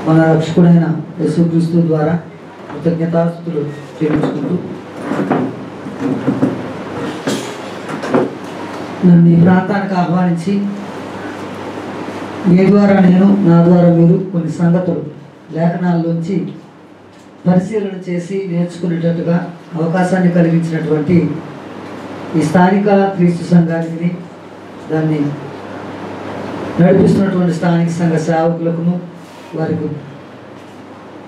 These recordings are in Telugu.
మన రక్షకుడైన యేసుక్రీస్తు ద్వారా కృతజ్ఞతాస్తుతులు చెల్లించుకుంటూ నన్ను ఈ ప్రాంతానికి ఆహ్వానించి మీ ద్వారా నేను, నా ద్వారా మీరు కొన్ని సంగతులు లేఖనాల్లోంచి పరిశీలన చేసి నేర్చుకునేటట్టుగా అవకాశాన్ని కలిగించినటువంటి ఈ స్థానిక క్రీస్తు సంఘానికి, దాన్ని నడిపిస్తున్నటువంటి స్థానిక సంఘ సేవకులకు, వారికి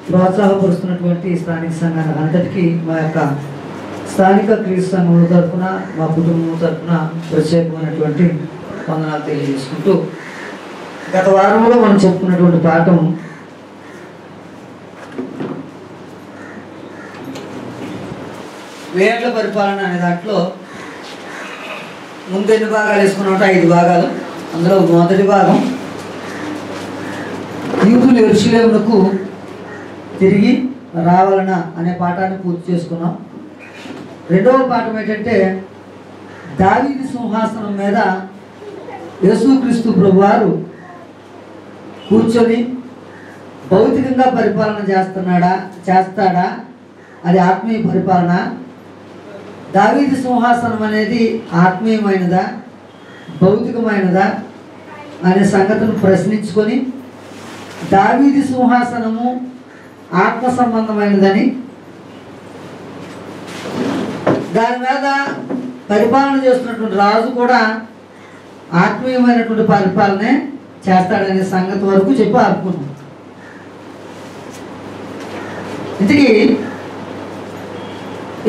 ప్రోత్సాహపరుస్తున్నటువంటి స్థానిక సంఘానికి అంతటికీ మా యొక్క స్థానిక క్రీస్తు సంఘం తరఫున, మా కుటుంబం తరఫున ప్రత్యేకమైనటువంటి వందనాలు తెలియజేసుకుంటూ, గత వారంలో మనం చెప్పుకున్నటువంటి పాఠం వేండ్ల పరిపాలన అనే దాంట్లో ముందు ఎన్ని భాగాలు వేసుకున్నట్టు 5 భాగాలు. అందులో మొదటి భాగం యూదులు యెరూషలేమునకు తిరిగి రావాలన అనే పాఠాన్ని పూర్తి చేసుకున్నాం. రెండవ పాఠం ఏంటంటే దావీదు సింహాసనం మీద యేసుక్రీస్తు ప్రభువారు కూర్చొని భౌతికంగా పరిపాలన చేస్తాడా, అది ఆత్మీయ పరిపాలన. దావీదు సింహాసనం అనేది ఆత్మీయమైనదా, భౌతికమైనదా అనే సంగతిని ప్రశ్నించుకొని దావీదు సింహాసనము ఆత్మ సంబంధమైనదని, దాని మీద పరిపాలన చేస్తున్నటువంటి రాజు కూడా ఆత్మీయమైనటువంటి పరిపాలనే చేస్తాడనే సంగతి వరకు చెప్పి ఆపుకున్నాం. ఇంతకీ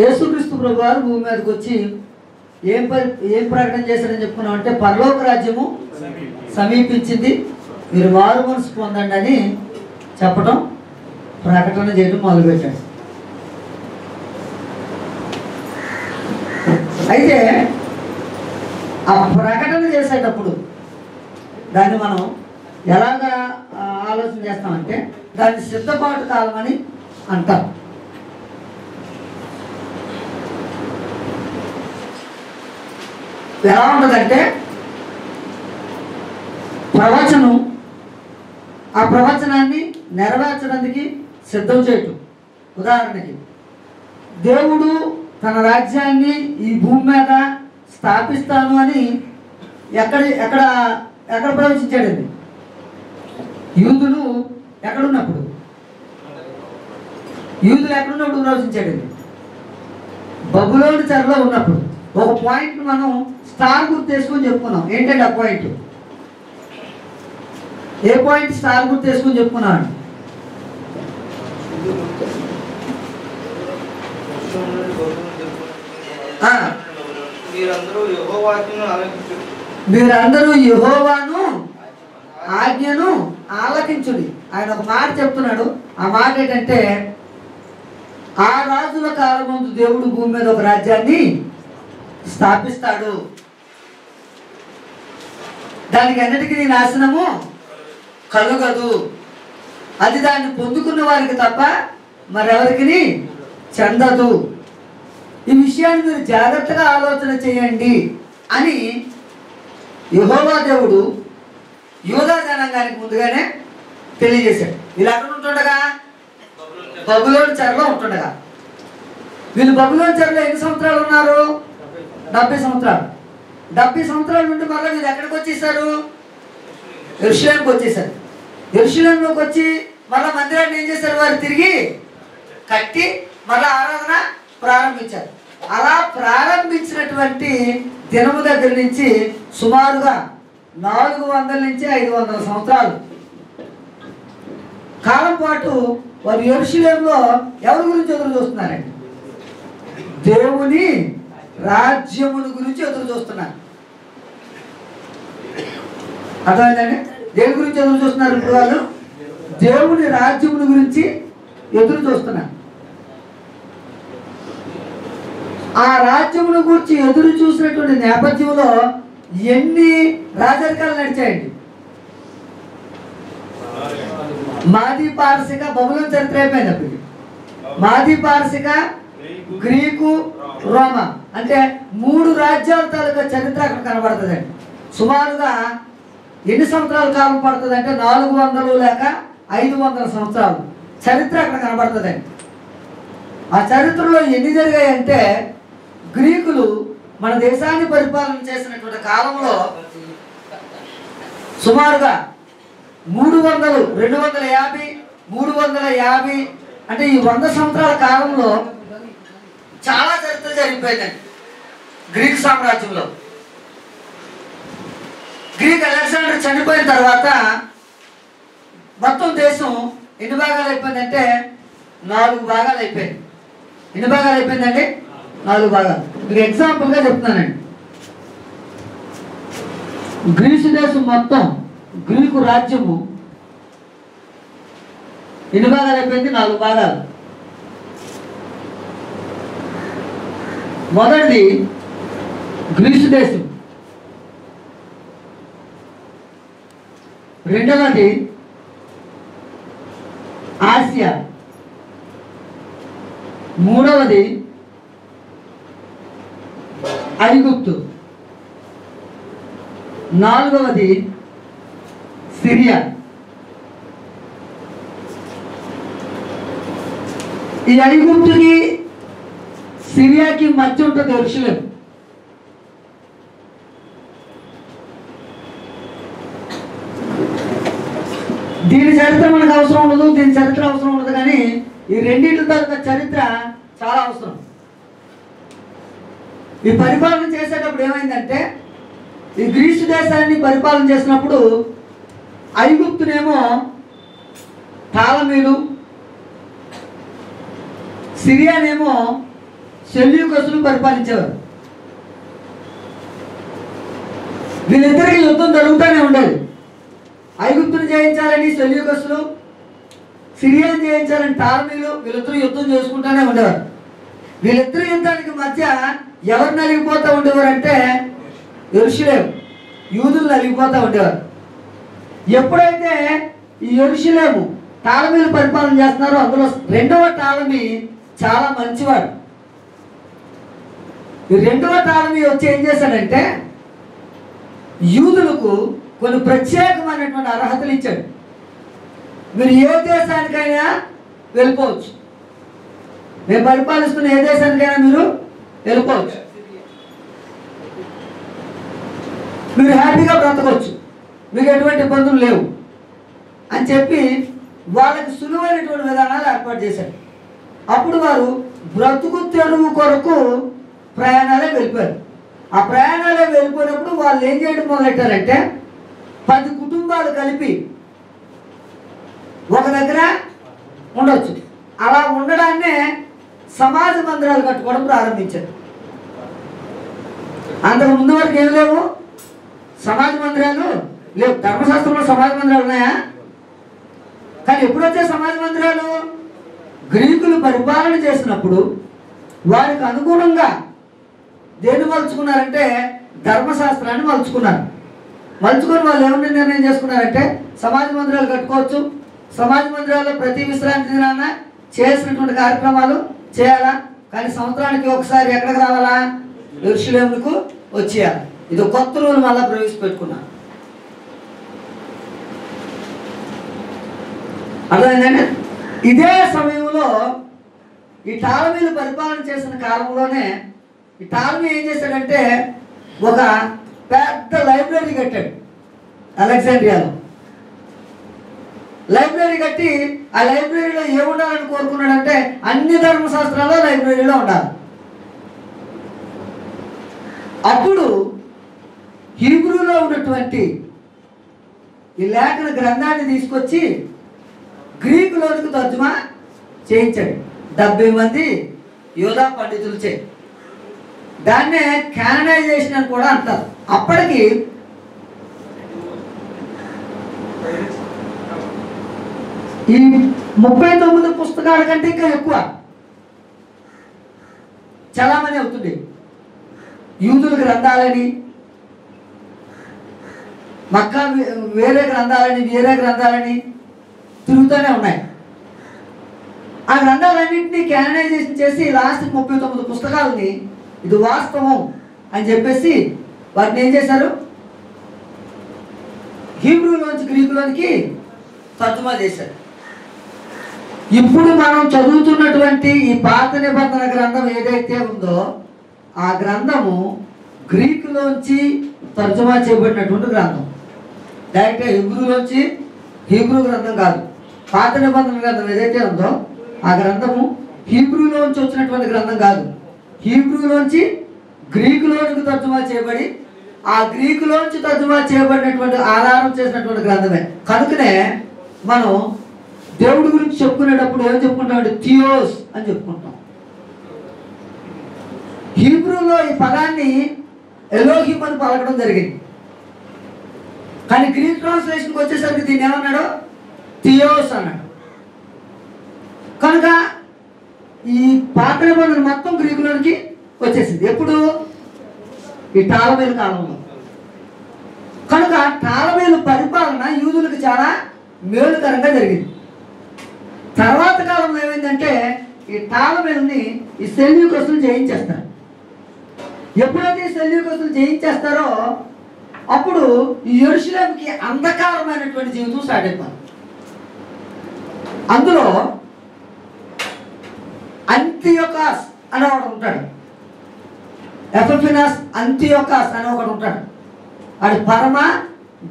యేసుక్రీస్తు ప్రభువారు భూమి మీదకి వచ్చి ఏం ప్రకటన చేశారని చెప్పుకున్నాం అంటే, పరలోక రాజ్యము సమీపించింది, మీరు మారు మనసు పొందండి అని చెప్పడం, ప్రకటన చేయడం మొదలుపెట్టాడు. అయితే ఆ ప్రకటన చేసేటప్పుడు దాన్ని మనం ఎలాగా ఆలోచన చేస్తామంటే, దాన్ని సిద్ధపాటు కాలం అని అంటాం. ఎలా ఉంటుందంటే, ప్రవచనం, ఆ ప్రవచనాన్ని నెరవేర్చడానికి సిద్ధం చేయటం. ఉదాహరణకి దేవుడు తన రాజ్యాన్ని ఈ భూమి మీద స్థాపిస్తాను అని ఎక్కడ ప్రవచించాడండి? యూదులు ఎక్కడున్నప్పుడు ప్రవచించాడండి? బబులోను చెరలో ఉన్నప్పుడు. ఒక పాయింట్ మనం స్టార్ గుర్తు వేసుకొని చెప్పుకున్నాం. ఏంటంటే ఆ పాయింట్, ఏ పాయింట్ స్టార్ గుర్తు వేసుకొని చెప్పుకున్నాం అండి? మీరందరూ యెహోవాను ఆజ్ఞను ఆలకించుడి. ఆయన ఒక మాట చెప్తున్నాడు. ఆ మాట ఏంటంటే, ఆ రాజుల కాలం ముందు దేవుడు భూమి మీద ఒక రాజ్యాన్ని స్థాపిస్తాడు, దానికి అన్నిటికీ నాశనము కలుగదు, అది దాన్ని పొందుకున్న వారికి తప్ప మరెవరికి చెందదు, ఈ విషయాన్ని మీరు జాగ్రత్తగా ఆలోచన చేయండి అని యెహోవా దేవుడు యూదా జనాంగానికి ముందుగానే తెలియజేశాడు. వీళ్ళు అక్కడ ఉంటుండగా, బబులోను చెరలో ఉంటుండగా, వీళ్ళు బబులోను చెరలో ఎన్ని సంవత్సరాలు ఉన్నారు? 70 సంవత్సరాలు. 70 సంవత్సరాల నుండి మళ్ళీ వీళ్ళు ఎక్కడికి వచ్చేసారు? యెరూషలేముకి వచ్చేసారు. యెరూషలేములోకి వచ్చి మళ్ళీ మందిరాన్ని ఏం చేశారు? వారు తిరిగి కట్టి మళ్ళీ ఆరాధన ప్రారంభించారు. అలా ప్రారంభించినటువంటి దినము దగ్గర నుంచి సుమారుగా 400 నుంచి 500 సంవత్సరాలు కాలం పాటు వారు యెరూషలేములో ఎవరి గురించి ఎదురు చూస్తున్నారండి? దేవుని రాజ్యముని గురించి ఎదురు చూస్తున్నారు. అర్థమైందండి? దేని గురించి ఎదురు చూస్తున్నారు? ఇప్పుడు వాళ్ళు దేవుని రాజ్యముని గురించి ఎదురు చూస్తున్నారు. ఆ రాజ్యమును గురించి ఎదురు చూసినటువంటి నేపథ్యంలో ఎన్ని రాజరికాలు నడిచాయండి? మాది పారసిక, బబులోను చరిత్ర అయిపోయింది అప్పటికి. మాది పారసిక, గ్రీకు, రోమా అంటే 3 రాజ్యాల తాలూకా చరిత్ర అక్కడ కనబడుతుందండి. సుమారుగా ఎన్ని సంవత్సరాల కాలం పడుతుంది అంటే 400 లేక 500 సంవత్సరాలు చరిత్ర అక్కడ కనబడుతుందండి. ఆ చరిత్రలో ఎన్ని జరిగాయంటే గ్రీకులు మన దేశాన్ని పరిపాలన చేసినటువంటి కాలంలో సుమారుగా 250 350 అంటే ఈ 100 సంవత్సరాల కాలంలో చాలా చరిత్ర జరిగిపోయిందండి గ్రీక్ సామ్రాజ్యంలో. గ్రీక్ అలెగ్జాండర్ చనిపోయిన తర్వాత మొత్తం దేశం ఎన్ని భాగాలు అయిపోయిందంటే 4 భాగాలు అయిపోయింది. ఎన్ని భాగాలు అయిపోయిందండి? 4 భాగాలు. మీకు ఎగ్జాంపుల్గా చెప్తున్నానండి. గ్రీసు దేశం మొత్తం గ్రీకు రాజ్యము ఎన్ని భాగాలు అయిపోయింది? 4 భాగాలు. మొదటిది గ్రీసు దేశం, రెండవది ఆసియా, మూడవది ఐగుప్తు, నాలుగవది సిరియా. ఈ ఐగుప్తుకి సిరియాకి మధ్య ఉంటుంది యెరూషలేం. దీని చరిత్ర మనకు అవసరం ఉండదు, దీని చరిత్ర అవసరం ఉండదు, కానీ ఈ రెండింటి తాలూకా చరిత్ర చాలా అవసరం. ఈ పరిపాలన చేసేటప్పుడు ఏమైందంటే ఈ గ్రీసు దేశాన్ని పరిపాలన చేసినప్పుడు ఐగుప్తునేమో టాలమీలు, సిరియానేమో సెల్యూకస్లు పరిపాలించేవారు. వీళ్ళిద్దరికి యుద్ధం జరుగుతూనే ఉండేది. ఐగుప్తుని జయించాలని సెల్యూకస్లు, సిరియాని జయించాలని టాలమీలు, వీళ్ళిద్దరూ యుద్ధం చేసుకుంటూనే ఉండేవారు. వీళ్ళిద్దరి యుద్ధానికి మధ్య ఎవరు నలిగిపోతూ ఉండేవారు అంటే యెరూషలేం, యూదులు నలిగిపోతూ ఉండేవారు. ఎప్పుడైతే ఈ యెరూషలేము టాలమీలు పరిపాలన చేస్తున్నారో అందులో రెండవ టాలమీ చాలా మంచివాడు. ఈ రెండవ టాలమీ వచ్చి ఏం చేశాడంటే యూదులకు కొన్ని ప్రత్యేకమైనటువంటి అర్హతలు ఇచ్చాడు. మీరు ఏ దేశానికైనా వెళ్ళిపోవచ్చు, మేము పరిపాలిస్తున్న ఏ దేశానికైనా మీరు వెళ్ళిపోవచ్చు, మీరు హ్యాపీగా బ్రతకొచ్చు, మీకు ఎటువంటి ఇబ్బందులు లేవు అని చెప్పి వాళ్ళకి సులువైనటువంటి విధానాలు ఏర్పాటు చేశారు. అప్పుడు వారు బ్రతుకు తెరువు కొరకు ప్రయాణాలే వెళ్ళిపోయారు. ఆ ప్రయాణాలే వెళ్ళిపోయినప్పుడు వాళ్ళు ఏం చేయడం మొదలెట్టారంటే 10 కుటుంబాలు కలిపి ఒక దగ్గర ఉండొచ్చు. అలా ఉండడాన్నే సమాజ మందిరాలు కట్టుకోవడం ప్రారంభించారు. అంతకు ముందు వరకు ఏం లేవు, సమాజ మందిరాలు లేవు. ధర్మశాస్త్రంలో సమాజ మందిరాలు ఉన్నాయా? కానీ ఎప్పుడు వచ్చే సమాజ మందిరాలు గ్రీకులు పరిపాలన చేసినప్పుడు వారికి అనుగుణంగా దేన్ని మలుచుకున్నారంటే ధర్మశాస్త్రాన్ని మలుచుకున్నారు. మలుచుకొని వాళ్ళు ఏమన్నా నిర్ణయం చేసుకున్నారంటే సమాజ మందిరాలు కట్టుకోవచ్చు, సమాజ మందిరాల్లో ప్రతి విశ్రాంతి దినాన చేసినటువంటి కార్యక్రమాలు చేయాలా, కానీ సంవత్సరానికి ఒకసారి ఎక్కడికి రావాలా? యెరూషలేముకు వచ్చేయాలి. ఇది కొత్త రూల్ మళ్ళా ప్రవేశపెట్టుకున్నారు. అర్థమైందండి? ఇదే సమయంలో ఈ టాలమీలు పరిపాలన చేసిన కాలంలోనే ఈ టాలమీ ఏం చేశాడంటే ఒక పెద్ద లైబ్రరీ కట్టాడు అలెగ్జాండ్రియాలో. లైబ్రరీ కట్టి ఆ లైబ్రరీలో ఏముండాలని కోరుకున్నాడంటే అన్ని ధర్మశాస్త్రాలు లైబ్రరీలో ఉండాలి. అప్పుడు హీబ్రూలో ఉన్నటువంటి ఈ లేఖన గ్రంథాన్ని తీసుకొచ్చి గ్రీకులోనికి తర్జుమా చేయించాడు 70 మంది యోధా పండితులు చే. దాన్నే క్యాననైజేషన్ అని కూడా అంటారు. అప్పటికి ఈ 39 పుస్తకాల కంటే ఇంకా ఎక్కువ చలామణి అవుతుంది. యూదుల గ్రంథాలని, మక్కా వేరే గ్రంథాలని తిరుగుతూనే ఉన్నాయి. ఆ గ్రంథాలన్నింటినీ క్యాననైజేషన్ చేసి లాస్ట్ 39 పుస్తకాలని ఇది వాస్తవం అని చెప్పేసి వాటిని ఏం చేశారు? హీబ్రూలోంచి గ్రీకులోనికి తర్జుమా చేశారు. ఇప్పుడు మనం చదువుతున్నటువంటి ఈ పాత నిబంధన గ్రంథం ఏదైతే ఉందో ఆ గ్రంథము గ్రీకులోంచి తర్జుమా చేయబడినటువంటి గ్రంథం. డైరెక్ట్గా హిబ్రూలోంచి హీబ్రూ గ్రంథం కాదు. పాత నిబంధన గ్రంథం ఏదైతే ఉందో ఆ గ్రంథము హీబ్రూలోంచి వచ్చినటువంటి గ్రంథం కాదు. హీబ్రూలోంచి గ్రీకులోనికి తర్జుమా చేయబడి ఆ గ్రీకులోంచి తర్జుమా చేయబడినటువంటి ఆధారం చేసినటువంటి గ్రంథమే. కనుకనే మనం దేవుడి గురించి చెప్పుకునేటప్పుడు ఏం చెప్పుకుంటామంటే థియోస్ అని చెప్పుకుంటాం. హీబ్రూలో ఈ పదాన్ని ఎలోహిం అని పలకడం జరిగింది. కానీ గ్రీక్ ట్రాన్స్లేషన్కి వచ్చేసరికి దీన్ని ఏమన్నాడు? థియోస్ అన్నాడు. కనుక ఈ పాత నిబంధన మొత్తం గ్రీకులోనికి వచ్చేసింది. ఎప్పుడు? ఈ టాలమేలు కాలంలో. కనుక టాలమేలు పరిపాలన యూదులకు చాలా మేలుకరంగా జరిగింది. తర్వాత కాలంలో ఏమైందంటే ఈ టాలమేలుని ఈ సెల్యూకస్లు జయించేస్తారు. ఎప్పుడైతే ఈ సెల్యూకస్లు జయించేస్తారో అప్పుడు ఈ యెరూషలేముకి అంధకారమైనటువంటి జీవితం స్టార్ట్ అయిపోయింది. అందులో అంతియోకస్ అని ఒకడు ఉంటాడు. ఎపిఫానస్ అంతియోకస్ అని ఒకడు ఉంటాడు. వాడి పరమ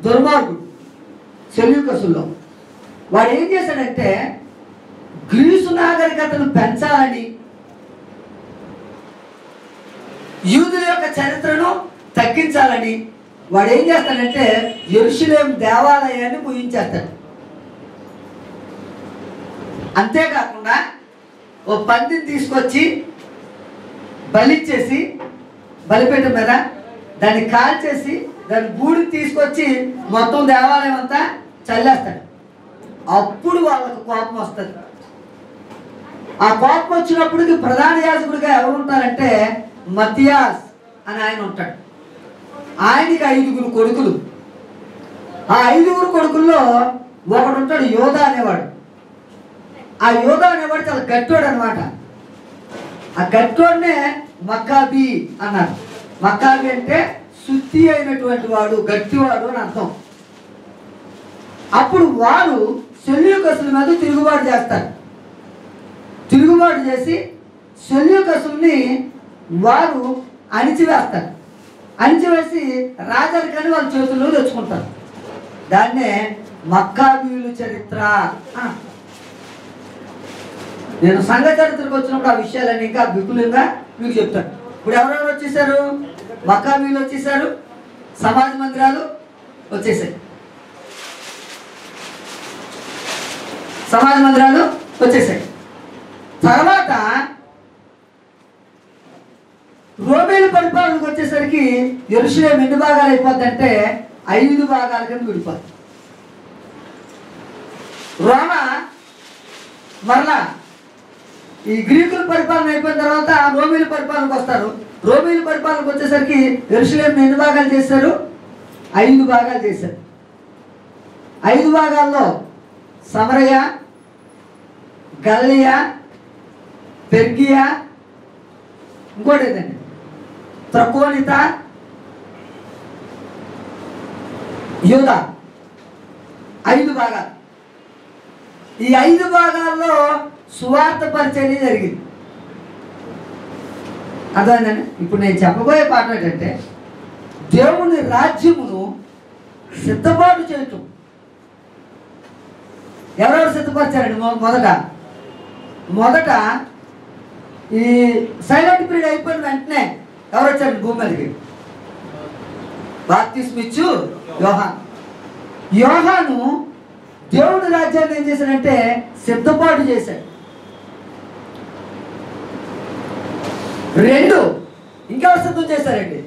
దుర్మార్గుడు సెల్యూకస్లో. వాడు ఏం చేశాడంటే గ్రీసు నాగరికతను పెంచాలని, యూదుల యొక్క చరిత్రను తగ్గించాలని వాడు ఏం చేస్తాడంటే యెరూషలేము దేవాలయాన్ని ముగించేస్తాడు. అంతేకాకుండా ఓ పందిని తీసుకొచ్చి బలిచ్చేసి బలిపీఠం మీద దాన్ని కాల్చేసి దాని బూడిని తీసుకొచ్చి మొత్తం దేవాలయం అంతా చల్లేస్తాడు. అప్పుడు వాళ్ళకు కోపం వస్తుంది. ఆ కోపం వచ్చినప్పటికి ప్రధాన యాజకుడిగా ఎవరు ఉంటారంటే మత్తియాస్ అని ఆయన ఉంటాడు. ఆయనకి 5 కొడుకులు. ఆ 5 కొడుకుల్లో ఒకడు ఉంటాడు యోధా అనేవాడు. ఆ యోధా అనేవాడు చాలా గట్టివాడు అనమాట. ఆ గట్టివాడినే మక్కాబీ అన్నారు. మక్కాబీ అంటే శుద్ధి అయినటువంటి వాడు, గట్టివాడు అని అర్థం. అప్పుడు వారు సెల్యూకస్ల మీద తిరుగుబాటు చేస్తారు. తిరుగుబాటు చేసి సెల్యూకస్ని వారు అణిచివేస్తారు. అణిచివేసి రాజరికాన్ని వాళ్ళ చేతుల్లో తెచ్చుకుంటారు. దాన్నే మక్కాబీయుల చరిత్ర. నేను సంఘ చరిత్రకు వచ్చినప్పుడు ఆ విషయాలన్నీ ఇంకా విపులంగా మీకు చెప్తాను. ఇప్పుడు ఎవరెవరు వచ్చేసారు? మక్కాబీయులు వచ్చేసారు, సమాజ మందిరాలు వచ్చేసాయి. సమాజ మందిరాలు వచ్చేసాయి. తర్వాత రోమేలు పరిపాలనకు వచ్చేసరికి యెరూషలేము ఎన్ని భాగాలు అయిపోద్దంటే 5 భాగాల కింద విడిపోద్ది. రోమా మరలా ఈ గ్రీకుల పరిపాలన అయిపోయిన తర్వాత రోమేలు పరిపాలనకు వస్తారు. రోమేలు పరిపాలనకు వచ్చేసరికి యెరూషలేము ఎన్ని భాగాలు చేశారు? 5 భాగాలు చేశారు. 5 భాగాల్లో సమరయ, గలిలియా, పెర్గియా, ఇంకోటి ఏదండి త్రకోనిత, యూదా, 5 భాగాలు. ఈ 5 భాగాల్లో సువార్త పరిచర్య జరిగింది. అదేనండి. ఇప్పుడు నేను చెప్పబోయే పాట ఏంటంటే దేవుని రాజ్యమును సిద్ధపాటు చేయటం. ఎవరెవరు సిద్ధపరిచారండి? మొదట ఈ సైలెంట్ పీరియడ్ అయిపోయిన వెంటనే ఎవరు వచ్చారండి భూమి మీదకి? బాప్తిస్మా ఇచ్చు యోహాను. యోహాను దేవుడి రాజ్యాన్ని ఏం చేశాడంటే సిద్ధపాటు చేశాడు. 2 ఇంకెవరు సిద్ధం చేశారండి?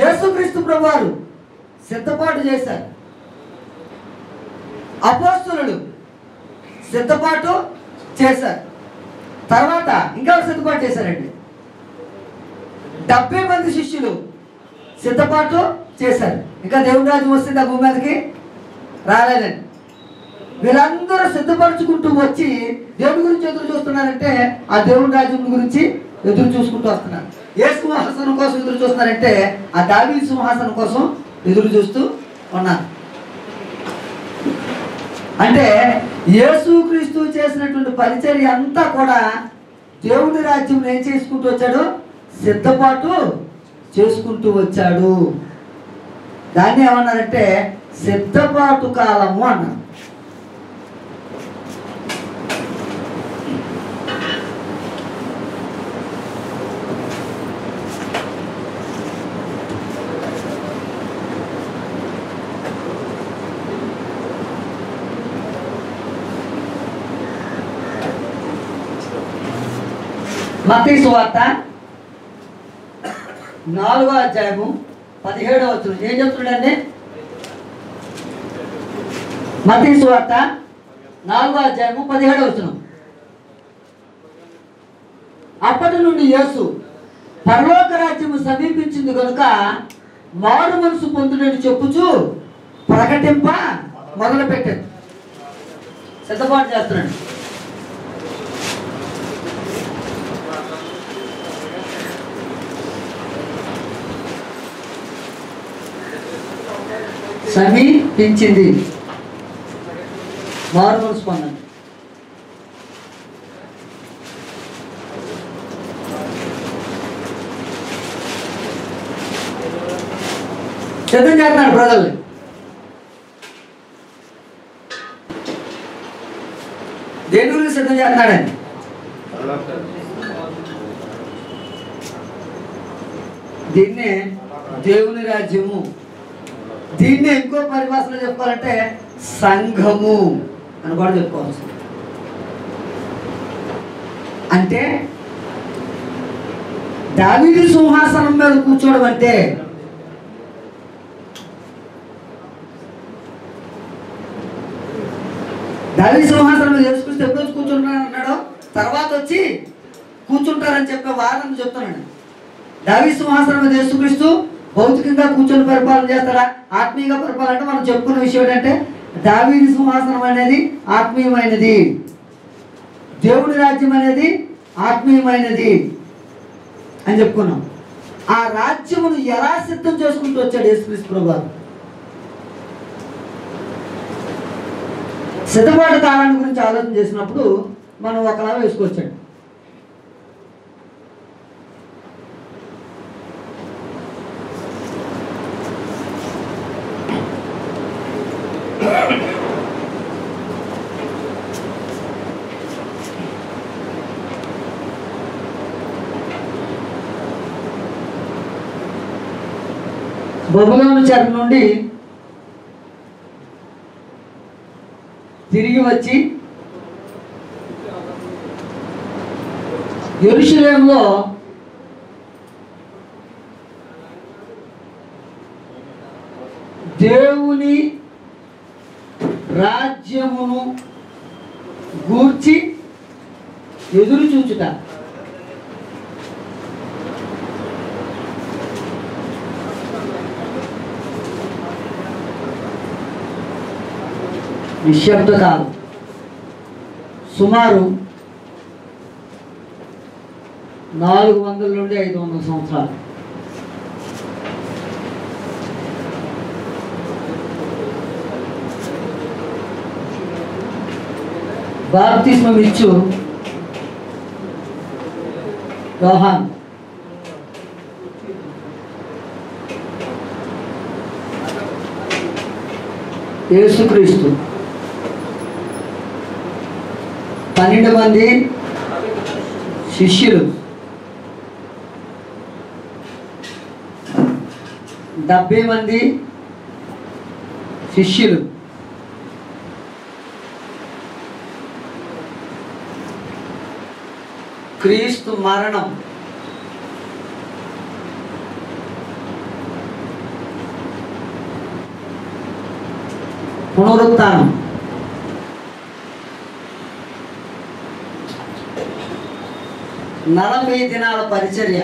యేసుక్రీస్తు ప్రభువారు సిద్ధపాటు చేశారు. అపోస్తలులు సిద్ధపాటు చేశారు. తర్వాత ఇంకెవరు సిద్ధపాటు చేశారండి? 70 మంది శిష్యులు సిద్ధపాటు చేశారు. ఇంకా దేవుని రాజ్యం వస్తుంది ఆ భూమి మీదకి రాలేదండి. వీళ్ళందరూ సిద్ధపరచుకుంటూ వచ్చి దేవుడి గురించి ఎదురు చూస్తున్నారంటే ఆ దేవుని రాజ్యం గురించి ఎదురు చూసుకుంటూ వస్తున్నారు. ఏ సింహాసనం కోసం ఎదురు చూస్తున్నారంటే ఆ దావీదు సింహాసనం కోసం ఎదురు చూస్తూ ఉన్నారు. అంటే యేసుక్రీస్తు చేసినటువంటి పరిచర్య అంతా కూడా దేవుని రాజ్యం ఏం చేసుకుంటూ వచ్చాడు? సిద్ధపాటు చేసుకుంటూ వచ్చాడు. దాన్ని ఏమన్నారంటే సిద్ధపాటు కాలము అన్నారు. మత్తయి సువార్త 4వ అధ్యాయము 17వ వచనం ఏం చెప్తున్నాడండి? మత్తయి సువార్త 4వ అధ్యాయము 17వ వచనం. అప్పటి నుండి యేసు పరలోక రాజ్యము సమీపించింది కనుక మారు మనసు పొందునని చెప్పుచు ప్రకటింప మొదలు పెట్టాడు. సిద్ధపాటు చేస్తున్నాడు. సమీపించింది, మారు మనసు పొందండి. సిద్ధం చేస్తున్నాడు ప్రజల్ని. దేని గురించి సిద్ధం చేస్తున్నాడండి? దీన్నే దేవుని రాజ్యము, దీన్నే ఇంకో పరిభాషలో చెప్పుకోవాలంటే సంఘము అని కూడా చెప్పుకోవచ్చు. అంటే దావీదు సింహాసనం మీద కూర్చోవడం అంటే దావీదు సింహాసనం మీద యేసుక్రీస్తు ఎప్పుడు వచ్చి కూర్చుంటాను అన్నాడు, తర్వాత వచ్చి కూర్చుంటారని చెప్పే వాదన చెప్తున్నాడు. దావీదు సింహాసనం మీద యేసుక్రీస్తు భౌతికంగా కూర్చొని పరిపాలన చేస్తారా, ఆత్మీయంగా పరిపాలన అంటే మనం చెప్పుకున్న విషయం ఏంటంటే దావీదు సింహాసనం అనేది ఆత్మీయమైనది, దేవుడి రాజ్యం అనేది ఆత్మీయమైనది అని చెప్పుకున్నాం. ఆ రాజ్యమును ఎలా సిద్ధం చేసుకుంటూ వచ్చాడు యేసుక్రీస్తు ప్రభువు? సిద్ధపాటు కాలాన్ని గురించి ఆలోచన చేసినప్పుడు మనం ఒకలా వేసుకొచ్చాడు. బబులోను చెర నుండి తిరిగి వచ్చి యెరూషలేములో దేవుని రాజ్యమును గూర్చి ఎదురు చూచుట. నిశ్శబ్ద కాలం సుమారు 400 నుండి 500 సంవత్సరాలు. బాప్తిస్మం ఇచ్చు యోహాను, యేసుక్రీస్తు, 12 మంది శిష్యులు, 70 మంది శిష్యులు, క్రీస్తు మరణం, పునరుత్థానం, నలభై దినాల పరిచర్య,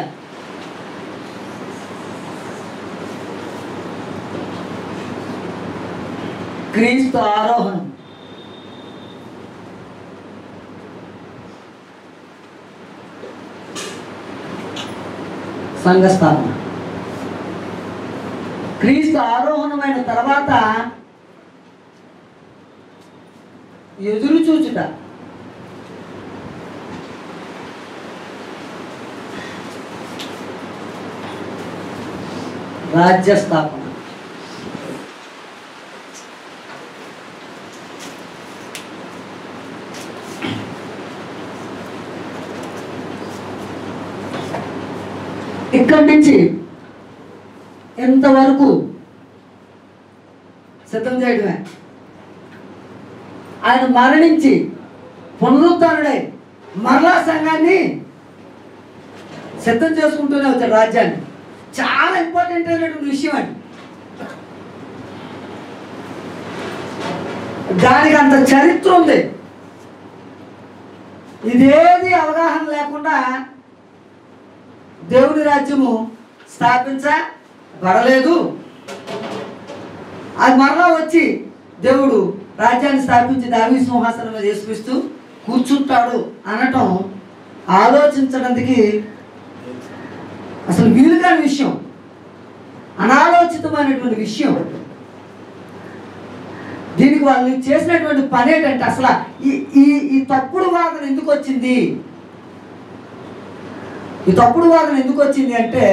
క్రీస్తు ఆరోహణం, సంఘస్థాపన. క్రీస్తు ఆరోహణమైన తర్వాత ఎదురు చూచుట, రాజ్య స్థాపన. ఇక్కడి నుంచి ఎంతవరకు సిద్ధం చేయడమే. ఆయన మరణించి పునరుద్ధరణుడై మరలా సంఘాన్ని సిద్ధం చేసుకుంటూనే వచ్చాడు రాజ్యాన్ని. చాలా ఇంపార్టెంట్ అయినటువంటి విషయం అండి. దానికి అంత చరిత్ర ఉంది. ఇదేది అవగాహన లేకుండా దేవుని రాజ్యము స్థాపించబడలేదు. అది మరలా వచ్చి దేవుడు రాజ్యాన్ని స్థాపించి దావీదు సింహాసనం మీద యేసుక్రీస్తు కూర్చుంటాడు అనటం ఆలోచించడానికి అసలు వీలుగాని విషయం, అనాలోచితమైనటువంటి విషయం. దీనికి వాళ్ళు చేసినటువంటి పని ఏంటంటే అసలు ఈ తప్పుడు వాదన ఎందుకు వచ్చింది? ఈ తప్పుడు వాదన ఎందుకు వచ్చింది అంటే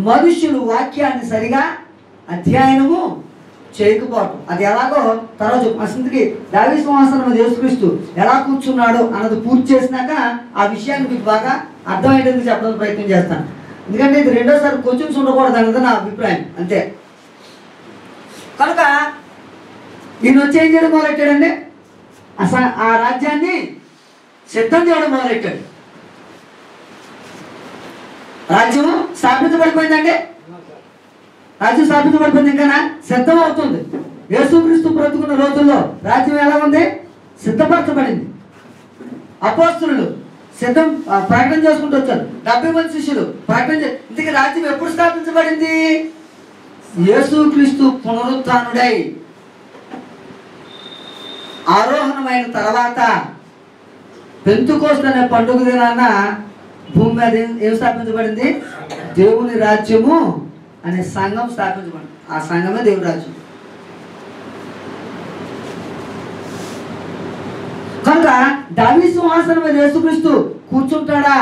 మనుషులు వాక్యాన్ని సరిగా అధ్యయనము చేయకపోవటం. అది ఎలాగో తర్వాత అసలుకి దావీదు సింహాసనం మీద యేసుక్రీస్తు ఎలా కూర్చున్నాడు అన్నది పూర్తి చేసినాక ఆ విషయాన్ని మీకు బాగా అర్థమయ్యేందుకు చెప్పడానికి ప్రయత్నం చేస్తాను. ఎందుకంటే ఇది రెండోసారి క్వశ్చన్స్ ఉండకూడదు అన్నది నా అభిప్రాయం, అంతే. కనుక ఈయన వచ్చి ఏం చేయడం మొదలెట్టాడండి? అసలు ఆ రాజ్యాన్ని సిద్ధం చేయడం మొదలెట్టాడు. రాజ్యం స్థాపించబడిపోయిందండి. రాజ్యం స్థాపించబడిపోయింది, ఇంకా సిద్ధం అవుతుంది. యేసుక్రీస్తు బ్రతుకున్న రోజుల్లో రాజ్యం ఎలా ఉంది? సిద్ధపరచబడింది. అపోస్తలులు సిద్ధం ప్రకటన చేసుకుంటూ వచ్చారు. 70 మంది శిష్యులు ప్రకటన ఇంతకీ రాజ్యం ఎప్పుడు స్థాపించబడింది? యేసుక్రీస్తు పునరుత్థానుడై ఆరోహణమైన తర్వాత పెంతెకోస్తు అనే పండుగ దినాన భూమి మీద ఏం స్థాపించబడింది? దేవుని రాజ్యము అనే సంఘం స్థాపించబడింది. ఆ సంఘమే దేవుని రాజ్యం. కనుక దావీదు సింహాసనం మీద యేసుక్రీస్తు కూర్చున్నాడా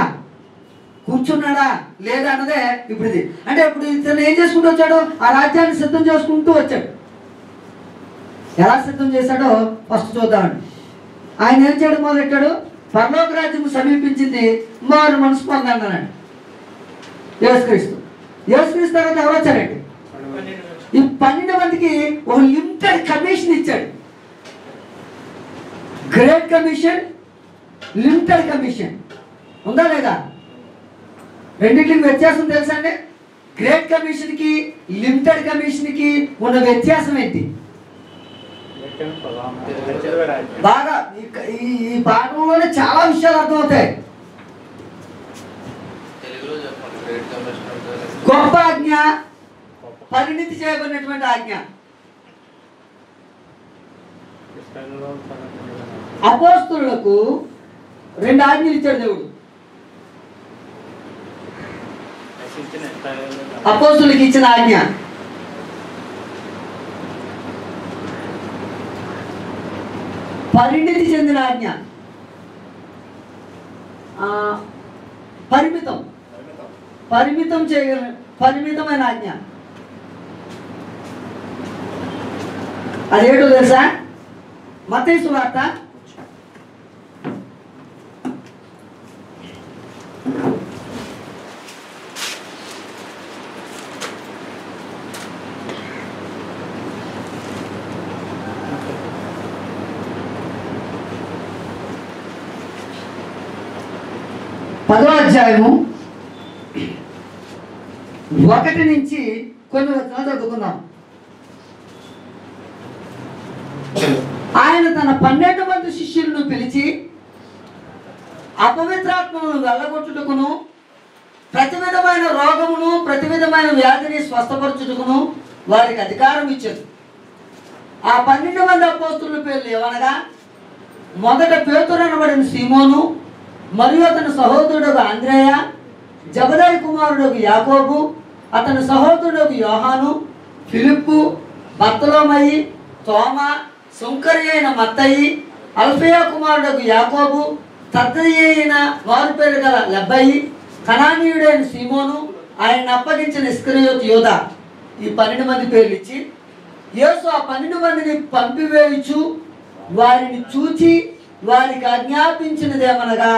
లేదా అన్నదే ఇప్పుడు ఇది. అంటే ఇప్పుడు ఇతను ఏం చేసుకుంటూ వచ్చాడు? ఆ రాజ్యాన్ని సిద్ధం చేసుకుంటూ వచ్చాడు. ఎలా సిద్ధం చేశాడో ఫస్ట్ చూద్దామండి. ఆయన ఏం చేయడం మొదలెట్టాడు? పరలోక రాజ్యం సమీపించింది, మారు మనసు పొందన్నాడు యేసుక్రీస్తు. తర్వాత ఎవరు వచ్చారండి? ఈ 12 మందికి ఒక లిమిటెడ్ కమిషన్ ఇచ్చాడు. గ్రేట్ కమిషన్, లిమిటెడ్ కమిషన్ ఉందా లేదా? రెండింటికి వ్యత్యాసం తెలుసా అండి? గ్రేట్ కమిషన్కి లిమిటెడ్ కమిషన్కి ఉన్న వ్యత్యాసం ఏంటి? బాగా ఈ పాఠంలోనే చాలా విషయాలు అర్థమవుతాయి. గొప్ప ఆజ్ఞ, పరిణితి చేయబడినటువంటి ఆజ్ఞ. అపోస్తలులకు 2 ఆజ్ఞలు ఇచ్చాడు దేవుడు. అపోస్తలులకు ఇచ్చిన ఆజ్ఞ పరిణితి చెందిన ఆజ్ఞ, పరిమితమైన ఆజ్ఞ. అదేంటో తెలుసా? మత్తయి సువార్త 10వ అధ్యాయము 1 నుంచి కొన్ని వచనాలు చదువుకుందాం. ఆయన తన 12 మంది శిష్యులను పిలిచి అపవిత్రాత్మలను వెళ్ళగొట్టుటకును, ప్రతి విధమైన రోగమును, ప్రతి విధమైన వ్యాధిని స్వస్థపరచుటకును వారికి అధికారం ఇచ్చారు. ఆ 12 మంది అపోస్తలుల పేర్లు ఏమనగా, మొదట పేతురు అనబడిన సీమోను, మరియు అతని సహోదరుడు ఆంద్రేయ, జబదయి కుమారుడు యాకోబు, అతని సహోదరుడు యోహాను, ఫిలిప్పు, బర్తలోమయి, తోమా, సుంకరి అయిన మత్తయి, అల్ఫయా కుమారుడు యాకోబు, తద్దయి అయిన వారి పేరు గల లెబ్బయి, కనానీయుడైన సీమోను, ఆయన అప్పగించిన ఇస్కరియోతు యూదా. ఈ 12 మంది పేర్లు ఇచ్చి యేసు ఆ 12 మందిని పంపివేయచ్చు వారిని చూచి వారికి ఆజ్ఞాపించినదేమనగా,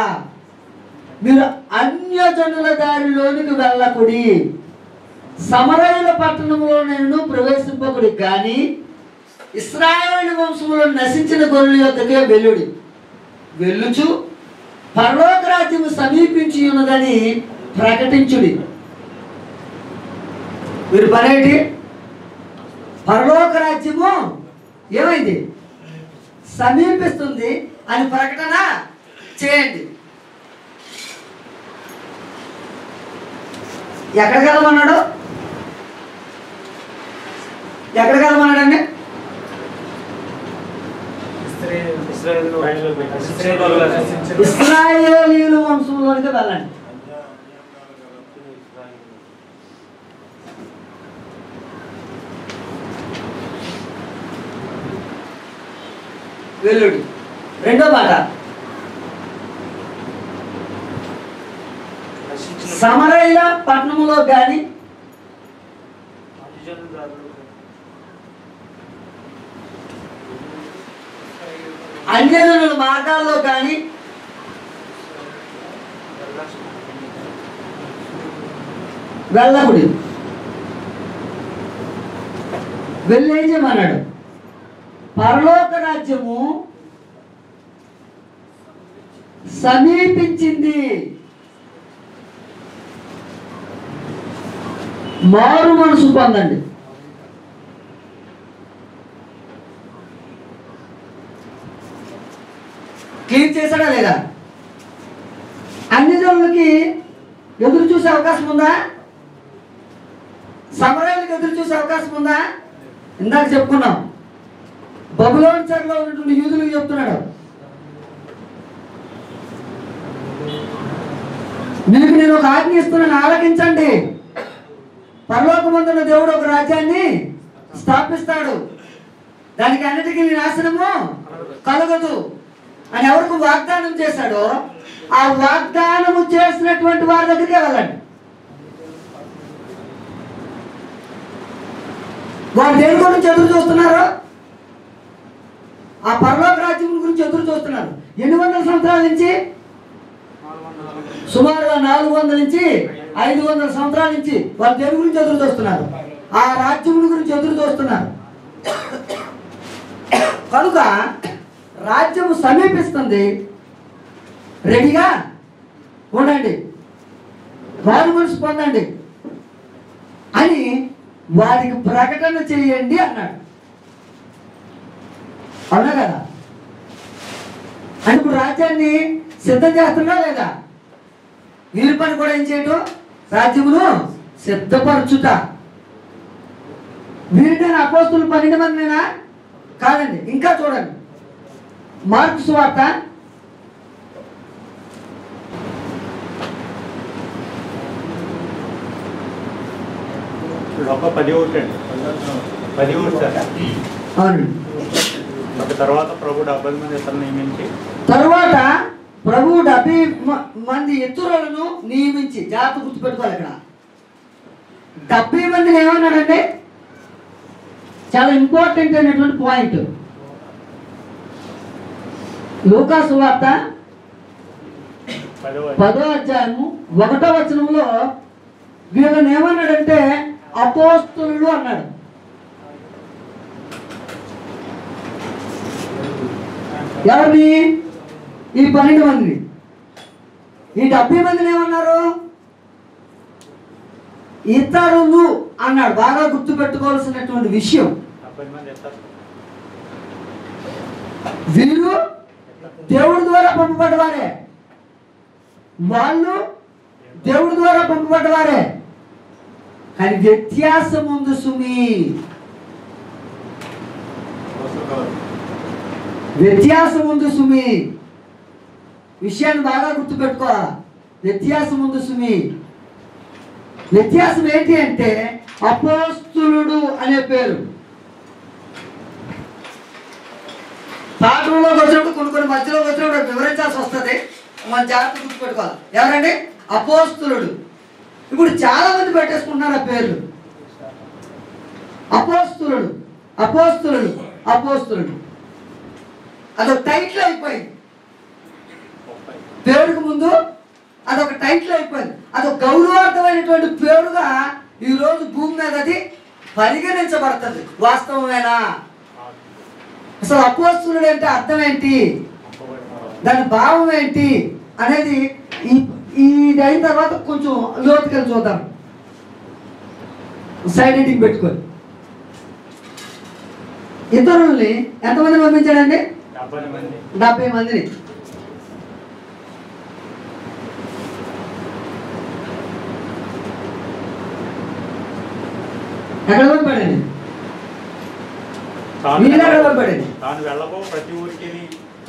మీరు అన్యజనుల దారిలోనికి వెళ్ళకుడి, సమరయుల పట్టణంలో నేను ప్రవేశింపకుడి, కానీ ఇశ్రాయేలు వంశంలో నశించిన గొర్రెల యొద్దకే వెళ్ళుడి. వెళ్ళుచు పరలోక రాజ్యము సమీపించి ఉన్నదని ప్రకటించుడి. మీరు పనేటి పరలోక రాజ్యము ఏమైంది సమీపిస్తుంది అని ప్రకటన చేయండి. ఎక్కడికి వెళ్ళమన్నాడు? ఎక్కడికి వెళ్ళమన్నాడండి? ఇశ్రాయేలీయుల వంశంలోనికి వెళ్ళండి. వెళ్ళుడి. రెండో మాట, సమరయుల పట్టణంలో కానీ అన్యజనుల మార్గాల్లో కానీ వెళ్ళకుడి. వెళ్ళేం చేయమన్నాడు? పరలోక రాజ్యము సమీపించింది, మారు మనసు పొందండి. క్లీన్ చేశాడా లేదా? అన్ని జనులకి ఎదురు చూసే అవకాశం ఉందా? సమరయులకు ఎదురు చూసే అవకాశం ఉందా? ఇందాక చెప్పుకున్నాం, బబులోను చెరలో ఉన్నటువంటి యూదులకు చెప్తున్నాడు, మీకు నేను ఒక ఆజ్ఞ ఇస్తున్నాను, ఆలకించండి. పరలోకమందున్న దేవుడు ఒక రాజ్యాన్ని స్థాపిస్తాడు, దానికి అన్నిటికీ నాశనము కలగదు అని ఎవరికి వాగ్దానం చేశాడో ఆ వాగ్దానము చేసినటువంటి వారి దగ్గరికి వెళ్ళండి. వారు దేని గురించి ఎదురు చూస్తున్నారు? ఆ పరలోక రాజ్యం గురించి ఎదురు చూస్తున్నారు. ఎన్ని వందల సంవత్సరాల నుంచి? సుమారుగా 400 నుంచి 500 సంవత్సరాల నుంచి వాళ్ళు దేని గురించి ఎదురు చూస్తున్నారు? ఆ రాజ్యం గురించి ఎదురు చూస్తున్నారు. కనుక రాజ్యము సమీపిస్తుంది, రెడీగా ఉండండి, మారు మనసు పొందండి అని వారికి ప్రకటన చేయండి అన్నాడు. అవునా కదా? అంటే ఇప్పుడు రాజ్యాన్ని సిద్ధం చేస్తున్నా లేదా? వీరి పని కూడా ఏం చేయటం? రాజ్యమును సిద్ధపరచుట. వీరిని అపోస్తులు 12 మందినా? కాదండి. ఇంకా చూడండి, మార్కు సువార్త 10 తర్వాత ప్రభు 70 మంది ఇతరులను నియమించి, తర్వాత ప్రభు 70 మంది ఇతరులను నియమించి, జాగ్రత్త గుర్తుపెట్టుకోవాలి. ఇక్కడ 70 మందిని ఏమన్నాడంటే చాలా ఇంపార్టెంట్ అయినటువంటి పాయింట్. లూకా సువార్త 10వ అధ్యాయము 1వ వచనంలో వీళ్ళని ఏమన్నాడంటే అపోస్తలులు అన్నాడు. ఎవరిని? ఈ 12 మందిని. ఈ 70 మందిని ఏమన్నారు? ఇతరులు అన్నాడు. బాగా గుర్తు పెట్టుకోవాల్సినటువంటి విషయం, వీరు దేవుడి ద్వారా పంపబడ్డవారే, వాళ్ళు దేవుడి ద్వారా పంపబడ్డవారే. కానీ వ్యత్యాసం ఉంది సుమి, వ్యత్యాసం ఉంది సుమి. విషయాన్ని బాగా గుర్తుపెట్టుకోవాలా. వ్యత్యాసం ఉంది సుమి. వ్యత్యాసం ఏంటి అంటే అపోస్తులుడు అనే పేరు. పాఠంలోకి వచ్చినప్పుడు కొన్ని మధ్యలోకి వచ్చినప్పుడు వివరించాల్సి వస్తుంది, మన జాగ్రత్త గుర్తుపెట్టుకోవాలి. ఎవరండి? అపోస్తులుడు. ఇప్పుడు చాలా మంది పెట్టేసుకుంటున్నారు ఆ పేర్లు. అపోస్తులుడు అపోస్తులుడు అపోస్తులుడు అదొక టైటిల్ అయిపోయింది. పేరుకు ముందు అదొక టైటిల్ అయిపోయింది. అదొక గౌరవార్థమైనటువంటి పేరుగా ఈరోజు భూమి మీద అది పరిగణించబడుతుంది. వాస్తవమేనా? అసలు అపోస్తులుడు అంటే అర్థం ఏంటి, దాని భావం ఏంటి అనేది ఇది అయిన తర్వాత కొంచెం లోతుకెళ్ళి చూద్దాం. సైడ్ ఎడిటింగ్ పెట్టుకొని ఇతరుల్ని ఎంతమందిని పంపించాడండి? 70 మందిని. ఎక్కడ పంపాడండి?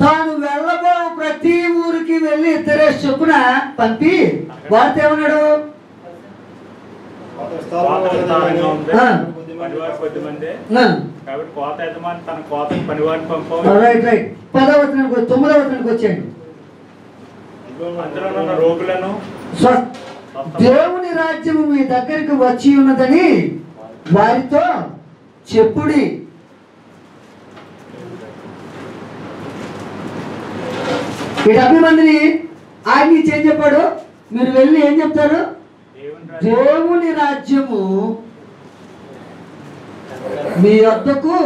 తాను వెళ్ళబో ప్రతి ఊరికి వెళ్ళి 2 చొప్పున పంపి వారితో ఏమన్నాడు? వచ్చాడు. దేవుని రాజ్యము మీ దగ్గరికి వచ్చి ఉన్నదని వారితో చెప్పుడి. ఈ 70 మందిని ఆజ్ఞ ఏం చెప్పాడు? మీరు వెళ్ళి ఏం చెప్తారు? దేవుని రాజ్యము మీ వద్దకు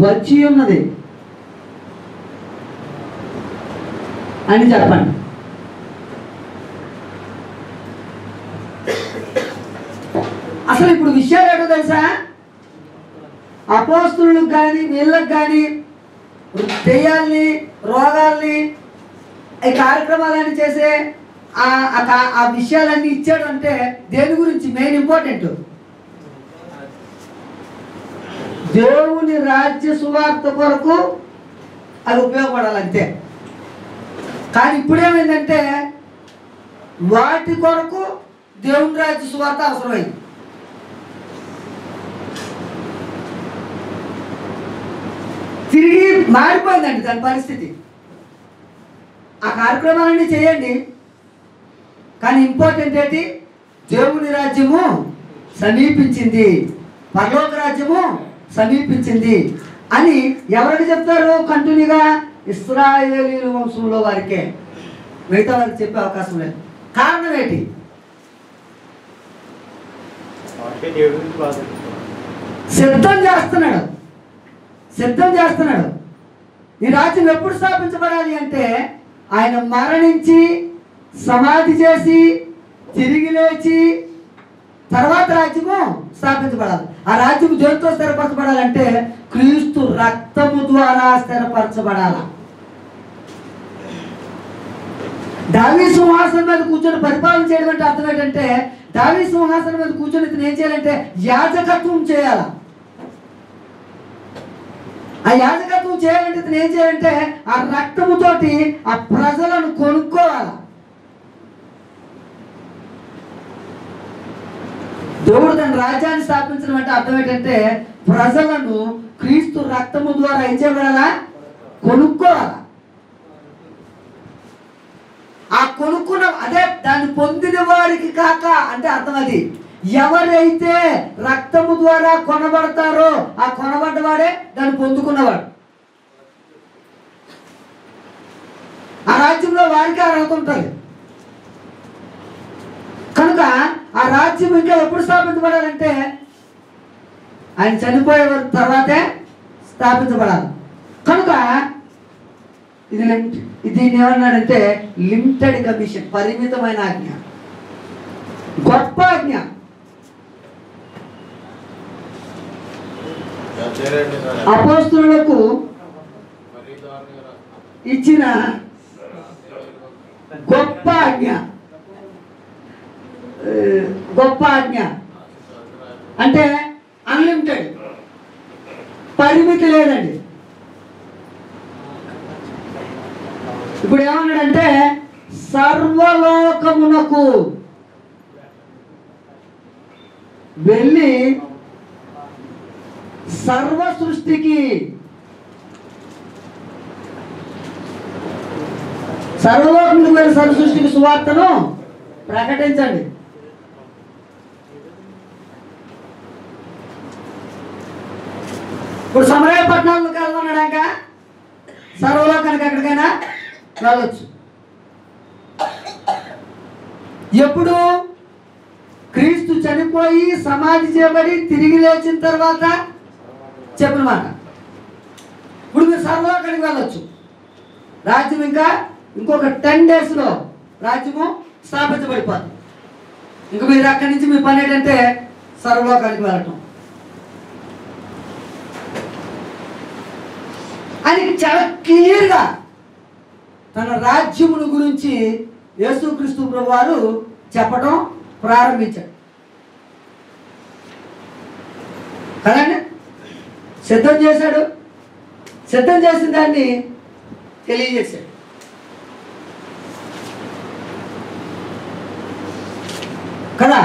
వచ్చి ఉన్నది అని చెప్పండి. అసలు ఇప్పుడు విషయాలు ఏంటో తెలుసా? అపోస్తులకు కానీ వీళ్ళకి కానీ దెయ్యాల్ని రోగాల్ని ఈ కార్యక్రమాలన్నీ చేసే ఆ విషయాలన్నీ ఇచ్చాడు అంటే దేని గురించి? మెయిన్ ఇంపార్టెంట్ దేవుని రాజ్య సువార్త కొరకు అది ఉపయోగపడాలి అంతే. కానీ ఇప్పుడేమైందంటే వాటి కొరకు దేవుని రాజ్య సువార్త అవసరమైంది. తిరిగి మారిపోయిందండి దాని పరిస్థితి. ఆ కార్యక్రమాలన్నీ చేయండి, కానీ ఇంపార్టెంట్ ఏంటి? దేవుని రాజ్యము సమీపించింది, పరలోక రాజ్యము సమీపించింది అని ఎవరికి చెప్తారు? కంటిన్యూగా ఇశ్రాయేలీయుల వంశంలో వారికే, మిగతా వారికి చెప్పే అవకాశం లేదు. కారణం ఏంటి? సిద్ధం చేస్తున్నాడు. ఈ రాజ్యం ఎప్పుడు స్థాపించబడాలి అంటే ఆయన మరణించి సమాధి చేసి తిరిగి లేచి తర్వాత రాజ్యము స్థాపించబడాలి. ఆ రాజ్యము దేనితో స్థిరపరచబడాలంటే క్రీస్తు రక్తము ద్వారా స్థిరపరచబడాలి. దావీదు సింహాసనం మీద కూర్చొని పరిపాలన చేయడం అంటే అర్థం ఏంటంటే దావీదు సింహాసనం మీద కూర్చొని ఇతను ఏం చేయాలంటే యాజకత్వం చేయాలి. ఆ యాజకత్వం చేయాలంటే ఇతను ఏం చేయాలంటే ఆ రక్తముతోటి ఆ ప్రజలను కొనుక్కోవాలి. దేవుడు తన రాజ్యాన్ని స్థాపించడం అంటే అర్థం ఏంటంటే ప్రజలను క్రీస్తు రక్తము ద్వారా ఏం చేయబడాలా? కొనుక్కోవాలి. ఆ కొనుక్కున్న అదే దాన్ని పొందిన వారికి కాక అంటే అర్థం అది ఎవరైతే రక్తము ద్వారా కొనబడతారో ఆ కొనబడ్డవాడే దాన్ని పొందుకున్నవాడు. ఆ రాజ్యంలో వారికి అర్హత ఉంటుంది. కనుక ఆ రాజ్యం ఇంకా ఎప్పుడు స్థాపించబడాలంటే ఆయన చనిపోయే తర్వాతే స్థాపించబడాలి. కనుక దీన్ని ఏమన్నాడంటే లిమిటెడ్ కమిషన్, పరిమితమైన ఆజ్ఞ, గొప్ప ఆజ్ఞ. అపోస్తులకు ఇచ్చిన గొప్ప ఆజ్ఞ. అంటే అన్లిమిటెడ్, పరిమితి లేదండి. ఇప్పుడు ఏమన్నాడంటే సర్వలోకమునకు వెళ్ళి సర్వ సృష్టికి, సర్వలోకమునకు వెళ్ళి సర్వ సృష్టికి సువార్తను ప్రకటించండి. ఇప్పుడు సమరయ పట్టణంలోకి వెళ్తున్నాడాక సర్వలోకానికి ఎక్కడికైనా వెళ్ళొచ్చు. ఎప్పుడు క్రీస్తు చనిపోయి సమాధి చేయబడి తిరిగి లేచిన తర్వాత చెప్పిన మాట. ఇప్పుడు మీరు సర్వలోకానికి వెళ్ళొచ్చు. రాజ్యం ఇంకా ఇంకొక 10 daysలో రాజ్యము స్థాపించబడిపోతుంది. ఇంక మీరు అక్కడి నుంచి మీ పని ఏంటంటే సర్వలోకానికి వెళ్ళటం. అని చాలా క్లియర్గా తన రాజ్యమును గురించి యేసుక్రీస్తు ప్రభువారు చెప్పడం ప్రారంభించాడు కదండి. సిద్ధం చేశాడు, సిద్ధం చేసిన దాన్ని తెలియజేశాడు. కదా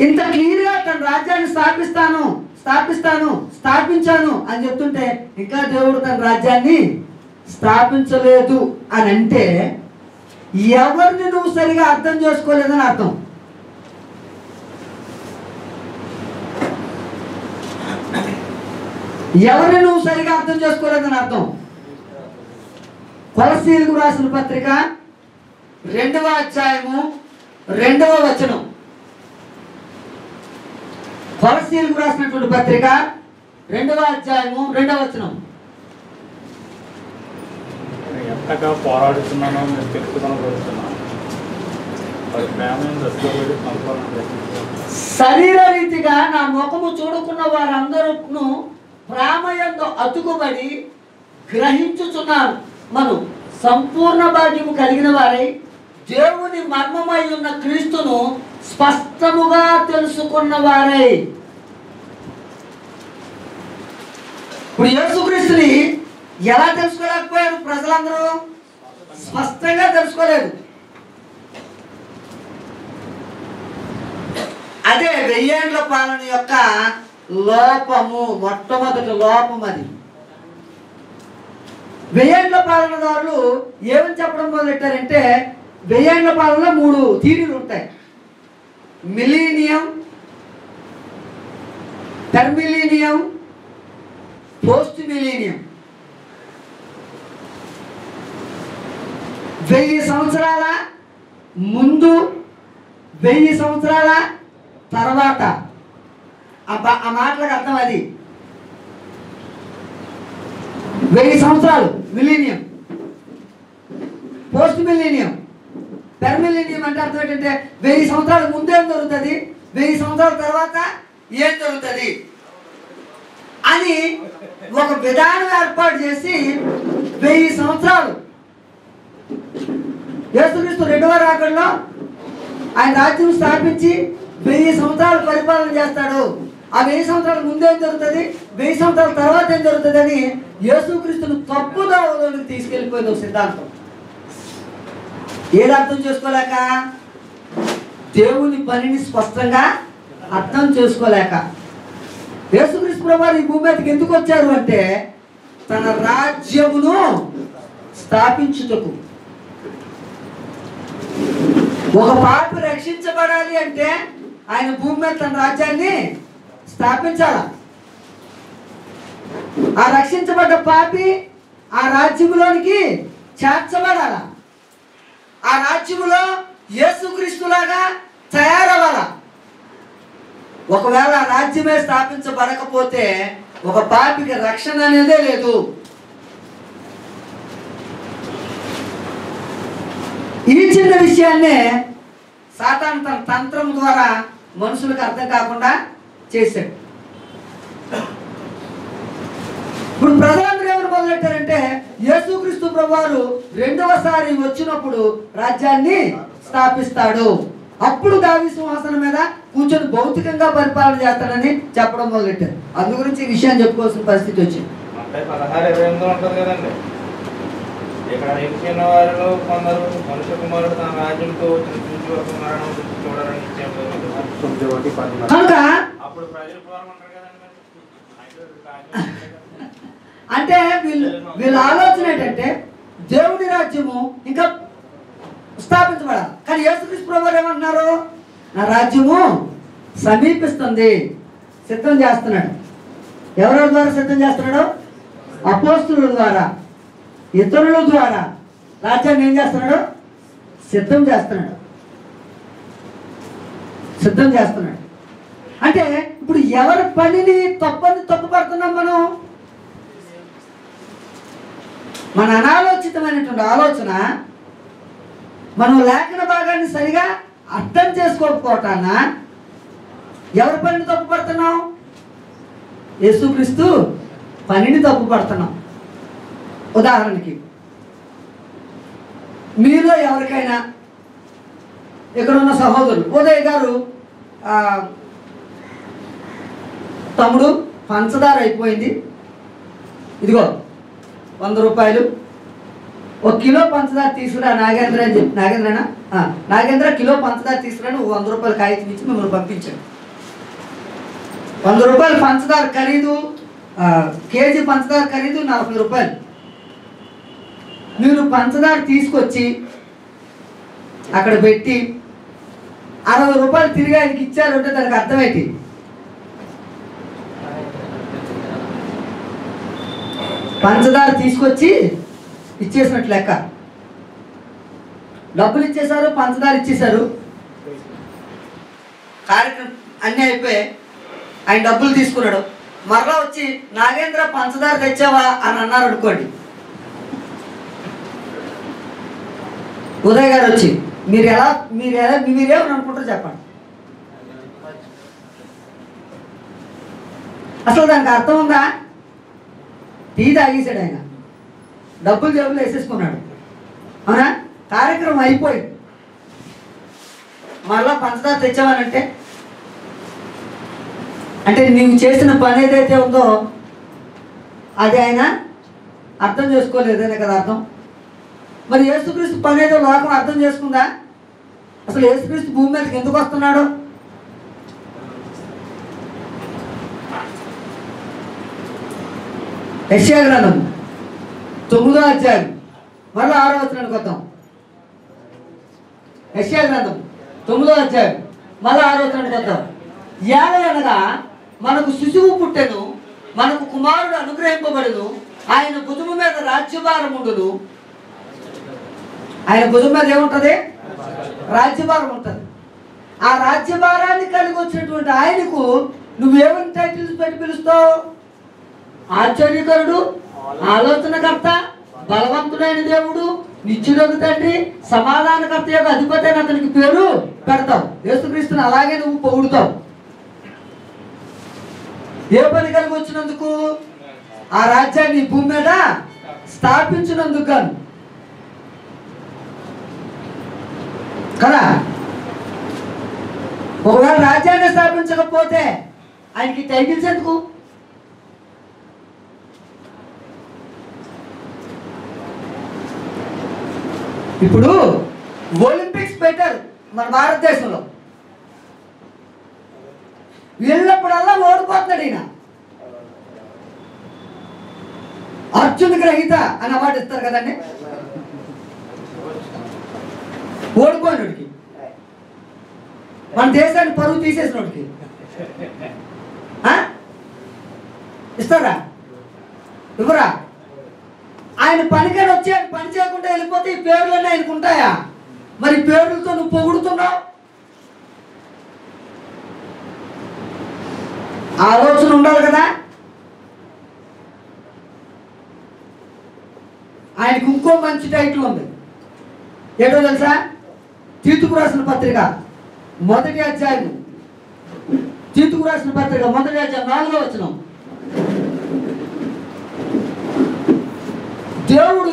ఇంత క్లియర్గా తన రాజ్యాన్ని స్థాపించాను అని చెప్తుంటే ఇంకా దేవుడు తన రాజ్యాన్ని స్థాపించలేదు అని అంటే ఎవరిని నువ్వు సరిగా అర్థం చేసుకోలేదని అర్థం. ఎవరిని నువ్వు సరిగా అర్థం చేసుకోలేదని అర్థం. కొలస్సీయులకు రాసిన పత్రిక 2వ అధ్యాయము 2వ వచనం. కొలస్సీయులకు రాసినటువంటి పత్రిక 2వ అధ్యాయము 2వ వచనం. ఎంతగా పోరాడుతున్నానో మీరు తెలుసుకొనగలుగుతున్నాను. శరీర రీతిగా నా ముఖము చూడుకున్న వారందరూ ప్రేమయందు అతుకుబడి గ్రహించుచున్నారు. మనం సంపూర్ణ భాగ్యము కలిగిన వారై దేవుని మర్మమై ఉన్న క్రీస్తును స్పష్టముగా తెలుసుకున్న వారై. ఇప్పుడు యేసుక్రీస్తుని ఎలా తెలుసుకోలేకపోయారు ప్రజలందరూ? స్పష్టంగా తెలుసుకోలేదు. అదే 1000 ఏళ్ల పాలన యొక్క లోపము, మొట్టమొదటి లోపం అది. 1000 ఏళ్ల పాలనదారులు ఏమని చెప్పడం మొదలెట్టారంటే 1000 ఏళ్ల పాలనలో 3 థీరీలు ఉంటాయి. Millennium, టర్మిలీనియం, post millennium. 1000 సంవత్సరాల ముందు, 1000 సంవత్సరాల తర్వాత. ఆ మాటలకు అర్థం అది. 1000 సంవత్సరాలు మిలీనియం, పోస్ట్ మిలీనియం, పెర్మిలీనియం అంటే అర్థం ఏంటంటే 1000 సంవత్సరాల ముందు ఏం జరుగుతుంది, 1000 సంవత్సరాల తర్వాత ఏం జరుగుతుంది అని ఒక విధానం ఏర్పాటు చేసి 1000 సంవత్సరాలు యేసుక్రీస్తు 2వ రాకడలో ఆయన రాజ్యం స్థాపించి 1000 సంవత్సరాలు పరిపాలన చేస్తాడు. ఆ 1000 సంవత్సరాల ముందు ఏం జరుగుతుంది, 1000 సంవత్సరాల తర్వాత ఏం జరుగుతుంది అని యేసుక్రీస్తును తప్పుదావలోనికి తీసుకెళ్ళిపోయింది ఒక సిద్ధాంతం. ఏది అర్థం చేసుకోలేక? దేవుని పనిని స్పష్టంగా అర్థం చేసుకోలేక. యేసుక్రీస్తు ప్రభువారు ఈ భూమి మీదకి ఎందుకు వచ్చారు అంటే తన రాజ్యమును స్థాపించుటకు. ఒక పాపి రక్షించబడాలి అంటే ఆయన భూమి మీద తన రాజ్యాన్ని స్థాపించాల. ఆ రక్షించబడ్డ పాపి ఆ రాజ్యములోనికి చేర్చబడాల. ఆ రాజ్యములో యేసుక్రీస్తులాగా తయారవ్వాల. ఒకవేళ ఆ రాజ్యమే స్థాపించబడకపోతే ఒక పాపికి రక్షణ అనేదే లేదు. ఈ చిన్న విషయాన్నే సాతాను తన తంత్రం ద్వారా మనుషులకు అర్థం కాకుండా చేశాడు. ఇప్పుడు ప్రజలందరూ ఎవరు మొదలెట్టారంటే యేసుక్రీస్తు ప్రభువారు 2వసారి వచ్చినప్పుడు రాజ్యాన్ని స్థాపిస్తాడు, అప్పుడు దావీదు సింహాసనం మీద కూర్చొని భౌతికంగా పరిపాలన చేస్తాడని చెప్పడం మొదలెట్టారు. అందు గురించి ఈ విషయాన్ని చెప్పుకోవాల్సిన పరిస్థితి వచ్చింది. ఇక్కడ నిలిచిన వారిలో కొందరు మనుష్య కుమారుడు తన రాజ్యంతో చూసి ఒక మరణం చూడాలని కనుక అప్పుడు ప్రజలు కోరమంటారు కదండి. అంటే వీళ్ళ ఆలోచన ఏంటంటే దేవుని రాజ్యము ఇంకా స్థాపించబడాలి. కానీ యేసుక్రీస్తు ప్రభువారు ఏమంటున్నారు? నా రాజ్యము సమీపిస్తుంది, సిద్ధం చేస్తున్నాడు. ఎవరి ద్వారా సిద్ధం చేస్తున్నాడు? అపోస్తుల ద్వారా, ఇతరుల ద్వారా రాజ్యాన్ని ఏం చేస్తున్నాడు? సిద్ధం చేస్తున్నాడు. సిద్ధం చేస్తున్నాడు. అంటే ఇప్పుడు ఎవరి పనిని తప్పుపడుతున్నాం మనం? మన అనాలోచితమైనటువంటి ఆలోచన, మనం లేఖన భాగాన్ని సరిగా అర్థం చేసుకోకపోవటాన ఎవరి పనిని తప్పుపడుతున్నాం? యేసుక్రీస్తు పనిని తప్పుపడుతున్నాం. ఉదాహరణకి మీలో ఎవరికైనా ఇక్కడ ఉన్న సహోదరులు ఉదయ్ గారు, తమ్ముడు పంచదార అయిపోయింది, ఇదిగో 100 రూపాయలు, 1 కిలో పంచదార తీసుకురా నాగేంద్ర అని చెప్పి, నాగేంద్ర కిలో పంచదార తీసుకురా, 100 రూపాయలు కాగితం ఇచ్చి మిమ్మల్ని పంపించాడు. 100 రూపాయలు పంచదార ఖరీదు, కేజీ పంచదార ఖరీదు 40 రూపాయలు. మీరు పంచదార తీసుకొచ్చి అక్కడ పెట్టి 60 రూపాయలు తిరిగి ఆయనకి ఇచ్చారంటే దానికి అర్థమేంటి? పంచదార తీసుకొచ్చి ఇచ్చేసినట్లు లెక్క. డబ్బులు ఇచ్చేశారు, పంచదార ఇచ్చేశారు, కార్యక్రమం అన్నీ అయిపోయి ఆయన డబ్బులు తీసుకున్నాడు. మరలా వచ్చి నాగేంద్ర పంచదార తెచ్చావా అని అన్నారు అనుకోండి. ఉదయ్ గారు వచ్చి మీరేమని అనుకుంటారు చెప్పండి. అసలు దానికి అర్థం ఉందా? టీ తాగేసాడు ఆయన, డబ్బులు జేబులు వేసేసుకున్నాడు, అవునా? కార్యక్రమం అయిపోయింది, మరలా పంచదార తెచ్చామనంటే అంటే నీవు చేసిన పని ఏదైతే ఉందో అది ఆయన అర్థం చేసుకోలేదనే కదా అర్థం. మరి యేసుక్రీస్తు పని ఏదో లోకం అర్థం చేసుకుందా? అసలు యేసుక్రీస్తు భూమి మీదకి ఎందుకు వస్తున్నాడు? యెషయా గ్రంథం 9వ అధ్యాయం మరలా 6వ వచనానికి వద్దాం. యెషయా గ్రంథం 9వ అధ్యాయం మరలా 6వ వచనానికి వద్దాం. ఏలయనగా మనకు శిశువు పుట్టెను, మనకు కుమారుడు అనుగ్రహింపబడును, ఆయన భుజము మీద రాజ్యభారం ఉండును. ఆయన భుజం మీద ఏముంటుంది? రాజ్యభారం ఉంటుంది. ఆ రాజ్యభారాన్ని కలిగి వచ్చినటువంటి ఆయనకు నువ్వేమని టైటిల్స్ పెట్టి పిలుస్తావు? ఆశ్చర్యకరుడు, ఆలోచనకర్త, బలవంతుడైన దేవుడు, నిత్యుడగు తండ్రి, సమాధానకర్త యొక్క అధిపతి అని అతనికి పేరు పెడతావు. యేసుక్రీస్తుని అలాగే నువ్వు పొగుడుతావు. ఏ పని కలిగి వచ్చినందుకు? ఆ రాజ్యాన్ని భూమి మీద స్థాపించినందుకు కాదు కదా. ఒకవేళ రాజ్యాన్ని స్థాపించకపోతే ఆయనకి టైటిల్స్ ఎందుకు? ఇప్పుడు ఒలింపిక్స్ పెట్టారు మన భారతదేశంలో, వెళ్ళినప్పుడల్లా ఓడిపోతున్నాడు ఈయన. అర్జున్ గ్రహీత అని అవార్డు ఇస్తారు కదండి ఓడిపోయినోడికి, మన దేశాన్ని పరువు తీసేసినోడికి ఇస్తారా? ఇవ్వరా? ఆయన పనికని వచ్చి ఆయన పని చేయకుండా వెళ్ళిపోతే ఈ పేర్లన్నీ ఆయనకు ఉంటాయా? మరి పేర్లతో నువ్వు పొగుడుతున్నావు. ఆలోచన ఉండాలి కదా. ఆయనకు ఇంకో మంచి టైటిల్ ఉంది, ఏంటో తెలుసా? తీతుకు రాసిన పత్రిక 1వ అధ్యాయం, తీతుకు రాసిన పత్రిక 1వ అధ్యాయం 4వ వచనం. దేవుడు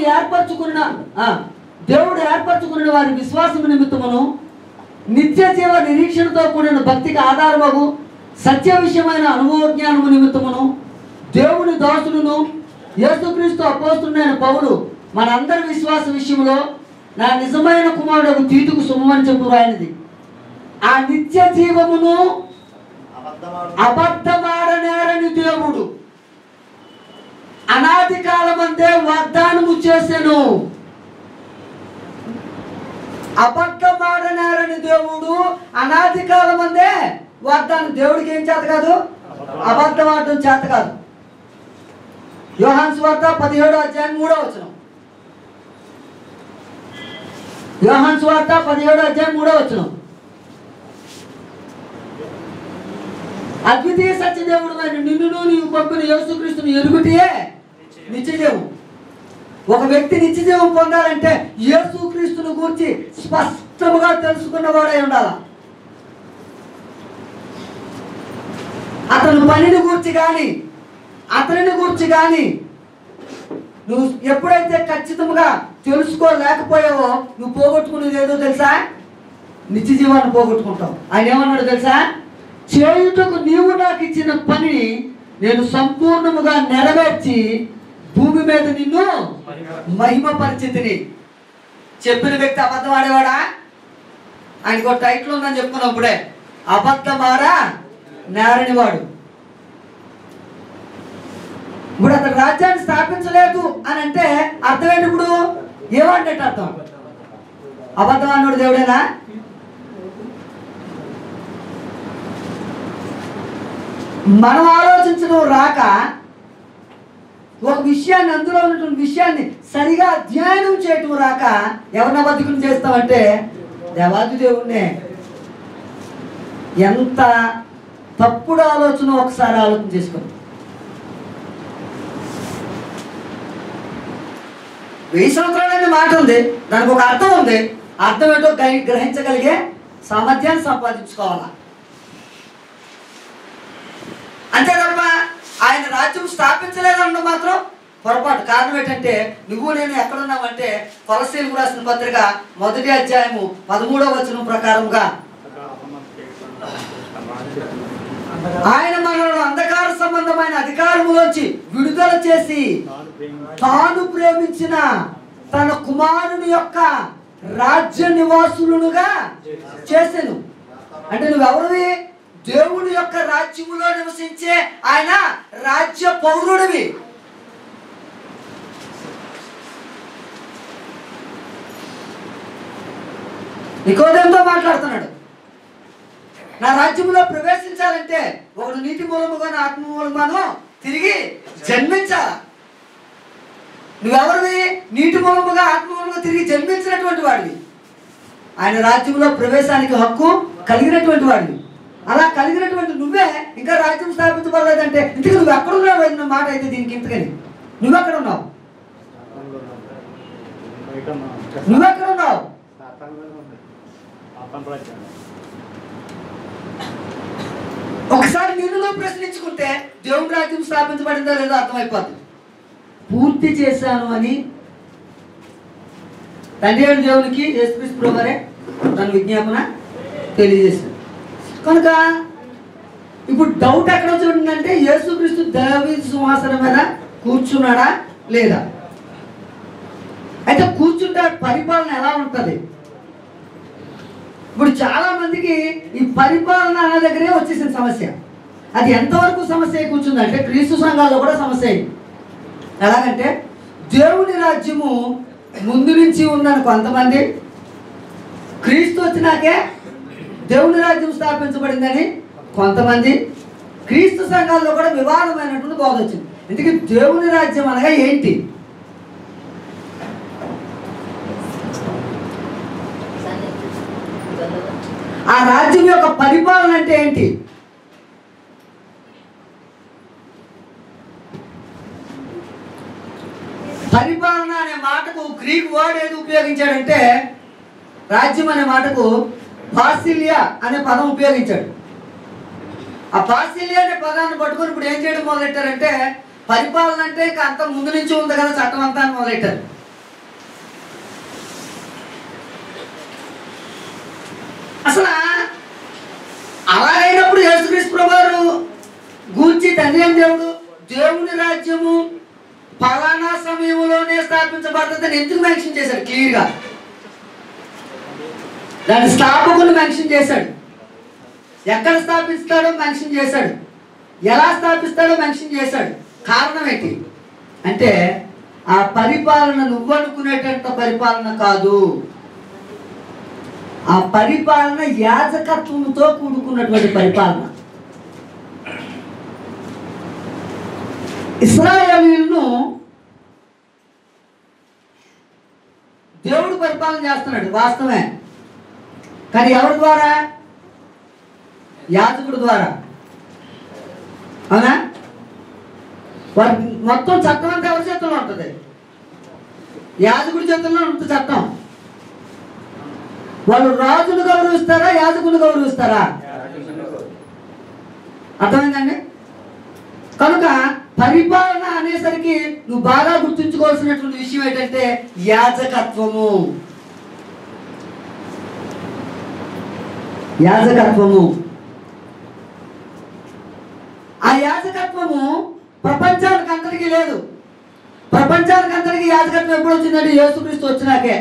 ఏర్పరచుకున్న వారి విశ్వాసము నిమిత్తమును నిత్య జీవ నిరీక్షణతో కూడిన భక్తికి ఆధారమగు సత్య విషయమైన అనుభవ జ్ఞానము నిమిత్తమును దేవుని దాసుడును యేసుక్రీస్తు అపోస్తుడైన పౌలు మనందరి విశ్వాస విషయంలో నా నిజమైన కుమారుడు తీతుకు శుభమని చెప్పు రాయనిది. ఆ నిత్య జీవమును అబద్ధమాడనేరని దేవుడు అనాది కాలమందే వాగ్దానము చేసెను. అబద్ధమాడనేరని దేవుడు అనాది కాలమందే వాగ్దానం. దేవుడికి ఏం చేత కాదు? అబద్ధం ఆడటం చేత కాదు. యోహాను సువార్త 17వ అధ్యాయం 3వ వచనం. యోహాను సువార్త 17వ అధ్యాయం 3వ వచనం. అద్వితీయ సత్యదేవుడు నిన్నును నీవు పంపిన యేసుక్రీస్తుని ఎరుగుటే నిత్యజీవం. ఒక వ్యక్తి నిత్యజీవం పొందాలంటే యేసుక్రీస్తుని గురించి స్పష్టముగా తెలుసుకున్నవాడై ఉండాలి. అతని పనిని గురించి కానీ అతనిని గురించి కానీ నువ్వు ఎప్పుడైతే ఖచ్చితంగా తెలుసుకోలేకపోయావో నువ్వు పోగొట్టుకునేది ఏదో తెలుసా? నిత్య జీవాన్ని పోగొట్టుకుంటావు. ఆయన ఏమన్నాడు తెలుసా? చేయుటకు నీవు నాకు ఇచ్చిన పనిని నేను సంపూర్ణముగా నెరవేర్చి భూమి మీద నిన్ను మహిమ పరిచితిని. చెప్పిన వ్యక్తి అబద్ధం ఆడేవాడా? ఆయనకు ఒక టైటిల్ ఉందని చెప్పుకున్నప్పుడే అబద్ధమాడా నేరనివాడు. ఇప్పుడు అతను రాజ్యాన్ని స్థాపించలేదు అని అంటే అర్థం ఏంటి? ఇప్పుడు ఏమంటే అర్థం అబద్ధం అన్నాడు దేవుడేనా? మనం ఆలోచించడం రాక ఒక విషయాన్ని, అందులో ఉన్నటువంటి విషయాన్ని సరిగా అధ్యయనం చేయటం రాక ఎవరిని అబద్ధం చేస్తామంటే దేవాది దేవుణ్ణే. ఎంత తప్పుడు ఆలోచన ఒకసారి ఆలోచన చేసుకోండి. 1000 సంవత్సరాలనే మాట ఉంది, దానికి ఒక అర్థం ఉంది. అర్థం ఏంటో గ్రహించగలిగే సామర్థ్యాన్ని సంపాదించుకోవాలా. అంతే తప్ప ఆయన రాజ్యం స్థాపించలేదన్న మాత్రం పొరపాటు. కారణం ఏంటంటే నువ్వు నేను ఎక్కడున్నామంటే కొలస్సీలకు రాసిన పత్రిక 1వ అధ్యాయము 13వ వచనం ప్రకారంగా ఆయన మనల్ని అంధకార సంబంధమైన అధికారములోంచి విడుదల చేసి తాను ప్రేమించిన తన కుమారుని యొక్క రాజ్య నివాసులుగా చేసెను. అంటే నువ్వెవరివి? దేవుని యొక్క రాజ్యములో నివసించే ఆయన రాజ్య పౌరుడివి. నికోదేముతో మాట్లాడుతున్నాడు. నా రాజ్యంలో ప్రవేశించాలంటే ఒకడు నీటి మూలముగాను ఆత్మ మూలముగాను తిరిగి జన్మించాల. నువ్వెవరివి? నీటి మూలముగా ఆత్మ మూలముగా తిరిగి జన్మించినటువంటి వాడివి. ఆయన రాజ్యంలో ప్రవేశానికి హక్కు కలిగినటువంటి వాడివి. అలా కలిగినటువంటి నువ్వే ఇంకా రాజ్యం స్థాపించబడలేదంటే ఇంతకు నువ్వు ఎక్కడున్నావు అన్న మాట అయితే దీనికి ఇంతకని నువ్వెక్కడ ఉన్నావు? నువ్వెక్కడ ఉన్నావు? ఒకసారి నిన్ను ప్రశ్నించుకుంటే దేవుని రాజ్యం స్థాపించబడిందో లేదో అర్థమైపోతుంది. పూర్తి చేశాను అని తండ్రి అయిన దేవునికి యేసుక్రీస్తు ప్రభువారే తన విజ్ఞాపన తెలియజేశారు. కనుక ఇప్పుడు డౌట్ ఎక్కడ వచ్చిందంటే యేసుక్రీస్తు దావీదు సింహాసనం మీద కూర్చున్నాడా లేదా? అయితే కూర్చుంటే పరిపాలన ఎలా ఉంటుంది? ఇప్పుడు చాలా మందికి ఈ పరిపాలన అనే దగ్గరే వచ్చేసిన సమస్య. అది ఎంతవరకు సమస్య కూర్చుందంటే క్రీస్తు సంఘాల్లో కూడా సమస్య అయింది. ఎలాగంటే దేవుని రాజ్యము ముందు నుంచి ఉందని కొంతమంది, క్రీస్తు వచ్చినాకే దేవుని రాజ్యం స్థాపించబడిందని కొంతమంది, క్రీస్తు సంఘాల్లో కూడా వివాదమైనటువంటి బోధ వచ్చింది. ఇందుకే దేవుని రాజ్యం అనగా ఏంటి? ఆ రాజ్యం యొక్క పరిపాలన అంటే ఏంటి? పరిపాలన అనే మాటకు గ్రీక్ వర్డ్ ఏది ఉపయోగించాడంటే రాజ్యం అనే మాటకు బాసిలియా అనే పదం ఉపయోగించాడు. ఆ బాసిలియా అనే పదాన్ని పట్టుకొని ఇప్పుడు ఏం చేయడం మొదలెట్టారంటే పరిపాలన అంటే ఇక అంత ముందు నుంచి ఉంది కదా చట్టం అంతా అని మొదలెట్టారు. అసలు అలాగైనప్పుడు యేసుక్రీస్తు ప్రభువారు గూర్చి తండ్రి అయిన దేవుడు దేవుని రాజ్యము ఫలానా సమయంలోనే స్థాపించబడుతుందని ఎందుకు మెన్షన్ చేశాడు? క్లియర్గా దాని స్థాపకులు మెన్షన్ చేశాడు. ఎక్కడ స్థాపిస్తాడో మెన్షన్ చేశాడు. ఎలా స్థాపిస్తాడో మెన్షన్ చేశాడు. కారణం ఏంటి అంటే ఆ పరిపాలన నువ్వనుకునేటంత పరిపాలన కాదు. ఆ పరిపాలన యాజకత్వంతో కూడుకున్నటువంటి పరిపాలన. ఇశ్రాయేలీయులను దేవుడు పరిపాలన చేస్తున్నాడు, వాస్తవమే. కానీ ఎవరి ద్వారా? యాజకుడి ద్వారా. అవునా? వారి మొత్తం చట్టం అంతా ఎవరి చేతుల్లో ఉంటుంది? యాజకుడి చేతుల్లో ఉంటుంది చట్టం. వాళ్ళు రాజును గౌరవిస్తారా, యాజకుని గౌరవిస్తారా? అర్థమైందండి? కనుక పరిపాలన అనేసరికి నువ్వు బాగా గుర్తుంచుకోవాల్సినటువంటి విషయం ఏంటంటే యాజకత్వము. యాజకత్వము. ఆ యాజకత్వము ప్రపంచానికి అందరికీ లేదు. ప్రపంచానికి అందరికీ యాజకత్వం ఎప్పుడు వచ్చిందంటే యేసుక్రీస్తు వచ్చినాకే.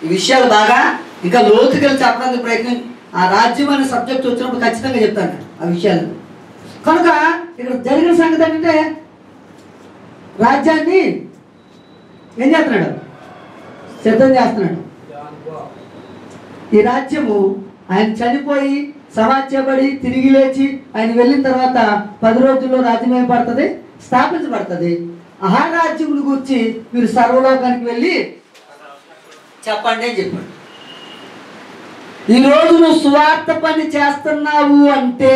ఈ విషయాలు బాగా ఇంకా లోతుకెళ్ళి చెప్పడానికి ప్రయత్నం, ఆ రాజ్యం అనే సబ్జెక్ట్ వచ్చినప్పుడు ఖచ్చితంగా చెప్తాను ఆ విషయాలు. కనుక ఇక్కడ జరిగిన సంగతి ఏంటంటే రాజ్యాన్ని ఏం చేస్తున్నాడు? సిద్ధం చేస్తున్నాడు. ఈ రాజ్యము ఆయన చనిపోయి సమాధి చేయబడి తిరిగి లేచి ఆయన వెళ్ళిన తర్వాత 10 రోజుల్లో రాజ్యం ఏర్పడుతుంది, స్థాపించబడుతుంది. ఆ రాజ్యమును గురించి మీరు సర్వలోకానికి వెళ్ళి చెప్పండి అని చెప్పాడు. ఈరోజు నువ్వు స్వార్థ పని చేస్తున్నావు అంటే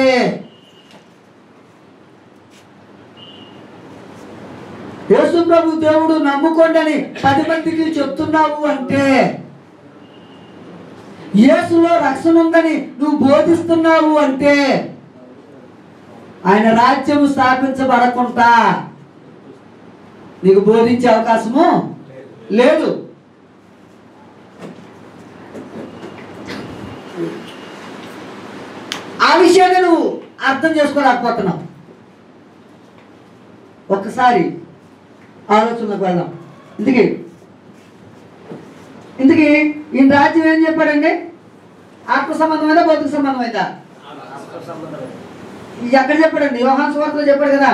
యేసు ప్రభు దేవుడు నమ్ముకోండి అని 10 మందికి చెప్తున్నావు అంటే, యేసులో రక్షణ ఉందని నువ్వు బోధిస్తున్నావు అంటే, ఆయన రాజ్యము స్థాపించబడకుండా నీకు బోధించే అవకాశము లేదు. ఆ విషయాన్ని నువ్వు అర్థం చేసుకోలేకపోతున్నావు. ఒక్కసారి ఆలోచనలకు వెళ్దాం. ఇందుకీ ఈయన రాజ్యం ఏం చెప్పాడండి? ఆత్మ సంబంధమైందా, భౌతిక సంబంధమైందా? ఎక్కడ చెప్పాడండి? యోహాను సువార్తలో చెప్పాడు కదా,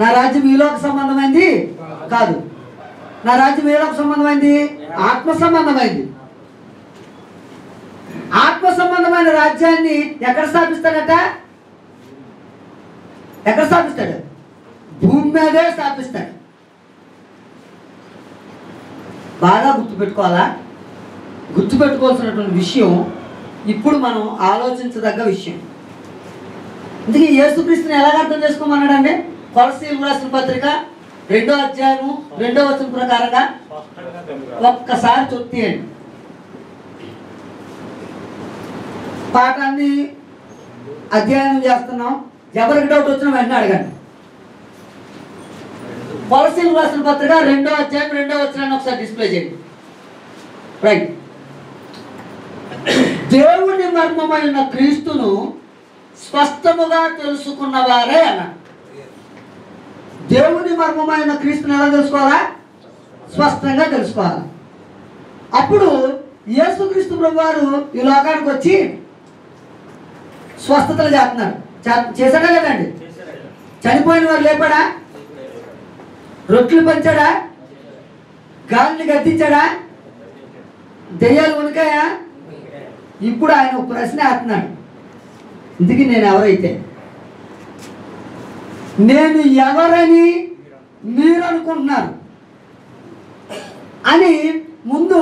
నా రాజ్యం ఈ లోక సంబంధమైంది కాదు, నా రాజ్యం ఏ లోక సంబంధమైంది? ఆత్మ సంబంధమైంది. ఆత్మ సంబంధమైన రాజ్యాన్ని ఎక్కడ స్థాపిస్తాడట? ఎక్కడ స్థాపిస్తాడు? భూమి మీదే స్థాపిస్తాడు. బాగా గుర్తుపెట్టుకోవాలా? గుర్తుపెట్టుకోవాల్సినటువంటి విషయం ఇప్పుడు మనం ఆలోచించదగ్గ విషయం. అందుకే యేసుక్రీస్తుని ఎలాగ అర్థం చేసుకోమన్నాడంటే కొలస్సీయులకు రాసిన పత్రిక 2వ అధ్యాయము 2వ వచనం ప్రకారంగా ఒక్కసారి చొత్తియండి. పాఠాన్ని అధ్యయనం చేస్తున్నాం, ఎవరికి డౌట్ వచ్చినా వెంటనే అడగండి. కొలస్సీయులకు రాసిన పత్రిక 2వ అధ్యాయం 2వ వచనాన్ని ఒకసారి డిస్ప్లే చేయండి. రైట్. దేవుని మర్మమైన క్రీస్తును స్పష్టముగా తెలుసుకున్న వారే అన్నాడు. దేవుని మర్మమైన క్రీస్తుని ఎలా తెలుసుకోవాలా? స్పష్టంగా తెలుసుకోవాలి. అప్పుడు యేసుక్రీస్తు ప్రభువారు ఈ లోకానికి వచ్చి స్వస్థతలు చేస్తున్నారు. చేశాడా లేదండి? చనిపోయిన వారు లేపాడా? రొట్టెలు పంచాడా? గాలిని గద్దించాడా? దెయ్యాలు వణికాయా? ఇప్పుడు ఆయన ఒక ప్రశ్న వేస్తున్నాడు. ఇందుకే నేను ఎవరని మీరు అనుకుంటున్నారు అని ముందు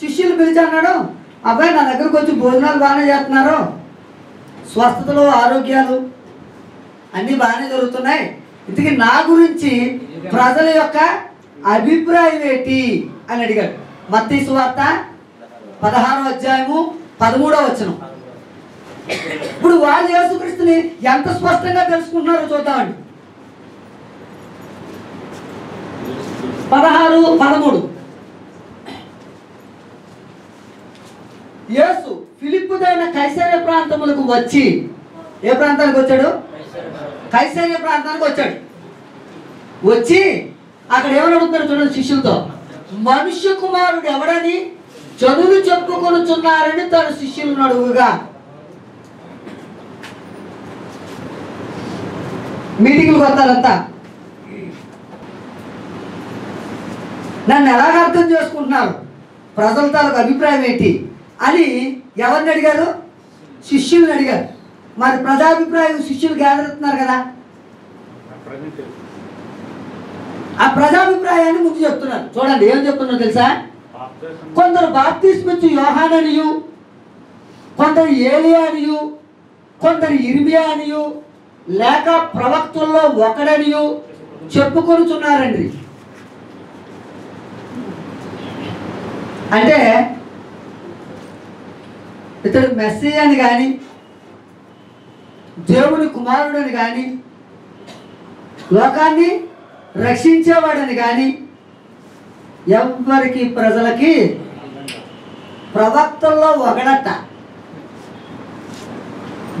శిష్యులు పిలిచి అన్నాడు. అబ్బాయి, నా దగ్గరకు వచ్చి భోజనాలు బాగానే చేస్తున్నారు, స్వస్థతలు ఆరోగ్యాలు అన్నీ బాగానే జరుగుతున్నాయి, ఇందుకే నా గురించి ప్రజల యొక్క అభిప్రాయం ఏంటి అని అడిగాడు. మత్తయి సువార్త 16వ అధ్యాయము 13వ వచనం. ఇప్పుడు వాళ్ళు యేసుక్రీస్తుని ఎంత స్పష్టంగా తెలుసుకుంటున్నారో చూద్దామండి. 16-13. యేసు ఫిలిప్పుదైన కైసరయ ప్రాంతములకు వచ్చి, ఏ ప్రాంతానికి వచ్చాడు? కైసరయ ప్రాంతానికి వచ్చాడు. వచ్చి అక్కడ ఏమని అడుగుతాడు చూడండి శిష్యులతో, మనుష్య కుమారుడు ఎవడని జనులు చెప్పుకొనుచున్నారని తన శిష్యులను అడుగుగా. మీటింగ్లకు వస్తారంతా, నన్ను ఎలాగ అర్థం చేసుకుంటున్నారు, ప్రజల తాలూకు అభిప్రాయం ఏంటి అని ఎవరిని అడిగారు? శిష్యుల్ని అడిగారు. మరి ప్రజాభిప్రాయం శిష్యులు గ్యాదరుతున్నారు కదా, ఆ ప్రజాభిప్రాయాన్ని ముందు చెప్తున్నారు. చూడండి ఏం చెప్తున్నారు తెలుసా? కొందరు బాప్తిస్మిచ్చు యోహాననియు, కొందరు ఏలియా అనియు, కొందరు ఇర్మియా అనియు, లేక ప్రవక్తల్లో ఒకడనియు చెప్పుకొనుచున్నారండి. అంటే ఇతడు మెస్సీయా అని కానీ, దేవుని కుమారుడని కానీ, లోకాన్ని రక్షించేవాడని కానీ ఎవ్వరికి ప్రజలకి ప్రవక్తల్లో ఒకడట.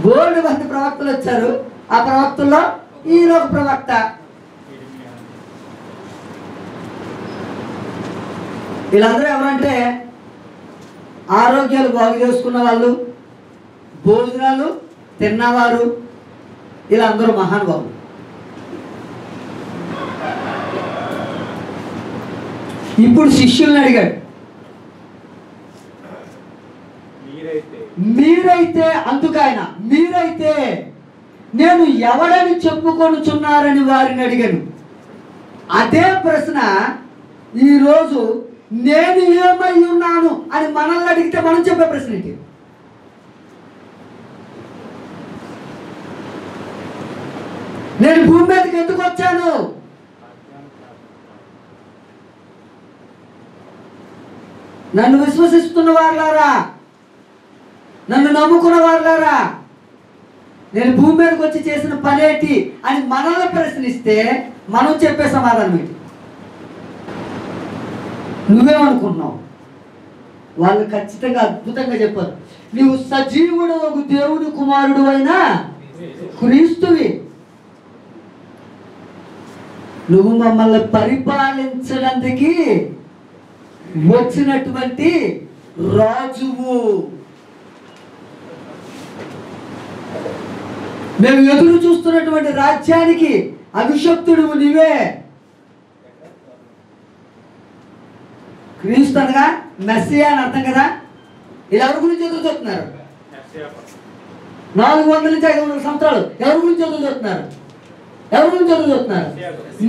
బోల్డ్ మంది ప్రవక్తలు వచ్చారు, ఆ ప్రవక్తల్లో ఈయన ఒక ప్రవక్త. వీళ్ళందరూ ఎవరంటే ఆరోగ్యాలు బాగు చేసుకున్న వాళ్ళు, భోజనాలు తిన్నవారు, వీళ్ళందరూ మహానుభావులు. ఇప్పుడు శిష్యుల్ని అడిగాడు, మీరైతే అందుకైనా మీరైతే నేను ఎవడని చెప్పుకొనుచున్నారని వారిని అడిగాను. అదే ప్రశ్న ఈరోజు నేను ఏమై ఉన్నాను అని మనల్ని అడిగితే మనం చెప్పే ప్రశ్న ఏంటి? నేను భూమి మీదకి ఎందుకు వచ్చాను? నన్ను విశ్వసిస్తున్న వాళ్ళారా, నన్ను నమ్ముకున్న వాళ్ళారా, నేను భూమి మీదకి వచ్చి చేసిన పనేటి అని మనల్ని ప్రశ్నిస్తే మనం చెప్పే సమాధానం ఏంటి? నువ్వేమనుకుంటున్నావు? వాళ్ళు ఖచ్చితంగా అద్భుతంగా చెప్పారు, నీవు సజీవుడు ఒక దేవుని కుమారుడు అయినా క్రీస్తువి, నువ్వు మమ్మల్ని పరిపాలించడానికి వచ్చినటువంటి రాజువు, మేము ఎదురు చూస్తున్నటువంటి రాజ్యానికి అభిషక్తుడు నీవే. క్రీస్తు అనగా మెస్సియా అని అర్థం కదా. ఇలా ఎవరి గురించి ఎదురు చూస్తున్నారు? 400 నుంచి 500 సంవత్సరాలు ఎవరి గురించి ఎదురు చూస్తున్నారు? ఎవరి గురించి ఎదురు చూస్తున్నారు?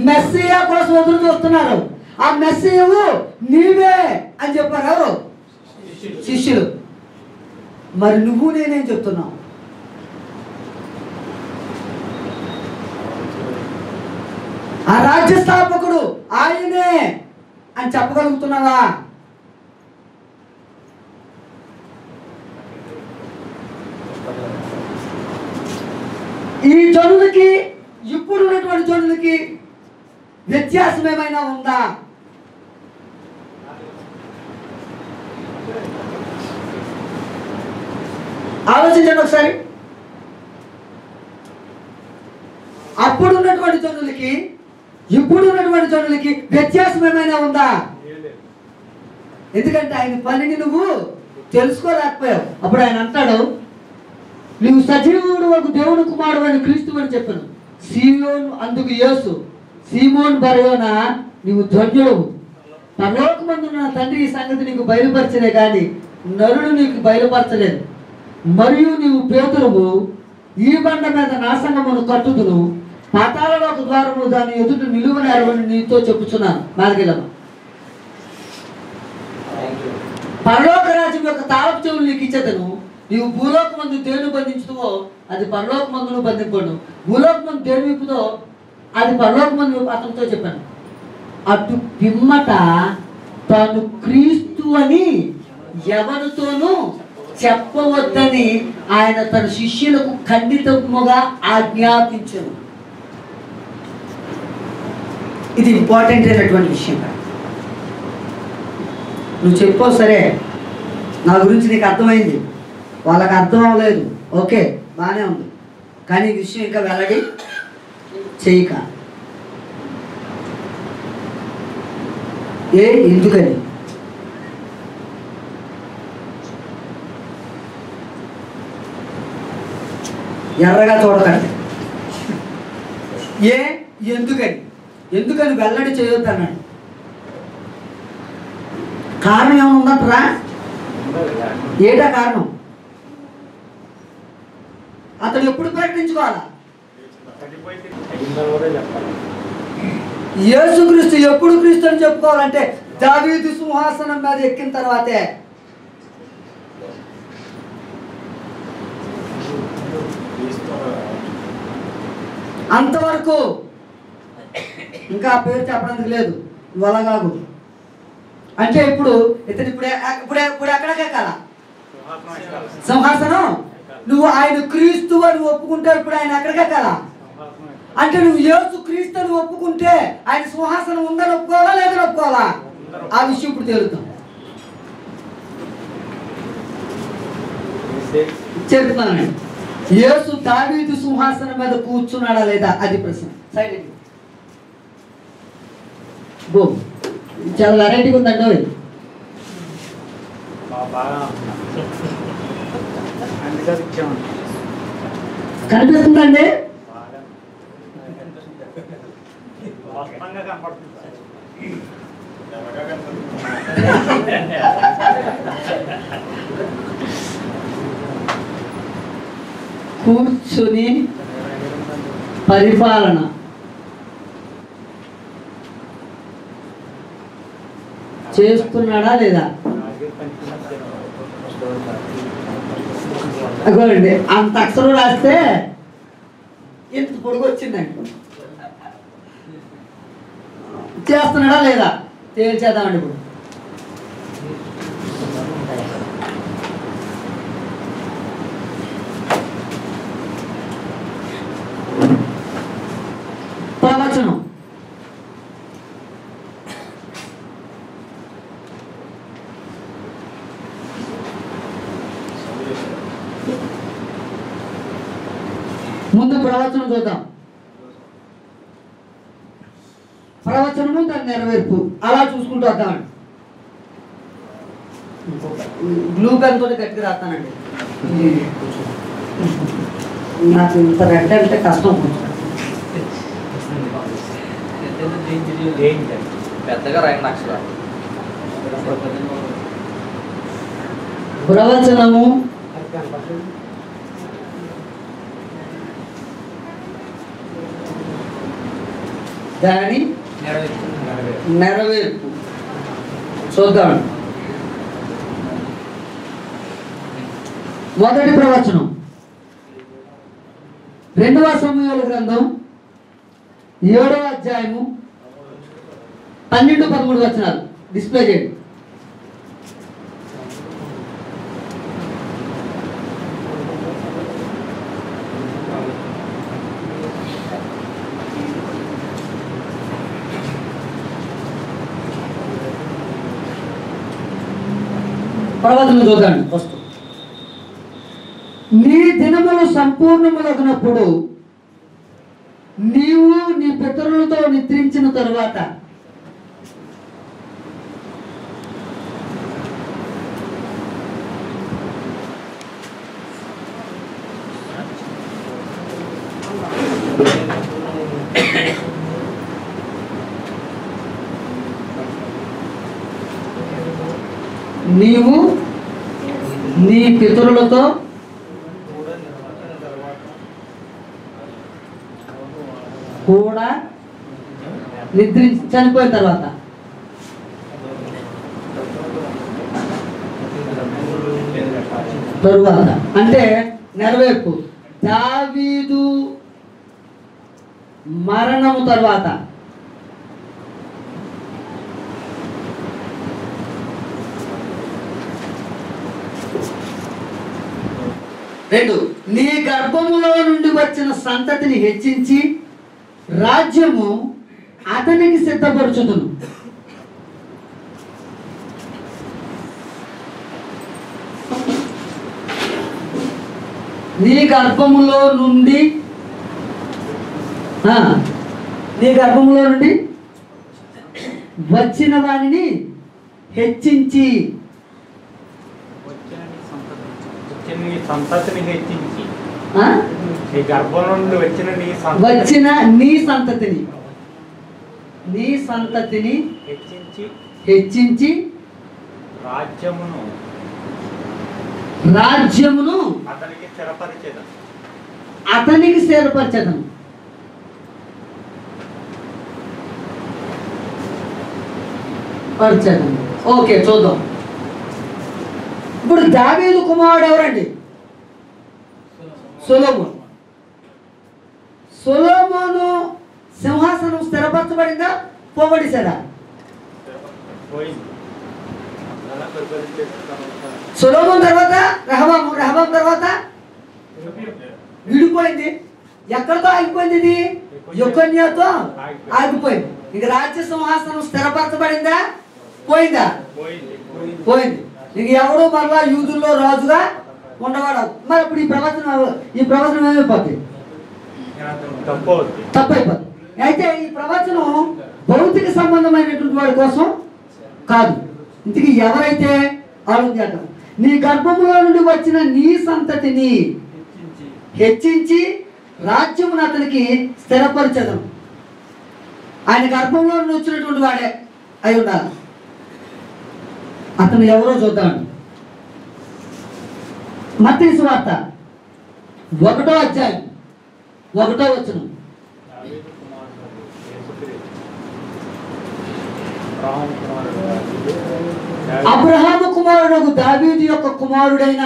మెస్సియా కోసం ఎదురు చూస్తున్నారు. ఆ మెస్సియవు నీవే అని చెప్పారు ఎవరు? శిష్యులు. మరి నువ్వు నేనేం చెప్తున్నావు? ఆ రాజ్య స్థాపకుడు ఆయనే అని చెప్పగలుగుతున్నావా? ఈ జనులకి ఇప్పుడు ఉన్నటువంటి జనులకి వ్యత్యాసం ఏమైనా ఉందా? ఆలోచించండి ఒకసారి. అప్పుడు ఉన్నటువంటి జనులకి ఇప్పుడు ఉన్నటువంటి జనులకి వ్యత్యాసం ఏమైనా ఉందా? ఎందుకంటే ఆయన పనిని నువ్వు తెలుసుకోలేకపోయావు. అప్పుడు ఆయన అంటాడు, నువ్వు సజీవుడు ఒక దేవుని కుమారుడు అని క్రీస్తు అని చెప్పాను. సీమోన్ అందుకు యేసు, సీమోన్ బరయోనా నీవు ధన్యుడు, పరలోకమందున్న నా తండ్రి ఈ సంగతి నీకు బయలుపరచలే కానీ నరుడు నీకు బయలుపరచలేదు. మరియు నీవు పేతురువు, ఈ బండ మీద నా సంగమును కట్టుదును, పాతాళలోక ద్వారము దాని ఎదుట నిలువనేరవని నీతో చెప్పుచున్నాను. నాలుగేళ్ళమ్మ, పరలోక రాజ్యం యొక్క తాళపు చెవులు నీకు ఇచ్చేదను. నీవు భూలోకమందు దేని బంధించుతావో అది పరలోకమందును బంధింపడు, భూలోకమందు దేని విప్పుదో అది పరలోకమందు అతనితో చెప్పాను. అటు పిమ్మట తాను క్రీస్తు అని ఎవరితోనూ చెప్పవద్దని ఆయన తన శిష్యులకు ఖండితముగా ఆజ్ఞాపించను. ఇది ఇంపార్టెంట్ అయినటువంటి విషయం. నువ్వు చెప్పావు సరే, నా గురించి నీకు అర్థమైంది, వాళ్ళకి అర్థం అవ్వలేదు, ఓకే బాగానే ఉంది, కానీ ఈ విషయం ఇంకా వెల్లడి చేయక. ఎందుకని? ఎర్రగా చూడకండి. ఎందుకని వెల్లడి చేయొద్దు అన్నాడు. కారణం ఏమన్నా ఉందంటారా? ఏటా కారణం? అతడు ఎప్పుడు ప్రకటించుకోవాలా? అయిన తర్వాతే చెప్పాలి. యేసుక్రీస్తు ఎప్పుడు క్రీస్తు అని చెప్పుకోవాలంటే దావీదు సింహాసనం మీద ఎక్కిన తర్వాతే. అంతవరకు ఇంకా ఆ పేరు చెప్పడానికి లేదు. నువ్వు అలా కాదు అంటే ఇప్పుడు ఇతను ఇప్పుడే ఇప్పుడే ఇప్పుడు ఎక్కడికెక్కాలా? సింహాసనం. నువ్వు ఆయన క్రీస్తు అని ఒప్పుకుంటే ఇప్పుడు ఆయన ఎక్కడికెక్కాలా? అంటే నువ్వు యేసు క్రీస్తు అని ఒప్పుకుంటే ఆయన సింహాసనం ఉందని ఒప్పుకోవాలా లేదని ఒప్పుకోవాలా? ఆ విషయం ఇప్పుడు తేలుతాం. చెప్తున్నాను, యేసు దావీదు సింహాసనం మీద కూర్చున్నాడా లేదా అది ప్రశ్న. Side go. చాలా వెరైటీగా ఉందండి. బాగా అందుకని ఇచ్చామండి. కనిపిస్తుందండి? స్పష్టంగా కనపడుతుంది. కూర్చుని పరిపాలన చేస్తున్నాడా లేదా? అగోండి అంత అక్షరం రాస్తే ఇంత పొడుగు వచ్చిందండి. చేస్తున్నాడా లేదా తేల్చేద్దామండి. ఇప్పుడు ప్రవచనం ముందు ప్రవచనం చూద్దాం. ప్రవచనము దాని నెరవేర్పు అలా చూసుకుంటూ వద్దామండి. గ్లూ పెన్ తోటి గట్టిగా రాస్తానండి. నాకు ఇంత రెడ్ అంటే కష్టం. పెద్దగా రాయండి అక్షరాలు. ప్రవచనము దాని నెరవేర్పు చూద్దాం. మొదటి ప్రవచనం 2వ సమూయేలు గ్రంథం 7వ అధ్యాయము 12-13 వచనాలు డిస్ప్లే చేయండి. ప్రవచనం చూద్దాండి. ఫస్ట్, నీ దినములు సంపూర్ణములగినప్పుడు నీవు నీ పితరులతో నిద్రించిన తరువాత నీవు నీ పితరులతో కూడా నిద్రించి చనిపోయిన తర్వాత అంటే నెరవేర్పు. దావీదు మరణము తర్వాత రెండు, నీ గర్భములో నుండి వచ్చిన సంతతిని హెచ్చించి రాజ్యము అతనికి సిద్ధపరచుదును. నీ గర్భములో నుండి వచ్చిన వారిని హెచ్చించి సంతతిని హెచ్చించి నీ గర్భం నుండి వచ్చిన నీ సంతతిని హెచ్చించి రాజ్యమును అతనికి అతనికి స్థిరపరచదను. పరచదను. ఓకే, చూద్దాం. ఇప్పుడు దావీదు కుమారుడు ఎవరండి? సొలొమోను. సొలొమోను సింహాసనం స్థిరపరచబడిందా, పోబడిసారా? సొలొమోను తర్వాత రెహబాము, రెహబాము తర్వాత విడిపోయింది. ఎక్కడితో ఆగిపోయింది? ఇది యొకొన్యాతో ఆగిపోయింది. ఇక రాజ్య సింహాసనం స్థిరపరచబడిందా, పోయిందా? పోయింది. ఇక ఎవడు మరలా యూదుల్లో రాజుగా ఉండవాడు. మరి ఇప్పుడు ఈ ప్రవచనం ఏమైపోతుంది? తప్పైపోతుంది. అయితే ఈ ప్రవచనం భౌతిక సంబంధమైనటువంటి వాడి కోసం కాదు. ఇంతకీ ఎవరైతే ఆలోచించారు, నీ గర్భంలో నుండి వచ్చిన నీ సంతతిని హెచ్చించి రాజ్యమును అతనికి స్థిరపరచదను. ఆయన గర్భంలో నుండి వచ్చినటువంటి వాడే అయి ఉండాలి. అతను ఎవరో చూద్దామండి. మత్తయి సువార్త 1వ అధ్యాయం 1వ వచనం. అబ్రహాము కుమారుడు దావీదు యొక్క కుమారుడైన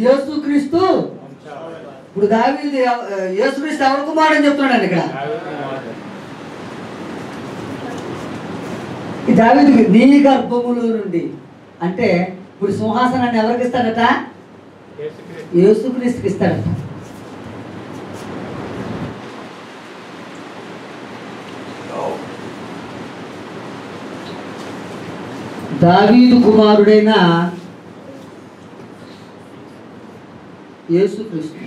యేసుక్రీస్తు. ఇప్పుడు దావీదు యేసుక్రీస్తు ఎవరి కుమారుడు అని చెప్తున్నాడు ఇక్కడ. ఈ దావీదుకి నీ గర్భములో నుండి అంటే ఇప్పుడు సింహాసనాన్ని ఎవరికి ఇస్తాడట? యేసుక్రీస్తుకి ఇస్తాడట. దావీదు కుమారుడైన యేసుక్రీస్తు.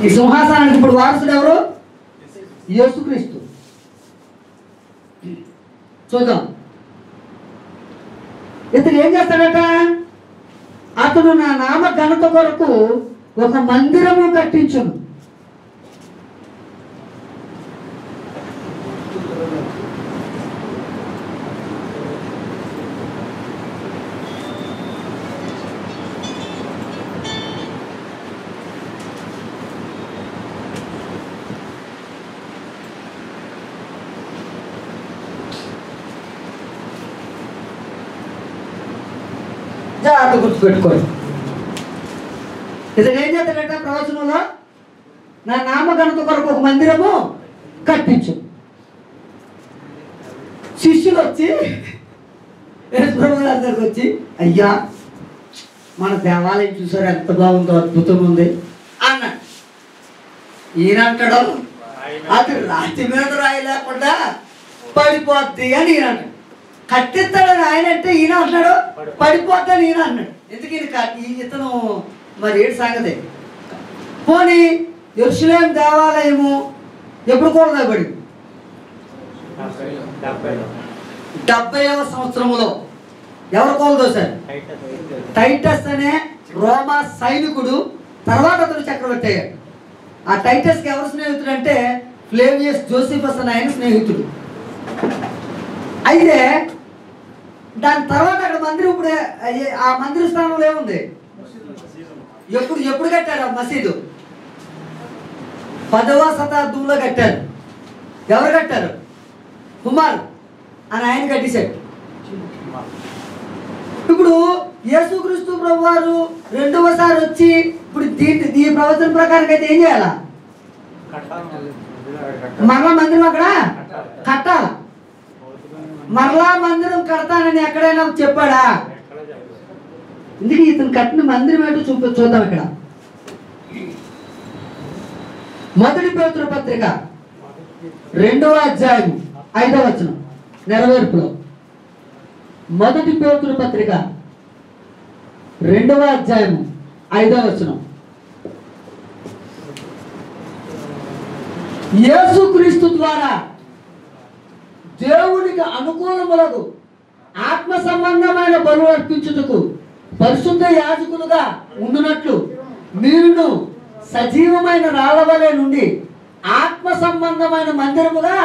ఈ సింహాసనానికి ఇప్పుడు వారసుడు ఎవరు? యేసుక్రీస్తు. చూద్దాం. ఇతను ఏం చేస్తాడట? అతడు నా నామ ఘనత కొరకు ఒక మందిరము కట్టించును. జాగ్రత్త గుర్తుపెట్టుకోండి. ఇతను ఏం చేస్తాడట ప్రవచనంలో? నా నామఘనత కొరకు ఒక మందిరము కట్టించు. శిష్యులు వచ్చి యేసుప్రభు గారి దగ్గరికి వచ్చి, అయ్యా మన దేవాలయం చూసారు ఎంత బాగుందో, అద్భుతంగా ఉంది అన్నాడు. ఈయన అంటాడు అది రాతి మీద రాయి లేకుండా పడిపోద్ది అని ఈయన అన్నాడు. కట్టిస్తాడని ఆయన అంటే ఈయన అంటున్నాడు పడిపోద్దని ఈయన అన్నాడు. ఎందుకు ఇతను మరి ఏడు సంగతి. పోనీ యెరూషలేము దేవాలయము ఎప్పుడు కూలదోయబడింది? 70వ సంవత్సరములో. ఎవరు కూలదోశారు? టైటస్ అనే రోమా సైనికుడు. తర్వాత అతను చక్రవర్తి అయ్యాడు. ఆ టైటస్కి ఎవరు స్నేహితుడు అంటే ఫ్లేవియస్ జోసిఫస్ అని ఆయన స్నేహితుడు. అయితే దాని తర్వాత అక్కడ మందిరం ఇప్పుడు ఆ మందిర స్థానంలో ఏముంది? ఎప్పుడు కట్టారు ఆ మసీదు? 10వ శతాబ్దంలో కట్టారు. ఎవరు కట్టారు? హుమార్ అని ఆయన కట్టేశాడు. ఇప్పుడు యేసుక్రీస్తు ప్రభు వారు రెండవసారి వచ్చి ఇప్పుడు ఈ ప్రవచన ప్రకారం అయితే ఏం చేయాలా? మరలా మందిరం అక్కడ కట్టాల. మరలా మందిరం కడతానని ఎక్కడైనా చెప్పాడా? ఎందుకు ఇతను కట్టిన మందిరం ఏంటో చూద్దాం. ఇక్కడ 1 పేతురు పత్రిక 2వ అధ్యాయం 5వ వచనం నెరవేర్పులో. 1 పేతురు పత్రిక 2వ అధ్యాయం 5వ వచనం. యేసుక్రీస్తు ద్వారా దేవునికి అనుకూలములకు ఆత్మ సంబంధమైన బలు అర్పించుటకు పరిశుద్ధ యాజకులుగా ఉండునట్లు మీరును సజీవమైన రాళ్ళవలే నుండి ఆత్మ సంబంధమైన మందిరముగా.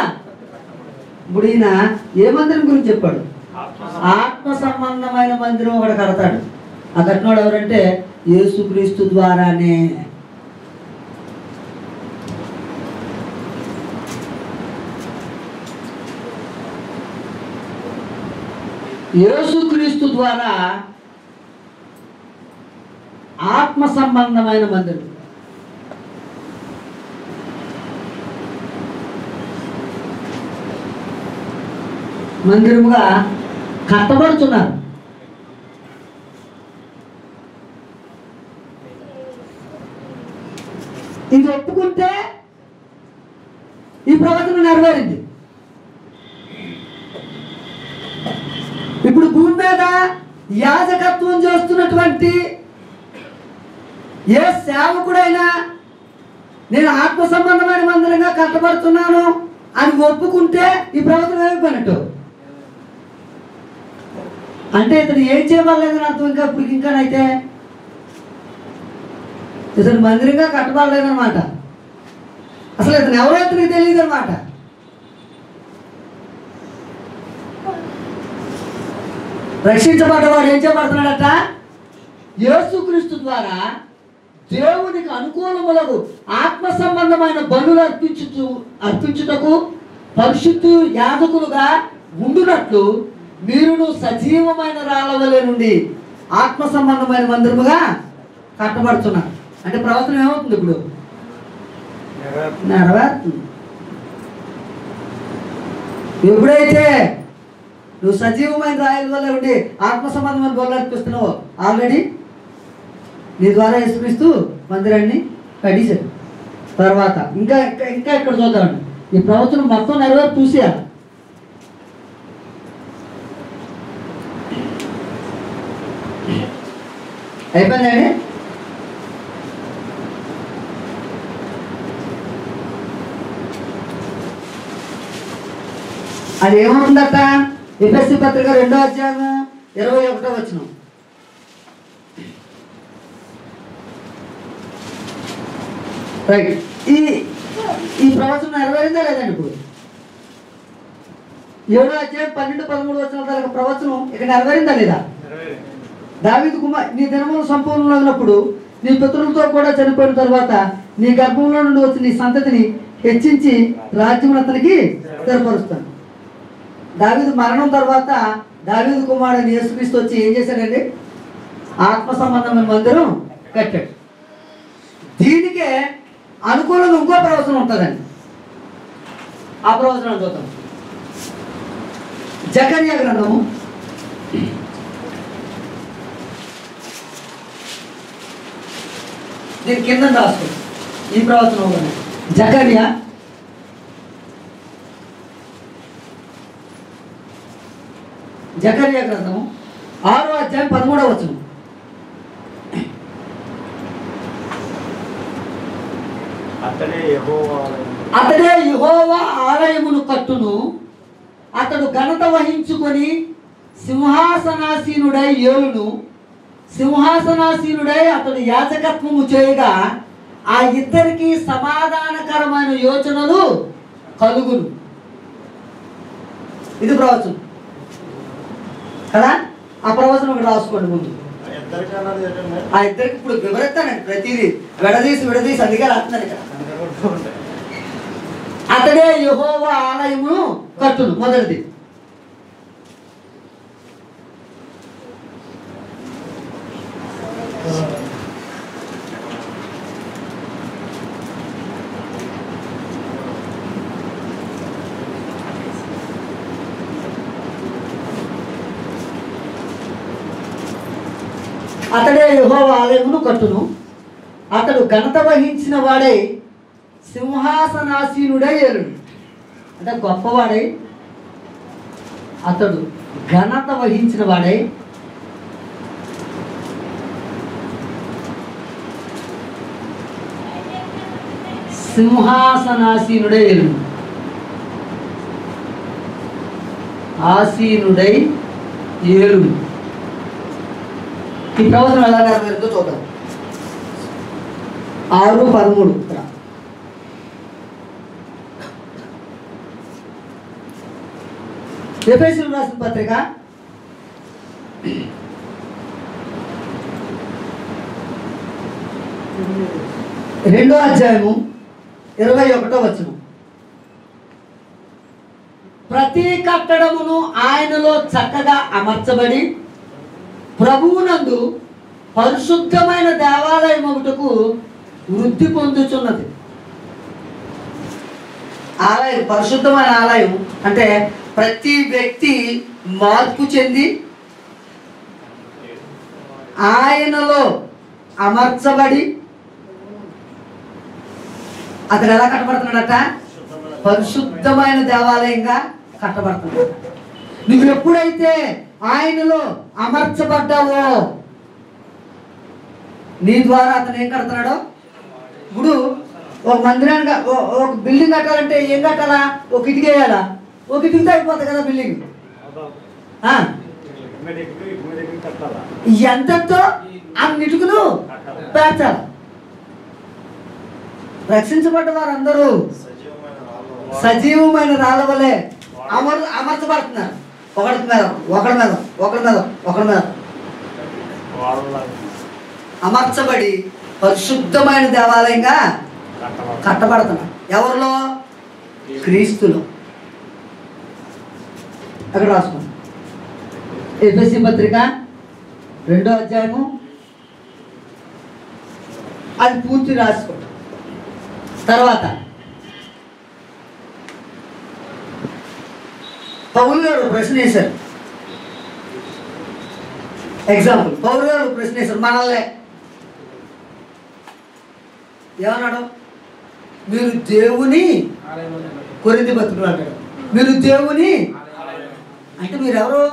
ఇప్పుడు ఈయన ఏ మందిరం గురించి చెప్పాడు? ఆత్మ సంబంధమైన మందిరం ఒకటి కడతాడు. ఆ కట్టినోడు ఎవరంటే యేసుక్రీస్తు ద్వారానే. యేసుక్రీస్తు ద్వారా ఆత్మ సంబంధమైన మందిరం. మందిరముగా కట్టబడుతున్నారు. ఇది ఒప్పుకుంటే ఈ ప్రవచనం నెరవేరింది. ఇప్పుడు భూమి మీద యాజకత్వం చేస్తున్నటువంటి ఏ సేవకుడైనా నేను ఆత్మ సంబంధమైన మందిరంగా కట్టబడుతున్నాను అని ఒప్పుకుంటే ఈ ప్రవచనం ఏమైపోయినట్టు. అంటే ఇతను ఏం చేయబడలేదని అర్థం. ఇంకానైతే ఇతను మందిరంగా కట్టబడలేదన్నమాట. అసలు ఇతను ఎవరో ఇతనికి తెలియదు అనమాట. రక్షించబడ్డవాడు ఏం చేయబడుతున్నాడట? యేసుక్రీస్తు ద్వారా దేవునికి అనుకూలములకు ఆత్మ సంబంధమైన బలులు అర్పించుటకు పరిశుద్ధ యాజకులుగా ఉండునట్లు మీరును సజీవమైన రాళ్ళవలే నుండి ఆత్మ సంబంధమైన మందిరముగా కట్టబడుతున్నారు. అంటే ప్రవచనం ఏమవుతుంది? ఇప్పుడు నెరవేరుతుంది. ఎప్పుడైతే నువ్వు సజీవమైన రాయల వల్ల ఉండి ఆత్మ సంబంధమైన బలు అర్పిస్తున్నావు, ఆల్రెడీ నీ ద్వారా యేసుక్రీస్తు మందిరాన్ని కట్టించాడు. తర్వాత ఇంకా ఇంకా ఇక్కడ చూద్దామండి. ఈ ప్రవచనం మొత్తం నెరవేరు చూసేయాలి. అయిపోయిందండి. అది ఏమవుతుందట? ఎఫెసీ పత్రిక 2వ అధ్యాయం 21వ వచనం. రైట్. ఈ ప్రవచనం నెరవేరిందా లేదండి? ఇప్పుడు 7వ అధ్యాయం 12-13 వచనాల దాకా ప్రవచనం ఇక నెరవేరిందా లేదా? దావీదు కుమార్, నీ దినములు సంపూర్ణమైనప్పుడు నీ పితరులతో కూడా చనిపోయిన తర్వాత నీ గర్భంలో నుండి వచ్చి నీ సంతతిని హెచ్చించి రాజ్యం అతనికి స్థిరపరుస్తాను. దావీదు మరణం తర్వాత దావీదు కుమారుడు యేసుక్రీస్తు వచ్చి ఏం చేశాడండి? ఆత్మ సంబంధమైన మందిరం కట్టాడు. దీనికే అనుకూలంగా ఇంకో ప్రవచనం ఉంటుందండి. ఆ ప్రవచనం చూద్దాం. జకర్యా గ్రంథము 10 కింద రాసుకో. ఈ ప్రవచనంలో జకర్యా గ్రంథము 6వ అధ్యాయం 13వ వచనం. అతడే యెహోవా ఆలయమును కట్టును, అతడు ఘనత వహించుకొని సింహాసనాసీనుడై ఏలును. సింహాసనాసీనుడై అతడు యాజకత్వము చేయగా ఆ ఇద్దరికి సమాధానకరమైన యోచనలు కలుగును. ఇది ప్రవచనం కదా. ఆ ప్రవచనం ఒకటి రాసుకోండి ముందు. ఆ ఇద్దరికి ఇప్పుడు వివరిస్తానండి. ప్రతిదీ విడదీసి అదిగా రాస్తున్నాను ఇక్కడ. అతడే యెహోవా ఆలయమును కట్టును. మొదటిది. అతడే యెహోవా ఆలయమును కట్టును, అతడు ఘనత వహించిన వాడై సింహాసనాసీనుడై ఏలును. అంటే గొప్పవాడై, అతడు ఘనత వహించిన వాడై సింహాసనాసీనుడై ఏలును. ఆసీనుడై ఏలును. ఈ ప్రవచనం ఎలా నెరవేరుతో చూద్దాం. 6:13 ఎఫెసీయులకు రాసిన పత్రిక 2వ అధ్యాయము 21వ వచనం. ప్రతి కట్టడమును ఆయనలో చక్కగా అమర్చబడి ప్రభువునందు పరిశుద్ధమైన దేవాలయం ఒకటకు వృద్ధి పొందుచున్నది. ఆలయం, పరిశుద్ధమైన ఆలయం అంటే ప్రతి వ్యక్తి మార్పు చెంది ఆయనలో అమర్చబడి అతడు ఎలా కట్టబడుతున్నాడట? పరిశుద్ధమైన దేవాలయంగా కట్టబడుతున్నాడు. నువ్వు ఎప్పుడైతే ఆయనలో అమర్చబడ్డావో నీ ద్వారా అతను ఏం కడుతున్నాడో. ఇప్పుడు ఒక మందిరాన్ని ఒక బిల్డింగ్ కట్టాలంటే ఏం కట్టాలా? ఒక ఇటుక వేయాలా? ఒక ఇటుకతో అయిపోతుంది కదా బిల్డింగ్. ఎంతతో అన్ని ఇటుకలు పేర్చాలి. రక్షించబడ్డ వారందరూ సజీవమైన రాళ్ళ వలె అమర్చబడుతున్నారు. ఒకరి మీద ఒకరి మీద ఒకరి మీద ఒకరి మీద అమర్చబడి పరిశుద్ధమైన దేవాలయంగా కట్టబడుతున్నారు. ఎవరిలో? క్రీస్తులో. అక్కడ రాసుకోండి. ఎఫెసీ పత్రిక 2వ అధ్యాయము అది పూర్తి రాసుకోండి. తర్వాత పౌలు గారు ప్రశ్న వేశారు. ఎగ్జాంపుల్, పౌలు గారు ప్రశ్న వేశారు మనల్ని. ఏమన్నాడు? మీరు దేవుని కొరింథీ పత్రికలో అంటాడు, మీరు దేవుని అంటే మీరెవరు?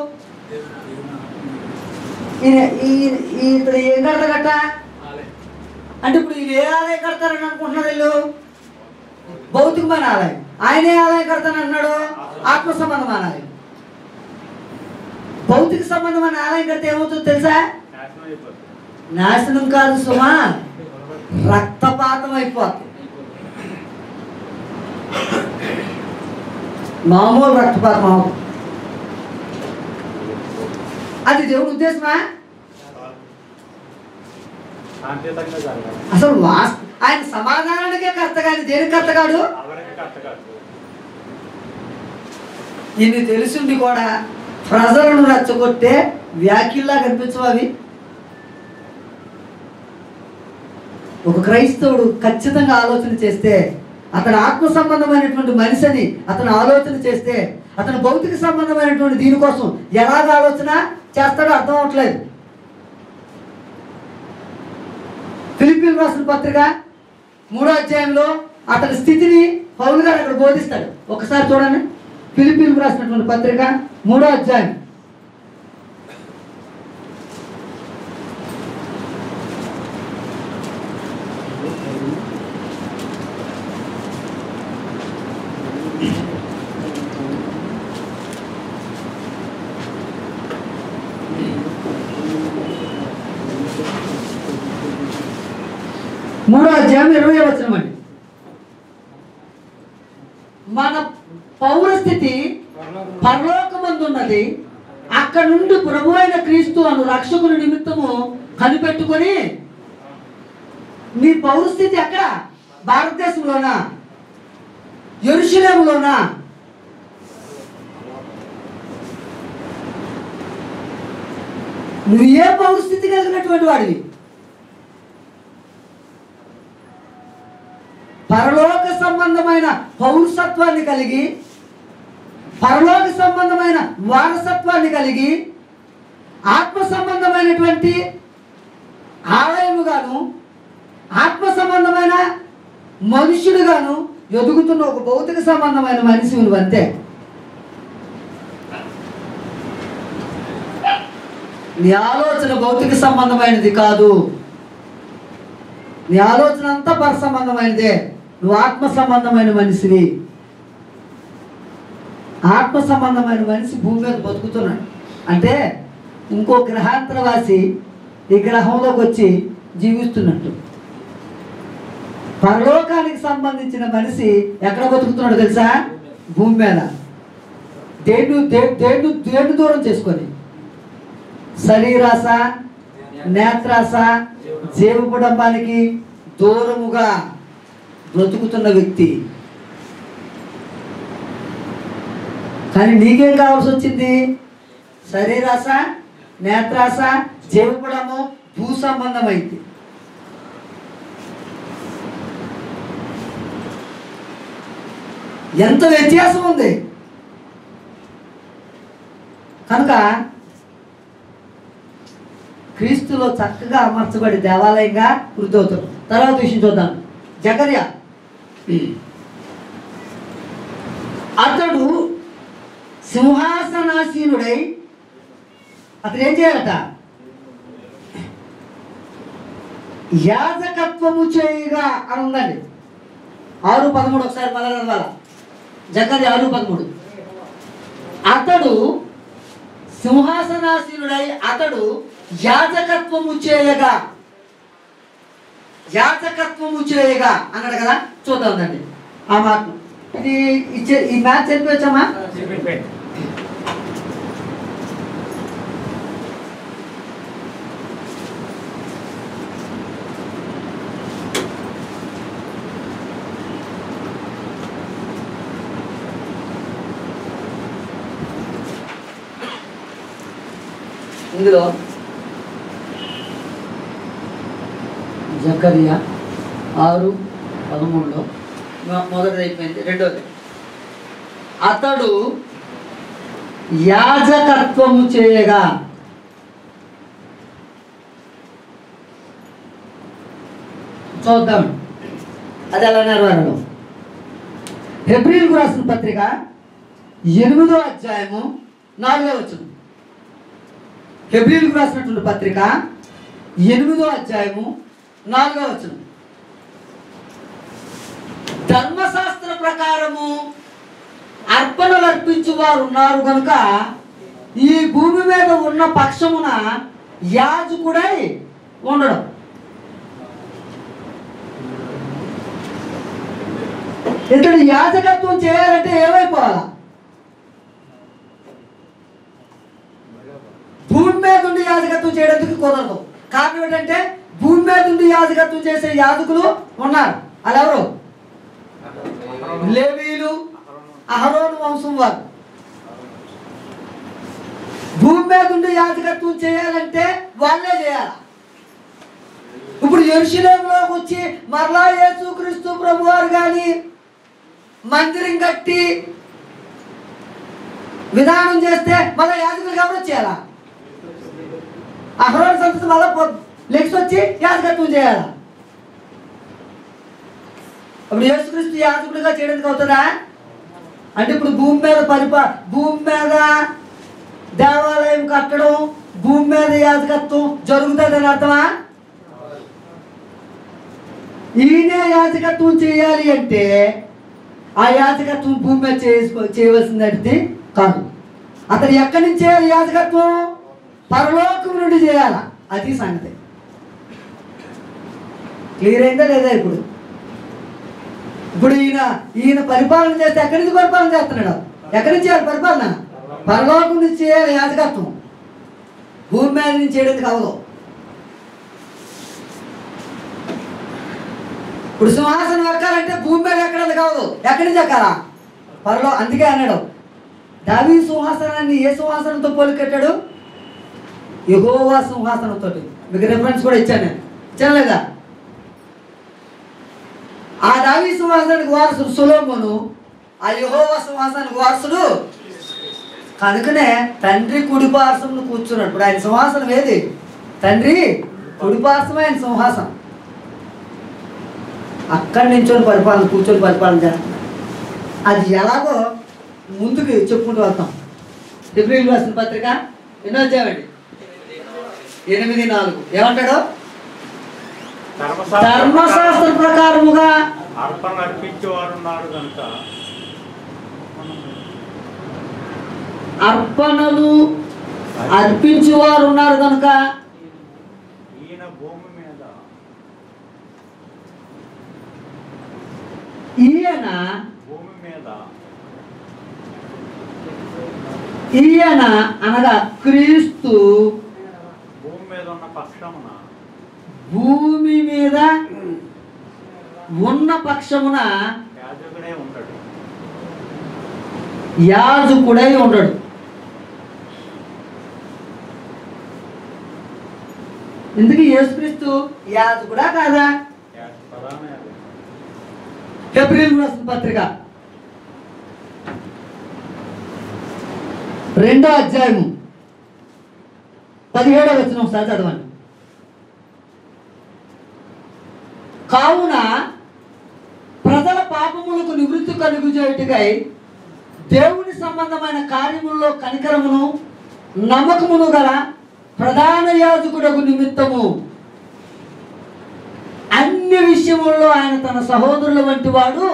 ఇతడు ఏం కడతారట అంటే ఇప్పుడు వీళ్ళు ఏ ఆలయం కడతారని అనుకుంటున్నారు? వీళ్ళు భౌతికమైన ఆలయం. ఆయన ఏ ఆలయం కడతానన్నాడు? ఆత్మ సంబంధమైన ఆలయం. భౌతిక సంబంధమైన ఆలయం కడితే ఏమవుతుందో తెలుసా? నాశనం కాదు సుమా, రక్తపాతం అయిపోతుంది. మామూలు రక్తపాతం అవుతుంది. అది దేవుడి ఉద్దేశమా? అసలు ఆయన సమాధానానికే కర్త కానీ దేనికి కర్త కాడు. ఇన్ని తెలుసుండి కూడా ప్రజలను రెచ్చగొట్టే వ్యాఖ్యల్లా కనిపించవు అవి. ఒక క్రైస్తవుడు ఖచ్చితంగా ఆలోచన చేస్తే, అతను ఆత్మ సంబంధమైనటువంటి మనిషిని అతను ఆలోచన చేస్తే, అతను భౌతిక సంబంధమైనటువంటి దీనికోసం ఎలాగ ఆలోచన చేస్తాడో అర్థం అవట్లేదు. ఫిలిప్పీయులకు రాసిన పత్రిక 3వ అధ్యాయంలో అతని స్థితిని పౌలు గారు అక్కడ బోధిస్తాడు. ఒకసారి చూడండి. ఫిలిప్పీయులకు రాసినటువంటి పత్రిక 3వ అధ్యాయం మూడో అధ్యాయం 20వ వచనం అండి. మన పౌరస్థితి పరలోకమందున్నది, అక్కడ నుండి ప్రభు అయిన క్రీస్తు అను రక్షకుని నిమిత్తము కనిపెట్టుకొని. నీ పౌరస్థితి ఎక్కడ? భారతదేశంలోనా? యెరూషలేములోనా? నువ్వు ఏ పౌరస్థితి కలిగినటువంటి వాడివి? పరలోక సంబంధమైన పౌరసత్వాన్ని కలిగి, పరలోక సంబంధమైన వారసత్వాన్ని కలిగి, ఆత్మ సంబంధమైనటువంటి ఆలయముగాను, ఆత్మ సంబంధమైన మనుషుడుగాను ఎదుగుతున్న ఒక భౌతిక సంబంధమైన మనిషి నువ్వు అంతే. నీ ఆలోచన భౌతిక సంబంధమైనది కాదు. నీ ఆలోచన అంతా పర సంబంధమైనదే. నువ్వు ఆత్మ సంబంధమైన మనిషివి. ఆత్మ సంబంధమైన మనిషి భూమి మీద బతుకుతున్నాడు అంటే ఇంకో గ్రహాంతరవాసి ఈ గ్రహంలోకి వచ్చి జీవిస్తున్నట్టు. పరలోకానికి సంబంధించిన మనిషి ఎక్కడ బతుకుతున్నాడు తెలుసా? భూమి మీద. దేన్ని దూరం చేసుకొని శరీరాశ, నేత్రాశ, జీవపుడంబానికి దూరముగా బ్రతుకుతున్న వ్యక్తి. కానీ నీకేం కావాల్సి వచ్చింది? శరీరాశ, నేత్రాశ, జీవపడము, భూ సంబంధమైంది. ఎంత వ్యత్యాసం ఉంది. కనుక క్రీస్తులో చక్కగా అమర్చబడి దేవాలయంగా వృద్ధి అవుతారు. తర్వాత విషయం చూద్దాం. జకర్యా అతడు సింహాసనాసీనుడై అతడు ఏం చేయాలట? యాజకత్వము చేయగా అని ఉందండి. 6:13 ఒకసారి మళ్ళా చదవాల. జకర్యా 6:13. అతడు సింహాసనాసీనుడై అతడు యాజకత్వము చేయగా అన్నాడు కదా. చూద్దామండి ఆ మాటను. ఇది ఈ మ్యాచ్ చెప్పవచ్చామా? ఇందులో జకర్యా 6:13లో మొదటిది అయిపోయింది. రెండోది, అతడు యాజకత్వము చేయగా. చూద్దాం అది ఎలా నెరవేరడం. హెబ్రీయులకు రాసిన పత్రిక 8వ అధ్యాయము 4వ వచనం. హెబ్రీయులకు రాసినటువంటి పత్రిక 8వ అధ్యాయము 4వ వచనం. ధర్మశాస్త్ర ప్రకారము అర్పణలు అర్పించు వారు ఉన్నారు కనుక ఈ భూమి మీద ఉన్న పక్షమున యాజకుడై ఉండడం. ఇతడు యాజకత్వం చేయాలంటే ఏమైపోవాలా? భూమి మీద ఉండి యాజకత్వం చేయడానికి కుదరదు. కారణం ఏంటంటే భూమి మీద ఉండి యాజకత్వం చేసే యాజకులు ఉన్నారు. అది ఎవరు? లేవీయులు, అహరోను వంశం వారు. భూమి మీద ఉండి యాజకత్వం చేయాలంటే వాళ్ళే చేయాలి. ఇప్పుడు యెరూషలేములోకి వచ్చి మరలా యేసుక్రీస్తు ప్రభు వారు కానీ మందిరం కట్టి విధానం చేస్తే మళ్ళీ యాజకులు ఎవరు చేయాలా? అహరోను సంతతి మళ్ళా లెక్స్ వచ్చి యాజకత్వం చేయాలా? ఇప్పుడు యేసుక్రీస్తు యాజకుడిగా చేయడానికి అవుతుందా? అంటే ఇప్పుడు భూమి మీద దేవాలయం కట్టడం, భూమి మీద యాజకత్వం జరుగుతుందని అర్థమా? ఈయనే యాజకత్వం చేయాలి అంటే ఆ యాజకత్వం భూమి మీద చేయవలసింది కాదు. అతను ఎక్కడి నుంచి చేయాలి యాజకత్వం? పరలోకం నుండి చేయాల. అది సంగతి. క్లియర్ అయిందా లేదా? ఇప్పుడు ఈయన పరిపాలన చేస్తే ఎక్కడి నుంచి పరిపాలన చేస్తున్నాడు? ఎక్కడి నుంచి చేయాలి పరిపాలన? పరలోకం నుంచి చేయాలి యాజకత్వం. భూమి మీద నుంచి చేయడానికి కావదు. ఇప్పుడు సింహాసనం ఎక్కాలంటే భూమి మీద ఎక్కడానికి కావదు. ఎక్కడి నుంచి ఎక్కాలా? అందుకే అన్నాడు దావీదు సింహాసనాన్ని ఏ సింహాసనంతో పోలికెట్టాడు? యెహోవా సింహాసనంతో. మీకు రెఫరెన్స్ కూడా ఇచ్చాను లేదా? ఆ దావీదు సింహాసనానికి వారసుడు సొలొమోను, ఆ యెహోవా సింహాసనానికి వారసుడు. కనుకనే తండ్రి కుడిపార్శ్వమున కూర్చున్నాడు. ఇప్పుడు ఆయన సింహాసనం ఏది? తండ్రి కుడిపార్శ్వమే ఆయన సింహాసనం. అక్కడి నుంచొని కూర్చొని పరిపాలన చేస్తున్నాడు. అది ఎలాగో ముందుకు చెప్పుకుంటూ వస్తాం. హెబ్రీయులకు రాసిన పత్రిక ఎన్నో అధ్యాయమండి? 8:4 ఏమంటాడు? ధర్మశాస్త్ర ప్రకారముగా అర్పణ అర్పించేవారు ఉన్నారు కనుక అర్పణలు అర్పించేవారు ఉన్నారు కనుక ఈయన భూమి మీద ఈయన అనగా క్రీస్తు భూమి మీద ఉన్న పక్షమున భూమి మీద ఉన్న పక్షమున యాజకుడే ఉంటాడు. యాజకుడై ఉండడు. ఎందుకు యేసుక్రీస్తు యాజకుడా కాదా? ప్రధాన యాజకుడు. హెబ్రీయులకు రాసిన పత్రిక 2వ అధ్యాయము 17వ వచనం ఒకసారి చదవండి. కావున ప్రజల పాపములకు నివృత్తి కలుగు చేయుటకై దేవుని సంబంధమైన కార్యముల్లో కనికరమును నమ్మకమును గల ప్రధాన యాజకుడకు నిమిత్తము అన్ని విషయముల్లో ఆయన తన సహోదరుల వంటి వాడు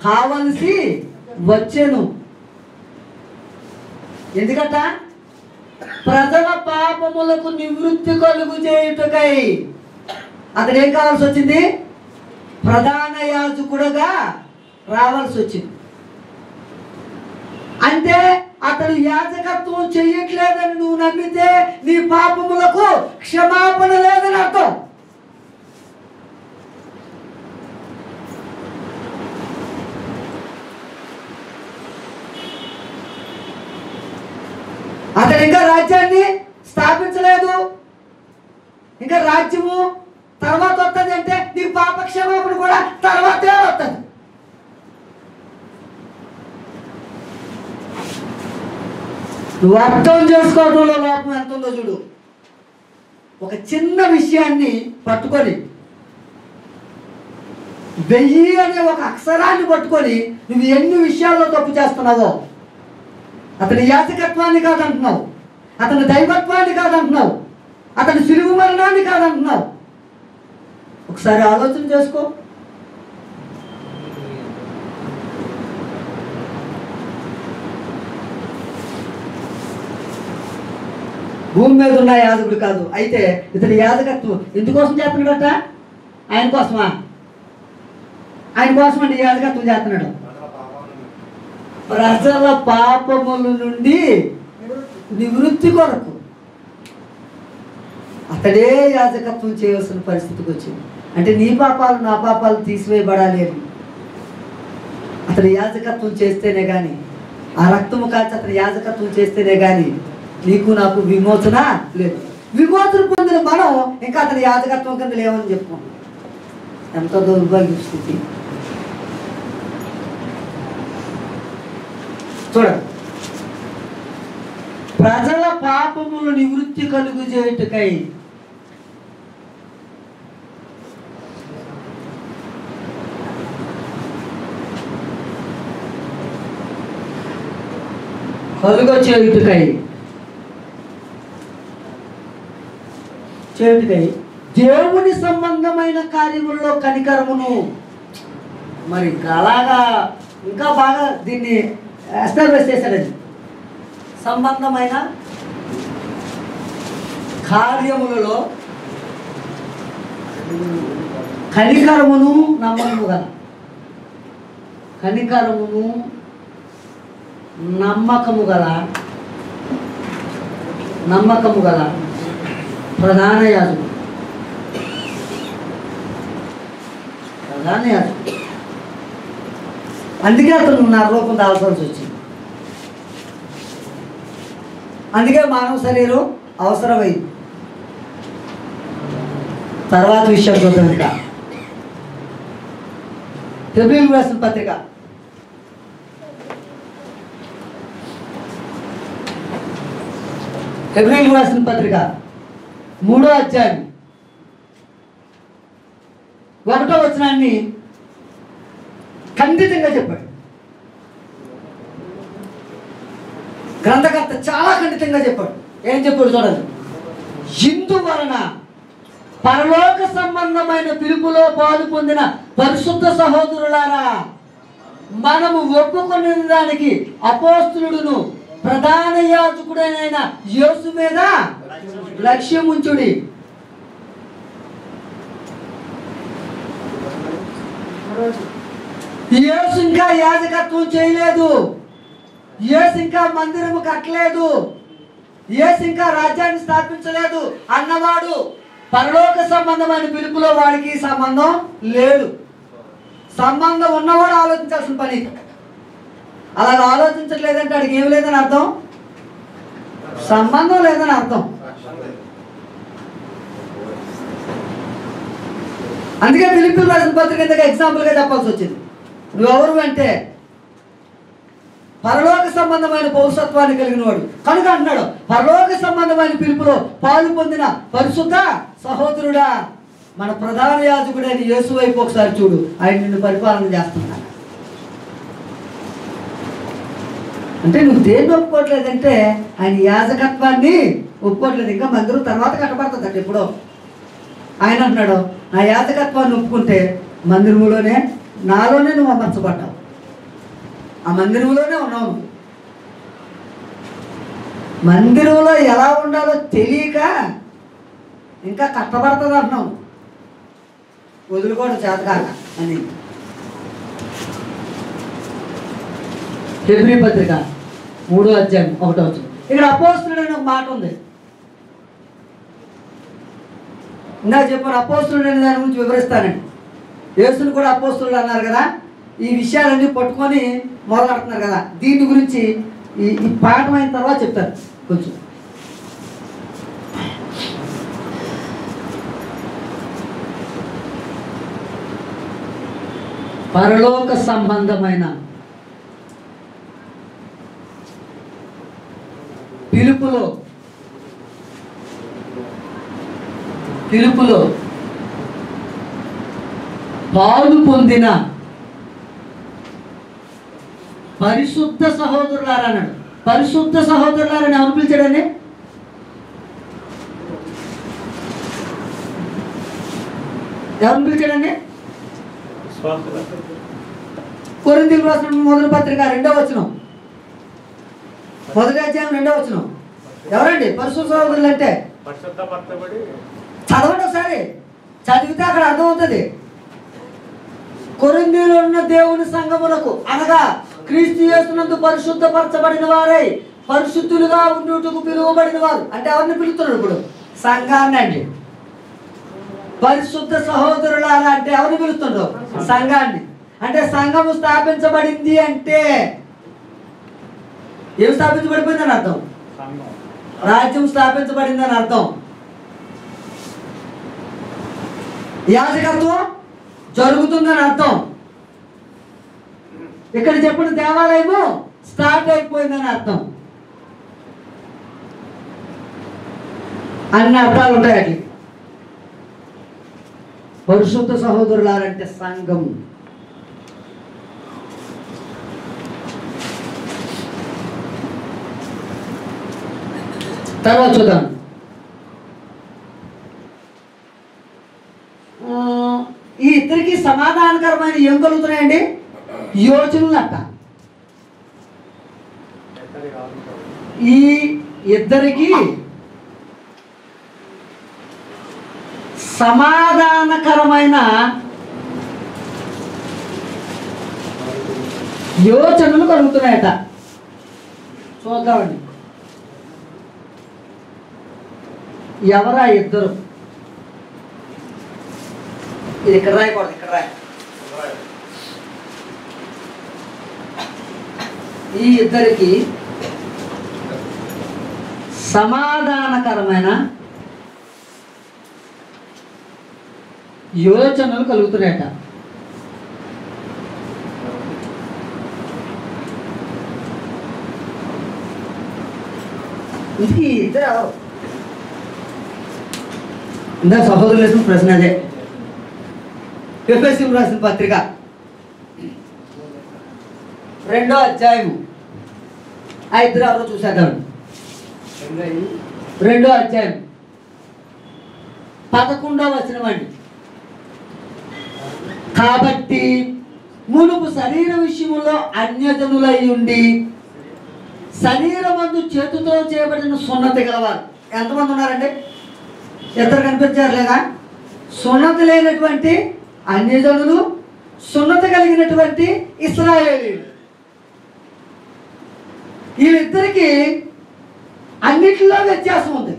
కావలసి వచ్చెను. ఎందుకట? ప్రజల పాపములకు నివృత్తి కలుగు చేయుటకై అతడు ఏం కావాల్సి వచ్చింది? ప్రధాన యాజకుడుగా రావాల్సి వచ్చింది. అంటే అతడు యాజకత్వం చెయ్యట్లేదని నువ్వు నమ్మితే నీ పాపములకు క్షమాపణ లేదని అర్థం. అతడు ఇంకా రాజ్యాన్ని స్థాపించలేదు. ఇంకా రాజ్యము తర్వాత వస్తుంది అంటే నీకు పాప క్షమాపణ కూడా తర్వాతే వస్తుంది. నువ్వు అర్థం చేసుకోవడంలో లోపం ఎంత ఉందో చూడు. ఒక చిన్న విషయాన్ని పట్టుకొని 1000 అనే ఒక అక్షరాన్ని పట్టుకొని నువ్వు ఎన్ని విషయాల్లో తప్పు చేస్తున్నావో. అతని యాజకత్వాన్ని కాదంటున్నావు, అతని దైవత్వాన్ని కాదంటున్నావు, అతని సిలువ మరణాన్ని కాదంటున్నావు. ఒకసారి ఆలోచన చేసుకో. భూమి మీద ఉన్న యాజకుడు కాదు. అయితే ఇతని యాజకత్వం ఎందుకోసం చేస్తున్నాడట? ఆయన కోసమా? ఆయన కోసం అంటే యాజకత్వం చేస్తున్నాడు. ప్రజల పాపముల నుండి నివృత్తి కొరకు అతడే యాజకత్వం చేయవలసిన పరిస్థితికి వచ్చింది. అంటే నీ పాపాలు నా పాపాలు తీసివేయబడాలి అని అతడు యాజకత్వం చేస్తేనే కానీ, ఆ రక్తము కాల్చి అతను యాజకత్వం చేస్తేనే కానీ నీకు నాకు విమోచన లేదు. విమోచన పొందిన మనం ఇంకా అతని యాజకత్వం కింద లేవని చెప్పుకున్నాం. ఎంత దౌర్భాగ్య స్థితి చూడండి. ప్రజల పాపములు నివృత్తి కలుగు చేయుటకై చేయుటకై దేవుని సంబంధమైన కార్యముల్లో కనికరమును. మరి అలాగా ఇంకా బాగా దీన్ని ఎస్టాబ్లిష్ చేశాడండి. సంబంధమైన కార్యములలో కనికరమును నమ్మకము గల, కనికరమును నమ్మకము గల ప్రధాన యాజకుడు. అందుకే అతను నా రూపం దాల్చాల్సి వచ్చింది. అందుకే మానవ శరీరం అవసరమైంది. తర్వాత విషయం చూద్దాం. ఇంకా హెబ్రీయులకు రాసిన పత్రిక 3వ అధ్యాయం 1వ వచనాన్ని ఖండితంగా చెప్పాడు. గ్రంథకర్త చాలా ఖండితంగా చెప్పాడు. ఏం చెప్పాడు చూడండి. ఇందువలన పరలోక సంబంధమైన పిలుపులో పాలు పొందిన పరిశుద్ధ సహోదరులారా, మనము ఒప్పుకునే దానికి అపోస్తలుడును ప్రధాన యాజకుడైన యేసు మీద లక్ష్యం ఉంచుడి. యేసు ఇంకా యాజకత్వం చేయలేదు. యేసు ఇంకా మందిరము కట్టలేదు. యేసు ఇంకా రాజ్యాన్ని స్థాపించలేదు అన్నవాడు పరలోక సంబంధమైన పిలుపులో వాడికి సంబంధం లేదు. సంబంధం ఉన్నవాడు ఆలోచించాల్సిన పని. అలాగ ఆలోచించట్లేదంటే వాడికి ఏమి లేదని అర్థం, సంబంధం లేదని అర్థం. అందుకే ఫిలిప్పీయులకు రాసిన పత్రిక ఇంతగా ఎగ్జాంపుల్గా చెప్పాల్సి వచ్చింది. నువ్వెవరు అంటే పరలోక సంబంధమైన పౌరసత్వాన్ని కలిగిన వాడు కనుక అంటున్నాడు, పరలోక సంబంధమైన పిలుపులో పాలు పొందిన పరిశుద్ధ సహోదరుడా, మన ప్రధాన యాజకుడైన యేసు వైపు ఒకసారి చూడు, ఆయన నిన్ను పరిపాలన చేస్తున్నాడు. అంటే నువ్వు దేన్ని ఒప్పుకోవట్లేదంటే ఆయన యాజకత్వాన్ని ఒప్పుకోవట్లేదు. ఇంకా మందిరం తర్వాత కట్టబడుతుంది అంటే ఎప్పుడో. ఆయన అంటున్నాడు, నా యాజకత్వాన్ని ఒప్పుకుంటే మందిరంలోనే నాలోనే నువ్వు అమర్చబడ్డావు, ఆ మందిరంలోనే ఉన్నావు. మందిరంలో ఎలా ఉండాలో తెలియక ఇంకా కట్టబడుతుంది అంటున్నావు, వదులుకోవడం చేతకాక అని. హెబ్రీ పత్రిక 3వ అధ్యాయం 1వ వచనం. ఇక్కడ అపోస్తులుడు అనే ఒక మాట ఉంది. ఇందా చెప్పాను, అపోస్తులుడు అనే దాని గురించి వివరిస్తానండి. యేసుని కూడా అపోస్తులుడు అన్నారు కదా, ఈ విషయాలన్నీ పట్టుకొని మొదలెడుతున్నారు కదా, దీని గురించి ఈ పాఠం అయిన తర్వాత చెప్తారు కొంచెం. పరలోక సంబంధమైన పిలుపులో పాలు పొందిన పరిశుద్ధ సహోదరులారా అన్నాడు. పరిశుద్ధ సహోదరులారని ఎవరు పిలిచాడని? ఎవరిని పిలిచాడండి? కొరింథీయులకు రాసిన మొదటి పత్రిక 2వ వచనం, మొదటి అధ్యాయం 2వ వచనం. ఎవరండి పరిశుద్ధ సహోదరులు అంటే? చదవండి ఒకసారి, చదివితే అక్కడ అర్థమవుతుంది. కొరింథీయులో ఉన్న దేవుని సంఘమునకు అనగా క్రీస్తు యేసునందు పరిశుద్ధపరచబడిన వారై పరిశుద్ధులుగా ఉండుటకు పిలువబడిన వారు. అంటే ఎవరిని పిలుస్తున్నాడు ఇప్పుడు? సంఘాన్ని అండి. పరిశుద్ధ సహోదరులారా అంటే ఎవరిని పిలుస్తుండ్రు? సంఘాన్ని. అంటే సంఘము స్థాపించబడింది అంటే ఏం స్థాపించబడిపోయిందని అర్థం? రాజ్యం స్థాపించబడిందని అర్థం. యాజకత్వం జరుగుతుందని అర్థం. ఇక్కడ చెప్పిన దేవాలయము స్టార్ట్ అయిపోయిందని అర్థం. అన్ని అర్థాలు ఉంటాయి అట్లా. పరిశుద్ధ సహోదరులారంటే సంఘం. తర్వాత చూద్దాం. ఈ ఇద్దరికి సమాధానకరమైన ఏం కలుగుతున్నాయండి? యోచనలు అట్ట. ఈ ఇద్దరికి సమాధానకరమైన యోచనలు కలుగుతున్నాయట. చూద్దామండి ఎవరా ఇద్దరు. ఇది ఇక్కడ రాయకూడదు, ఇక్కడ రాయ. ఈ ఇద్దరికి సమాధానకరమైన యోచనలు కలుగుతున్నాయట. ఇది ఇద్దరు ఎవరు? ఇందా సహోదరులు వేసిన ప్రశ్న అదే. ఎఫెసీయులకు రాసిన పత్రిక 2వ అధ్యాయము ఆ ఇద్దరు ఎవరో చూసేద్దాం. 2వ అధ్యాయం 11వ వచనం అండి. కాబట్టి మునుపు శరీర విషయంలో అన్యజనులై ఉండి శరీరమందు చేతుతో చేయబడిన సున్నతి గలవారు ఎంతమంది ఉన్నారండి? ఇద్దరు కనిపించారు లేదా? సున్నతి లేనటువంటి అన్యజనులు, సున్నతి కలిగినటువంటి ఇశ్రాయేలీయులు. వీళ్ళిద్దరికీ అన్నిటిలో వ్యత్యాసం ఉంది,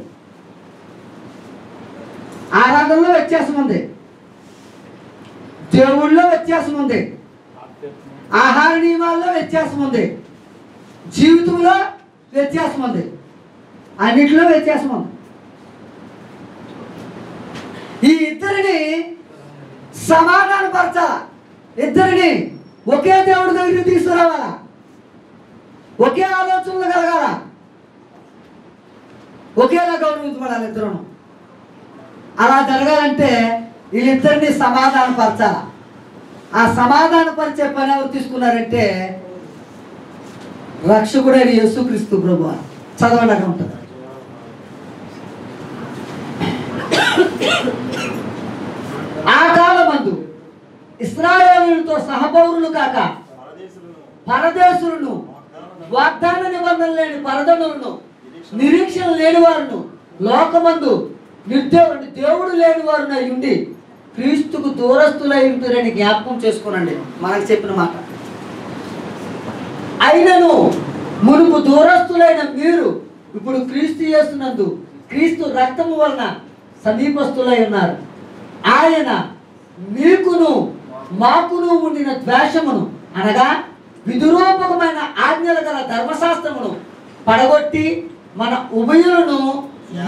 ఆరాధనలో వ్యత్యాసం ఉంది, దేవుళ్ళలో వ్యత్యాసం ఉంది, ఆహార నియమాల్లో వ్యత్యాసం ఉంది, జీవితంలో వ్యత్యాసం ఉంది, అన్నిటిలో వ్యత్యాసం ఉంది. ఈ ఇద్దరిని సమాధానపరచాల, ఇద్దరిని ఒకే దేవుడి దగ్గరికి తీసుకురావాలా, ఒకే ఆలోచనలు కలగాల, ఒకేలా గౌరవించబడాలి ఇద్దరు. అలా జరగాలంటే వీళ్ళిద్దరిని సమాధానపరచాల. ఆ సమాధానపరిచే పని ఎవరు తీసుకున్నారంటే రక్షకుడైన యేసుక్రీస్తు ప్రభువు. చదవండి అక్కడ ఉంటుంది. ఆ కాలమందు ఇశ్రాయేలీయులతో సహపౌరులు కాక పరదేశులను, వాగ్దాన నిబంధన లేని పరదనులను, నిరీక్షణ లేని వారును, లోకమందు దేవుడు లేని వారును అయి ఉండి క్రీస్తుకు దూరస్తులై ఉంటారని జ్ఞాపకం చేసుకోనండి. మనకు చెప్పిన మాట. అయినను మునుపు దూరస్తులైన మీరు ఇప్పుడు క్రీస్తు యేసునందు క్రీస్తు రక్తము వలన సమీపస్తులై ఉన్నారు. ఆయన మీకును మాకును ఉండిన ద్వేషమును అనగా విదురూపకమైన ఆజ్ఞలు గల ధర్మశాస్త్రమును పడగొట్టి మన ఉభయులను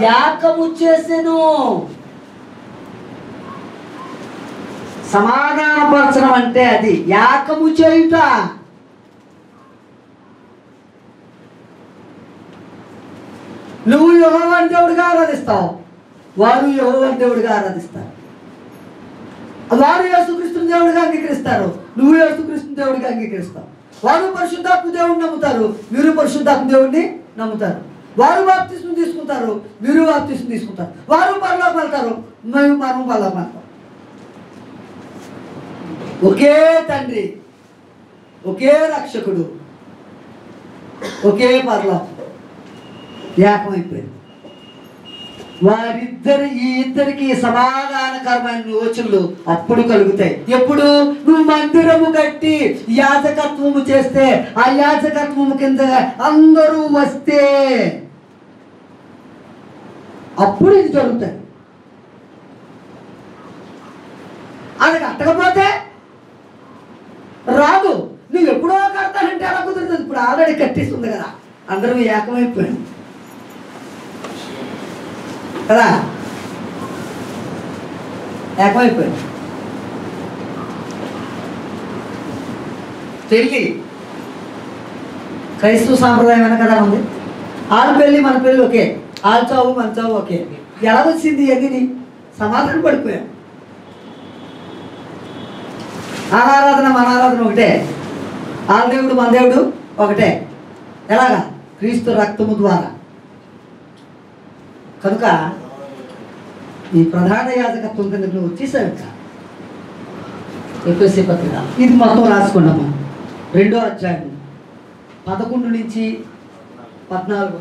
యాకము చేసెను. సమాధానపరచడం అంటే అది యాకము చేయుట. నువ్వు యెహోవాను దేవుడిగా ఆరాధిస్తావు, వారు యెహోవాను దేవుడిగా ఆరాధిస్తారు. వారు యేసుక్రీస్తుని దేవుడిగా అంగీకరిస్తారు, నువ్వు యేసుక్రీస్తుని దేవుడిగా అంగీకరిస్తావు. వారు పరిశుద్ధాత్మ దేవుడిని నమ్ముతారు, మీరు పరిశుద్ధాత్మ దేవుడిని నమ్ముతారు. వారు బాప్తిస్మం తీసుకుంటారు, మీరు బాప్తిస్మం తీసుకుంటారు. వారు పరలోకం వెళ్తారు, మేము పరలోకం వెళ్తాం. ఒకే తండ్రి, ఒకే రక్షకుడు, ఒకే పరలోకం, ఏకమైపోయింది. ఈ ఇద్దరికి సమాధానకరమైన యోచనలు అప్పుడు కలుగుతాయి. ఎప్పుడు నువ్వు మందిరము కట్టి యాజకత్వము చేస్తే, ఆ యాజకత్వము కింద అందరూ వస్తే అప్పుడు ఇది జరుగుతుంది. అది కట్టకపోతే రాదు. నువ్వు ఎప్పుడో కడతానంటే అలా కుదురుతుంది. ఇప్పుడు ఆల్రెడీ కట్టేస్తుంది కదా, అందరూ ఏకమైపోయింది కదా, ఏకమైపోయింది. పెళ్ళి క్రైస్తవ సాంప్రదాయం అని కదా ఉంది. వాళ్ళ పెళ్ళి మన పెళ్ళి ఒకే, వాళ్ళ చావు మన చావు ఒకే. ఎలా వచ్చింది ఎన్ని సమాధానం పడిపోయాం. ఆరాధన మన ఆరాధన ఒకటే, వాళ్ళ దేవుడు మన దేవుడు ఒకటే. ఎలాగా? క్రీస్తు రక్తము ద్వారా. కనుక ఈ ప్రధాన యాజకత్వం కింద నువ్వు వచ్చేసావు. ఎఫెసీ పత్రిక ఇది మొత్తం రాసుకున్నాము. 2వ అధ్యాయం 11 నుంచి 14.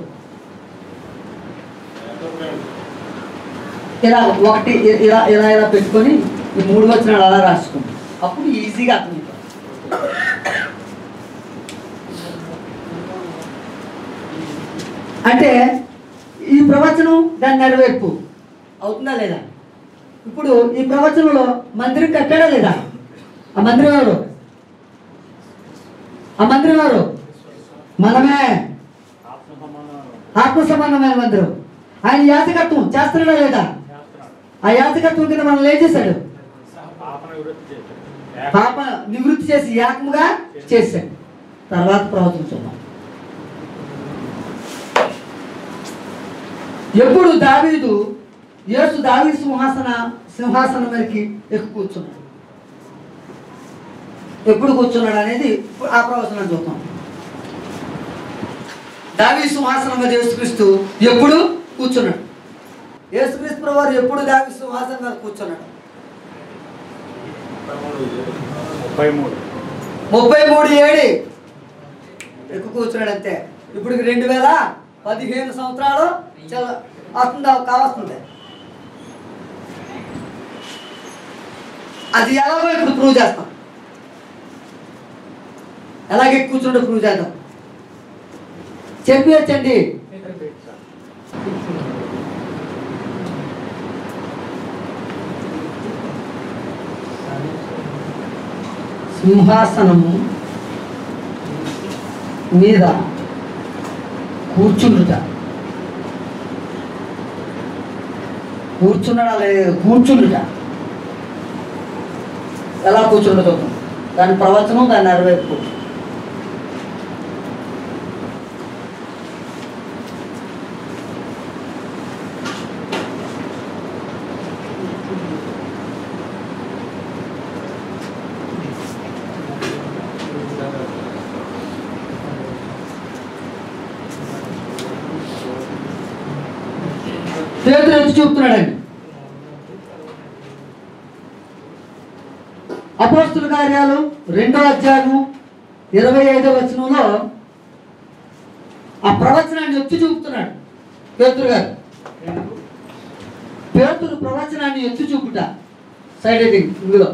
ఇలా ఒకటి ఇలా ఇలా ఇలా పెట్టుకొని ఈ 3 వచనాలు అలా రాసుకోండి. అప్పుడు ఈజీగా అర్థమవుతుంది. అంటే ఈ ప్రవచనం దాని నెరవేర్పు అవుతుందా లేదా? ఇప్పుడు ఈ ప్రవచనంలో మందిరం కట్టాడా లేదా? ఆ మందిరం ఎవరు? ఆ మందిరం ఎవరు? మనమే. ఆత్మ సంబంధమైన మందిరం. ఆయన యాజకత్వం చేస్తున్నాడా లేదా? ఆ యాజకత్వం కింద మనల్ని ఏం చేశాడు? పాప నివృత్తి చేసి ఏకముగా చేశాడు. తర్వాత ప్రవచనం చూద్దాం. ఎప్పుడు దావీదు యేసు దావీదు సింహాసనం మీదకి ఎక్కి కూర్చున్నాడు. ఎప్పుడు కూర్చున్నాడు అనేది ఆ ప్రవచనం చూద్దాం. దావీదు సింహాసనం మీద యేసుక్రీస్తు ఎప్పుడు కూర్చున్నాడు? యేసుక్రీస్తు వారు ఎప్పుడు దావీదు సింహాసనం మీద కూర్చున్నాడు? 33 ఏడి ఎక్కువ కూర్చున్నాడు అంతే. ఇప్పుడు 2015 సంవత్సరాలు కావస్తుంది. అది ఎలాగో ఇప్పుడు ప్రూవ్ చేస్తాం. ఎలాగే కూర్చుంటే ప్రూవ్ చేద్దాం. చెప్పండి. సింహాసనము మీద కూర్చుండుట. కూర్చున్నాడా లేదు, కూర్చుండుట. ఎలా కూర్చుండదు దాని ప్రవచనం, దాన్ని నెరవేర్పు. పేతురు ఎత్తి చూపుతున్నాడండి. అపోస్తుల కార్యాలు 2వ అధ్యాయము 25వ వచనంలో ఆ ప్రవచనాన్ని ఎత్తి చూపుతున్నాడు పేతురు గారు. పేతురు ప్రవచనాన్ని ఎత్తి చూపుట సైడ్ హెడ్డింగ్ ఇందులో.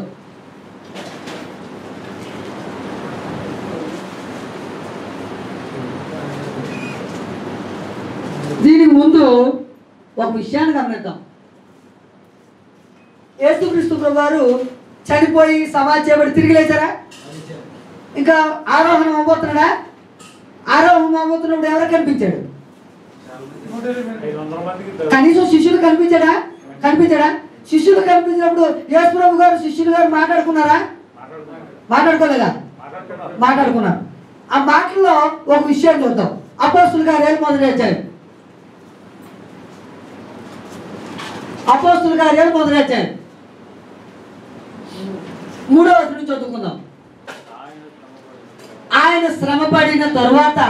దీనికి ముందు ఒక విషయాన్ని గమనిద్దాం. యేసుక్రీస్తు ప్రభువారు చనిపోయి సమాధి చేయబడి తిరిగి లేచారా? ఇంకా ఆరోహణం అవబోతున్నాడా? ఆరోహణం అవబోతున్నప్పుడు ఎవరు కనిపించాడు? కనీసం శిష్యులు కనిపించాడా? శిష్యులు కనిపించినప్పుడు యేసు ప్రభు గారు శిష్యులు గారు మాట్లాడుకున్నారా? మాట్లాడుకోలేదా? మాట్లాడుకున్నారు. ఆ మాటల్లో ఒక విషయం చూద్దాం. అపోస్తుల కార్యాలు మొదలెచ్చారు. అపోస్తుల కార్యాలు మొదలెచ్చారు 3వ వచనం చదువుకుందాం. ఆయన శ్రమపడిన తరువాత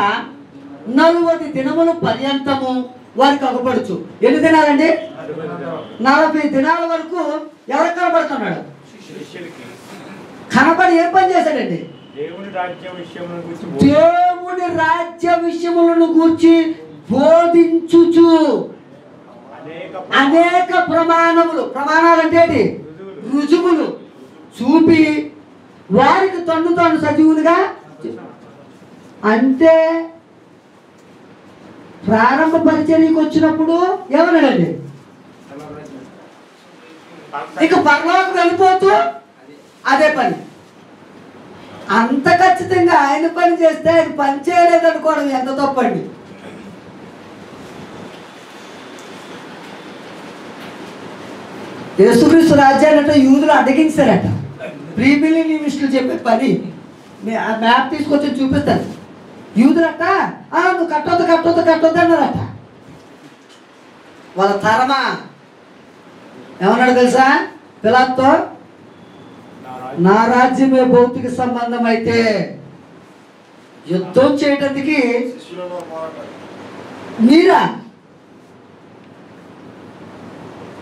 40 దినముల పర్యంతము వారికి అగపడుచు. ఎన్ని దినాలండి? 40 దినాల వరకు ఎవరికి కనబడుతున్నాడు? కనబడి ఏం పని చేశాడండి? దేవుని రాజ్య విషయములను గూర్చి బోధించుచు అనేక ప్రమాణాలు అంటే రుజువులు చూపి వారికి తాను సజీవులుగా. అంటే ప్రారంభ పరిచర్యకు వచ్చినప్పుడు ఏమన్నాడండి? ఇక పరలోకం వెళ్ళిపోతూ అదే పని. అంత ఖచ్చితంగా ఆయన పని చేస్తే ఆయన పని చేయలేదనుకోవడం ఎంత తప్పండి. యేసుక్రీస్తు రాజ్యాన్ని యూదులు అడ్డగించారట. ప్రీమిలినిస్టులు చెప్పే పని మ్యాప్ తీసుకొచ్చి చూపిస్తారు. యూదులట నువ్వు కట్టొద్దు అన్నారట. వాళ్ళ తరమా ఏమన్నాడు తెలుసా పిలాతుతో? నా రాజ్యమే భౌతిక సంబంధం అయితే యుద్ధం చేయటానికి మీరా?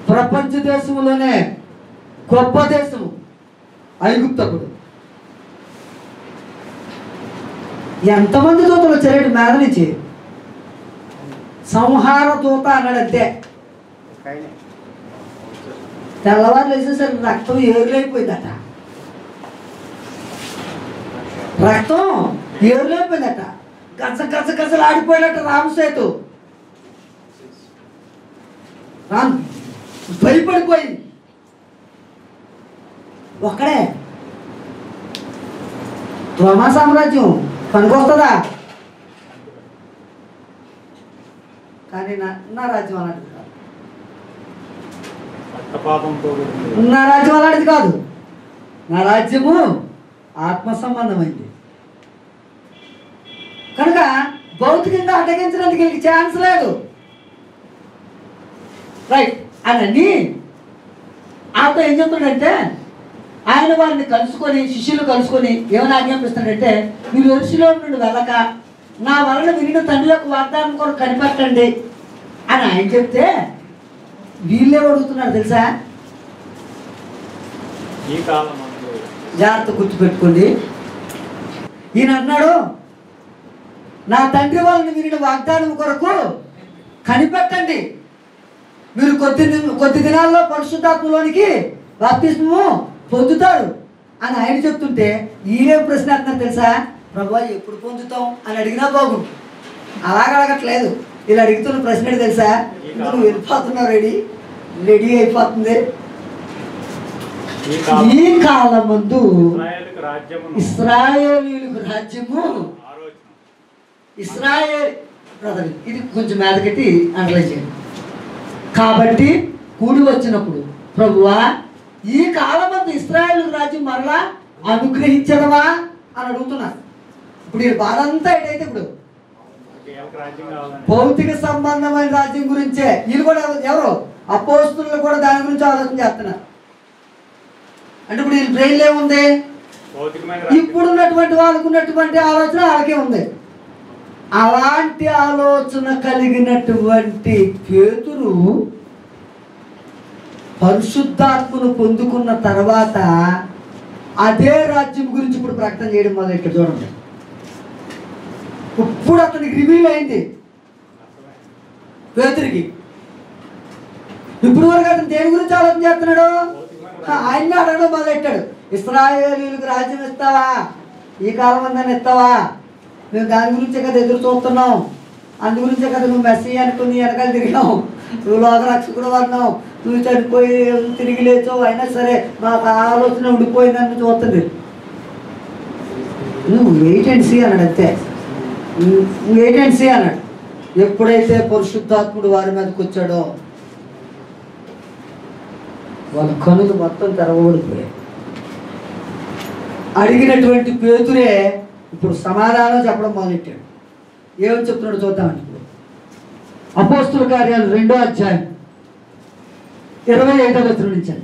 ప్రపంచ దేశంలోనే గొప్ప దేశము ఐగుప్తకుడు. ఎంతమంది దూతలు వచ్చారు మీద నుంచి? సంహార దూత అన్నాడు అంతే. తెల్లవారు వేసేసరికి రక్తం ఏరులైపోయిందట. గజలు ఆడిపోయినట్టు రామసేతు భయపడిపోయి ఒక్కడే. రోమా సామ్రాజ్యం పనికొస్తుందా? కానీ నా రాజ్యం అలాంటిది కాదు. నా రాజ్యం అలాంటిది కాదు. నా రాజ్యము ఆత్మ సంబంధమైంది కనుక భౌతికంగా అడ్డగించడానికి వీళ్ళకి ఛాన్స్ లేదు. రైట్ అని ఆతో ఏం చెప్తాడంటే ఆయన వారిని కలుసుకొని శిష్యులు కలుసుకొని ఏమైనా ఆజ్ఞాపిస్తాడంటే మీరు యెరూషలేము నుండి వెళ్ళక నా వలన వినిన తండ్రి యొక్క వాగ్దానం కొరకు కనిపెట్టండి అని ఆయన చెప్తే వీళ్ళే అడుగుతున్నారు తెలుసా? జాగ్రత్త గుర్తుపెట్టుకోండి. ఈయన అన్నాడు నా తండ్రి వాళ్ళని వినిన వాగ్దానం కొరకు కనిపెట్టండి, మీరు కొద్ది దినాల్లో పరిశుద్ధాత్మలోనికి బాప్తిస్మము పొందుతారు అని ఆయన చెప్తుంటే ఈయన ప్రశ్న అంటున్నారు తెలుసా? ప్రభువా ఎప్పుడు పొందుతాం అని అడిగినా బాగుండు. అలాగడగట్లేదు. ఇలా అడుగుతున్న ప్రశ్న ఏంటి తెలుసా? నువ్వు వెళ్ళిపోతున్నావు, రెడీ అయిపోతుంది. ఈ కాలం ముందు ఇశ్రాయేలీయులకు రాజ్యము ఇశ్రాయేల్ బ్రదర్ ఇది కొంచెం మీదకెట్టి అండర్లైన్ చేయండి. కాబట్టి కూడి వచ్చినప్పుడు ప్రభువా ఈ కాలమందు ఇశ్రాయేలు రాజ్యం మరలా అనుగ్రహించడమా అని అడుగుతున్నారు. ఇప్పుడు ఈ బాధ అంతా ఏంటైతే ఇప్పుడు భౌతిక సంబంధమైన రాజ్యం గురించే. వీళ్ళు కూడా ఎవరు అపోస్తులు కూడా దాని గురించి ఆలోచన చేస్తున్నారు. అంటే ఇప్పుడు వీళ్ళ బ్రెయిన్ ఏముంది? ఇప్పుడున్నటువంటి వాళ్ళకు ఉన్నటువంటి ఆలోచన వాళ్ళకే ఉంది. అలాంటి ఆలోచన కలిగినటువంటి పేతురు పరిశుద్ధాత్మను పొందుకున్న తర్వాత అదే రాజ్యం గురించి ఇప్పుడు ప్రకటన చేయడం మొదలెట్టాడు. చూడండి, ఇప్పుడు అతనికి రివీల్ అయింది పేతురికి. ఇప్పుడు వరకు అతను దేని గురించి ఆలోచన చేస్తున్నాడు? ఆయన్ని అడగడం మొదలెట్టాడు. ఇశ్రాయేలీయులకు రాజ్యం ఇస్తావా? ఈ కాలం అందరిని ఇస్తావా? మేము దాని గురించే కదా ఎదురు చూస్తున్నాం. అందు గురించే కదా నువ్వు మెస్సీ అనుకుని వెనకాల తిరిగావు, నువ్వు లోకరక్షకుడు అన్నావు, నువ్వు చనిపోయి తిరిగి లేచావు. అయినా సరే మాకు ఆలోచన ఉండిపోయిందని చూస్తుంది. నువ్వు వెయిట్ అండ్ సీ అన్నాడు. అంతే, వెయిట్ అండ్ సీ అన్నాడు. ఎప్పుడైతే పరిశుద్ధాత్ముడు వారి మీదకి వచ్చాడో వాళ్ళ కనులు మొత్తం తెరవబడిపోయాయి. అడిగినటువంటి పేతురే ఇప్పుడు సమాధానం చెప్పడం మొదలెట్టాడు. ఏమని చెప్తున్నాడు చూద్దామండి. ఇప్పుడు అపోస్తుల కార్యాలు 2వ అధ్యాయం 25వ వచనం నుంచి.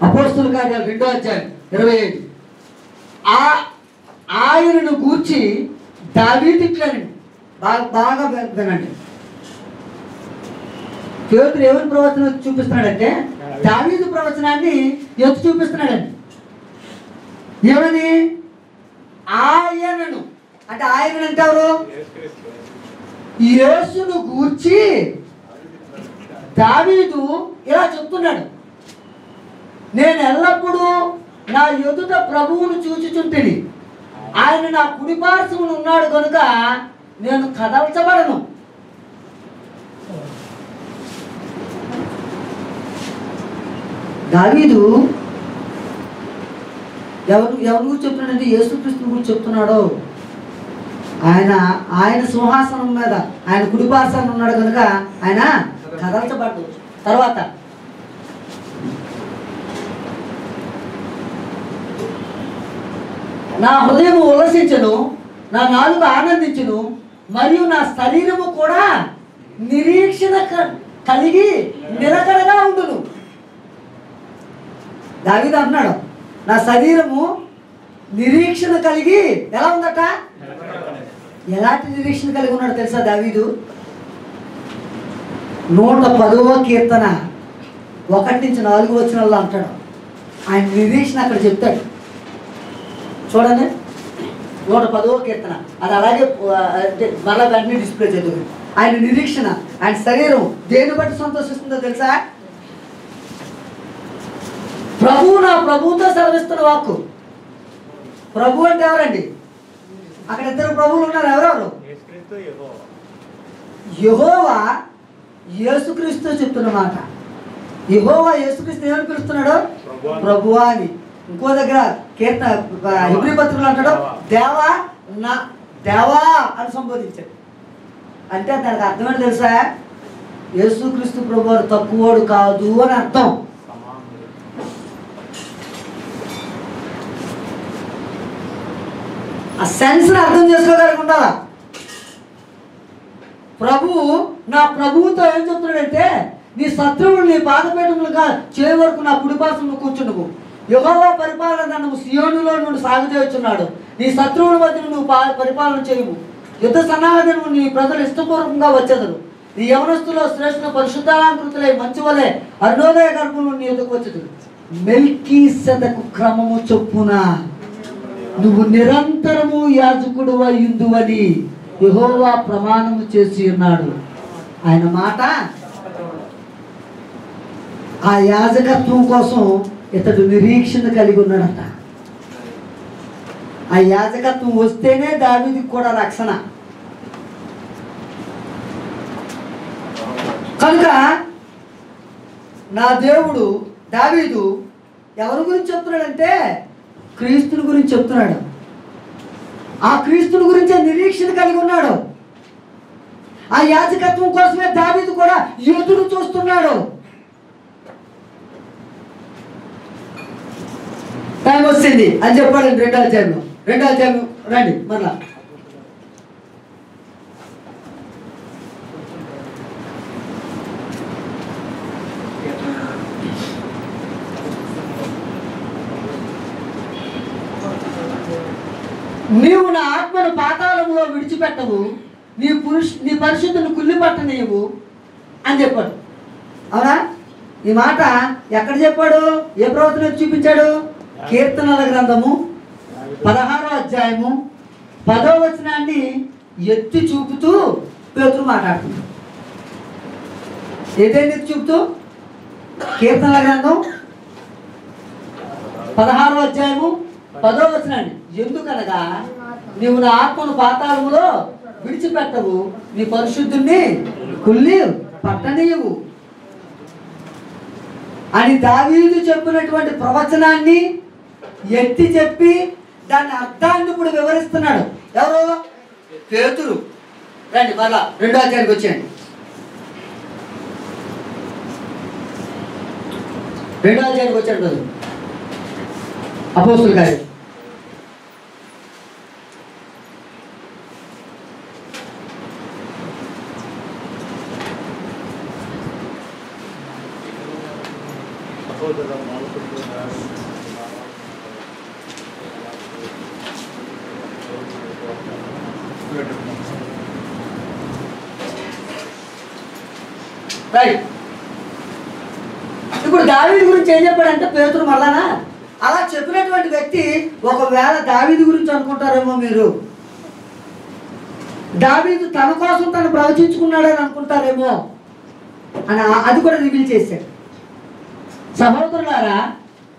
అపోస్తుల కార్యాలు 2వ అధ్యాయం 25. ఆయనను గూర్చి దావీదు ఇట్లనండి, బాగా వినండి. పేతురు ఎవరి ప్రవచనం చూపిస్తున్నాడంటే దావీదు ప్రవచనాన్ని ఎత్తు చూపిస్తున్నాడండి. ఏమని? ఆయనను అంటే ఆయన అంటే ఎవరు? యేసును గూర్చి దావీదు ఇలా చెప్తున్నాడు, నేను ఎల్లప్పుడూ నా ఎదుట ప్రభువును చూచుచుంటిని, ఆయన నా కుడిపార్శ్వమున ఉన్నాడు కనుక నేను కదల్చబడను. దావీదు ఎవరి గురించి చెప్తున్నాడంటే యేసుక్రీస్తు గురించి చెప్తున్నాడు. ఆయన సింహాసనం మీద ఆయన కుడిపార్శ్వమున ఉన్నాడు కనుక ఆయన కదల్చబడ్డు. తర్వాత నా హృదయము ఉల్లసించెను, నా నాలుక ఆనందించును, మరియు నా శరీరము కూడా నిరీక్షణ కలిగి నిలకడగా ఉండును. దావీదు అంటున్నాడు, నా శరీరము నిరీక్షణ కలిగి ఎలా ఉందట? ఎలాంటి నిరీక్షణ కలిగి ఉన్నాడు తెలుసా దావీదు? 110వ కీర్తన 1-4 వచనాల్లో అంటాడు. ఆయన నిరీక్షణ అక్కడ చెప్తాడు. చూడండి, 110వ కీర్తన. అది అలాగే మరలా వెంటనే డిస్ప్లే చేద్దాం. ఆయన నిరీక్షణ, ఆయన శరీరం దేన్ని బట్టి సంతోషిస్తుందో తెలుసా? ప్రభువు నా ప్రభువుతో సెలవిస్తున్న వాక్కు. ప్రభు అంటే ఎవరండి? అక్కడ ఇద్దరు ప్రభువులు ఉన్నారు. ఎవరెవరు? యెహోవా యేసుక్రీస్తు చెప్తున్న మాట. యెహోవా యేసుక్రీస్తు ఏమని పిలుస్తున్నాడు? ప్రభువా అని. ఇంకో దగ్గర కీర్తన హెబ్రీ పత్రికలో అంటాడు, దేవా నా దేవా అని సంబోధించాడు. అంటే దానికి అర్థమేంటి తెలుసా? యేసుక్రీస్తు ప్రభువారు తక్కువోడు కాదు అని అర్థం. ఆ సెన్స్ని అర్థం చేసుకోగలిగి ఉండాలా. ప్రభువు నా ప్రభువుతో ఏం చెప్తున్నాడంటే, నీ శత్రువులు నీ పాదపీఠములుగా చేయ వరకు నా కుడిపార్శ్వమున కూర్చుండుకు. యెహోవా పరిపాలన నన్ను సియోనులో నుండి సాగుచేయుచున్నాడు. నీ శత్రువుల మధ్య నువ్వు పరిపాలన చేయము. యుద్ధ సన్నాహము నీ ప్రజలు ఇష్టపూర్వకంగా వచ్చేదరు. నీ యవనస్తులో శ్రేష్ఠ పరిశుద్ధాలంకృతులై మంచి వలె అరుణోదయ గర్భము నీ ఎదుకు వచ్చేది. మెల్కీసెదకు క్రమము చొప్పున నువ్వు నిరంతరము యాజకుడు అయ్యుందువని యెహోవా ప్రమాణము చేసి ఉన్నాడు. ఆయన మాట. ఆ యాజకత్వం కోసం ఇతడు నిరీక్షణ కలిగి ఉన్నాడట. ఆ యాజకత్వం వస్తేనే దావీదుకి కూడా రక్షణ. కనుక నా దేవుడు దావీదు ఎవరి గురించి చెప్తున్నాడంటే క్రీస్తుని గురించి చెప్తున్నాడు. ఆ క్రీస్తుని గురించే నిరీక్షణ కలిగి ఉన్నాడు. ఆ యాజకత్వం కోసమే దావీదు కూడా ఎదురు చూస్తున్నాడు. టైం వచ్చింది అని చెప్పాడు. 2వ అధ్యాయం రండి మరలా. నీవు నా ఆత్మను పాతాళంలో విడిచిపెట్టవు, నీ పరిశుద్ధుని కుళ్ళి పట్టనీయవు అని చెప్పాడు. అవునా? ఈ మాట ఎక్కడ చెప్పాడు? ఏ ప్రవచనం చూపించాడు? కీర్తనల గ్రంథము 16వ అధ్యాయము 10వ వచనాన్ని ఎత్తి చూపుతూ పేతురు మాట్లాడుతున్నాడు. ఏదైనా ఎత్తి చూపుతూ? కీర్తనల గ్రంథం 16వ అధ్యాయము 10వ వచనాన్ని. ఎందుకనగా నీవు నా ఆత్మను పాతాళములో విడిచిపెట్టవు, నీ పరిశుద్ధుణ్ణి కుళ్ళి పట్టనీయవు అని దావీదు చెప్పినటువంటి ప్రవచనాన్ని ఎత్తి చెప్పి దాని అర్థాన్ని ఇప్పుడు వివరిస్తున్నాడు. ఎవరు? పేతురు. రండి మళ్ళా 2వ అధ్యాయానికి వచ్చేయండి. 2వ అధ్యాయానికి వచ్చాడు కదా అపోస్తుల కార్యం. రైట్. ఇప్పుడు దావీదు గురించి ఏం చెప్పాడంటే పేతురు మళ్ళానా అలా చెప్పినటువంటి వ్యక్తి ఒకవేళ దావీదు గురించి అనుకుంటారేమో మీరు, దావీదు తన కోసం తను ప్రవచించుకున్నాడని అనుకుంటారేమో అని అది కూడా రివీల్ చేశాడు. సహోదరులారా,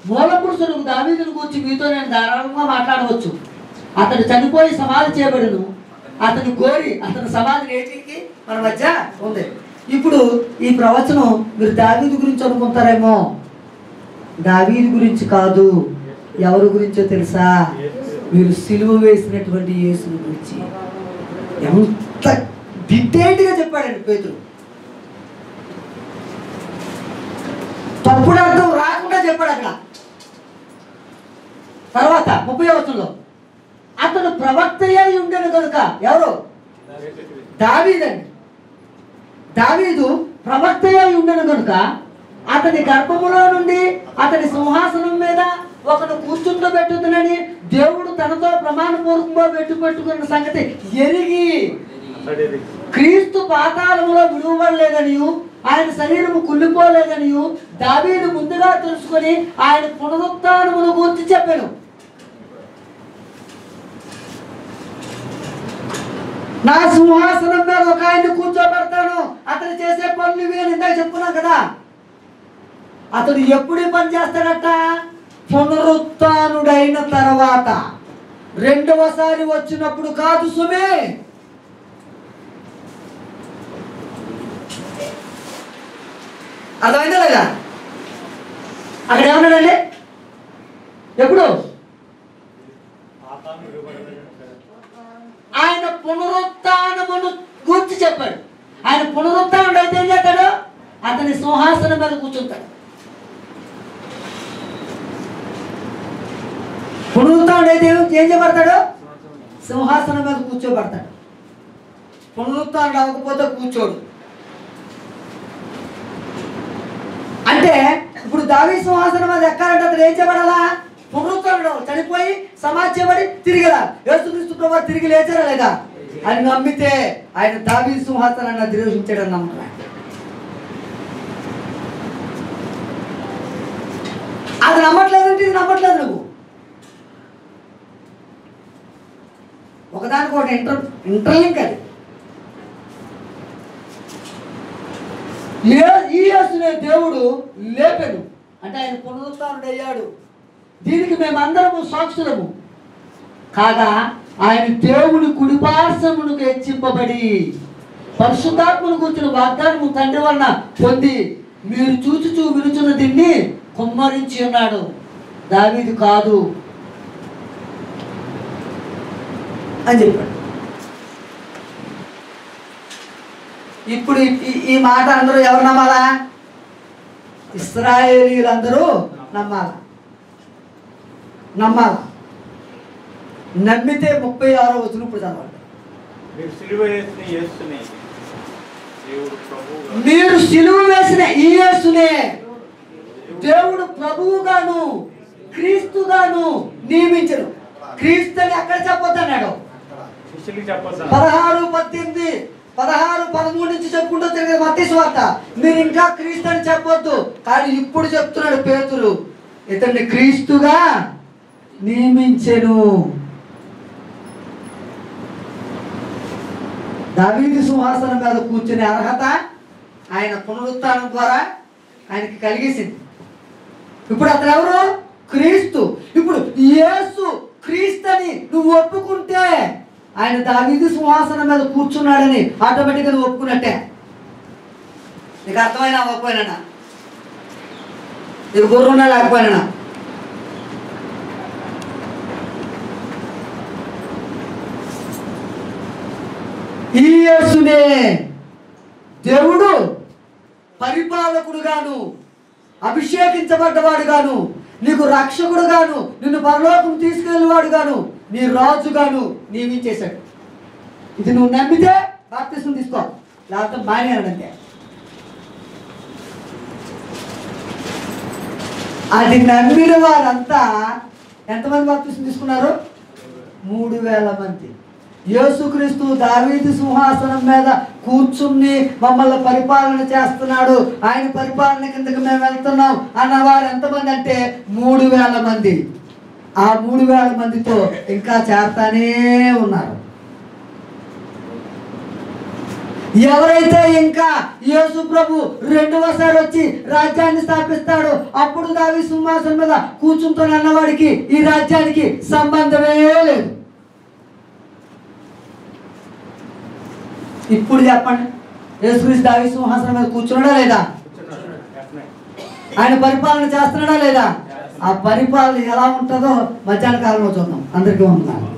మూల పురుషులకు దావీదుని గురించి మీతో నేను ధారాళంగా మాట్లాడవచ్చు. అతడు చనిపోయి సమాధి చేయబడును, అతను కోరి అతని సమాధి నేటికి మన మధ్య ఉంది. ఇప్పుడు ఈ ప్రవచనం మీరు దావీదు గురించి అనుకుంటారేమో, దావీదు గురించి కాదు. ఎవరి గురించో తెలుసా? మీరు సిలువ వేసినటువంటి యేసుని గురించి. ఎంత డీటెయిల్డ్గా చెప్పాడండి పేతురు. తప్పుడు అర్థం రాకుండా చెప్పాడు అక్కడ. తర్వాత 30వ వచనంలో అతడు ప్రవక్త అయి ఉండేను కనుక. ఎవరు? దావీదండి. దావీదు ప్రవక్త అయి ఉండేను కనుక అతని గర్భములో నుండి అతని సింహాసనం మీద ఒకడు కూర్చుండబెట్టుతునని దేవుడు తనతో ప్రమాణపూర్వకంగా పెట్టుకున్న సంగతి ఎరిగి క్రీస్తు పాతాళములో విడువబడలేదనియు ఆయన శరీరము కుళ్ళిపోలేదనియు దావీదు ముందుగా తెలుసుకొని ఆయన పునరుత్థానమును గురించి చెప్పాను. నా సింహాసనం మీద ఒక ఆయన కూర్చోబెడతాను, అతను చేసే పనులు ఇవి అని ఇందాక చెప్పుకున్నాం కదా. అతడు ఎప్పుడు పని చేస్తాడట? పునరుత్థానుడైన తర్వాత, రెండవసారి వచ్చినప్పుడు కాదు సుమే. అదైనా లేదా? అక్కడ ఏమన్నాడండి? ఎప్పుడు? ఆయన పునరుత్థానమును గురించి చెప్పాడు. ఆయన పునరుత్థానుడు అయితే ఏం చేస్తాడు? అతని సింహాసనం మీద కూర్చుంటాడు. పునరుత్థానుడు అయితే ఏం చేయబడతాడు? సింహాసనం మీద కూర్చోబడతాడు. పునరుత్థానుడు అవ్వకపోతే కూర్చోడు. అంటే ఇప్పుడు దావీదు సింహాసనం మీద ఎక్కాలంటే అతను ఏం చేయబడాలా? పునరుత్థానుడు చనిపోయి సమాధి చేయబడి తిరిగిరా. యేసుక్రీస్తు ప్రభువు తిరిగి లేచారా లేదా అని నమ్మితే ఆయన దావీదు సింహాసనాన్ని అధిరోహించాడని నమ్ముతున్నాడు. అది నమ్మట్లేదంటే ఇది నమ్మట్లేదు నువ్వు. ఒకదానికి ఒకటి ఇంటర్లింక్ అది. ఈ యేసునే దేవుడు లేపెను అంటే ఆయన పునరుత్థానుడు అయ్యాడు. దీనికి మేమందరము సాక్షులము కాగా ఆయన దేవుని కుడిపార్శ్వమునకు హెచ్చింపబడి పరిశుద్ధాత్మను కూర్చున్న వాగ్దానము తండ్రి వలన పొంది మీరు చూచుచూ వినుచున్న దీన్ని కుమ్మరించి ఉన్నాడు. దావీదు కాదు. అని చెప్పాడు. ఇప్పుడు ఈ మాట అందరూ ఎవరు నమ్మాలా? ఇశ్రాయేలీయులందరూ నమ్మాలా. నమ్మితే 36వ వచనం ఇప్పుడు చదవండి. మీరు సిలువ వేసిన ఈ యేసునే దేవుడు ప్రభువుగాను క్రీస్తుగాను నియమించను. క్రీస్తుని ఎక్కడ చెప్పొద్దన్నాడు? 16, 18, 16, 13 నుంచి చెప్పుకుంటూ తిరిగి మత్తయి సువార్త. మీరు ఇంకా క్రీస్తు అని చెప్పొద్దు. కానీ ఇప్పుడు చెప్తున్నాడు పేతురు, ఇతన్ని క్రీస్తుగా నియమించెను. దావీదు సింహాసనం మీద కూర్చునే అర్హత ఆయన పునరుత్థానం ద్వారా ఆయనకి కలిగేసింది. ఇప్పుడు అతను ఎవరు? క్రీస్తు. ఇప్పుడు యేసు క్రీస్తుని నువ్వు ఒప్పుకుంటే ఆయన దావీదు సింహాసనం మీద కూర్చున్నాడని ఆటోమేటిక్గా నువ్వు ఒప్పుకున్నట్టే. నీకు అర్థమైనా అవ్వకపోయినా, నీకు బుర్రున్నా లేకపోయినా, ఈ యేసునే దేవుడు పరిపాలకుడుగాను అభిషేకించబడ్డవాడుగాను నీకు రక్షకుడుగాను నిన్ను పరలోకం తీసుకెళ్ళేవాడుగాను నీ రాజుగాను నియమించేశాడు. ఇది నువ్వు నమ్మితే బాప్తిసం తీసుకో, లేకపోతే మానేయాలంటే. అది నమ్మిన వారంతా ఎంతమంది బాప్తిసం తీసుకున్నారు? 3000 మంది. యేసుక్రీస్తు దావీదు సింహాసనం మీద కూర్చుని మమ్మల్ని పరిపాలన చేస్తున్నాడు, ఆయన పరిపాలన కిందకి మేము వెళ్తున్నాం అన్నవారు ఎంతమంది అంటే 3000 మంది. ఆ 3000 మందితో ఇంకా చేరతానే ఉన్నారు. ఎవరైతే ఇంకా యేసు ప్రభు రెండవసారి వచ్చి రాజ్యాన్ని స్థాపిస్తాడో అప్పుడు దావీదు సింహాసనం మీద కూర్చుంటాను అన్నవాడికి ఈ రాజ్యానికి సంబంధమే లేదు. ఇప్పుడు చెప్పండి, యేసుక్రీస్తు దావీదు సింహాసనం మీద కూర్చున్నాడా లేదా? ఆయన పరిపాలన చేస్తున్నాడా లేదా? ఆ పరిపాలన ఎలా ఉంటుందో మధ్యాహ్న కాలంలో చూద్దాం. అందరికీ వందనాలు.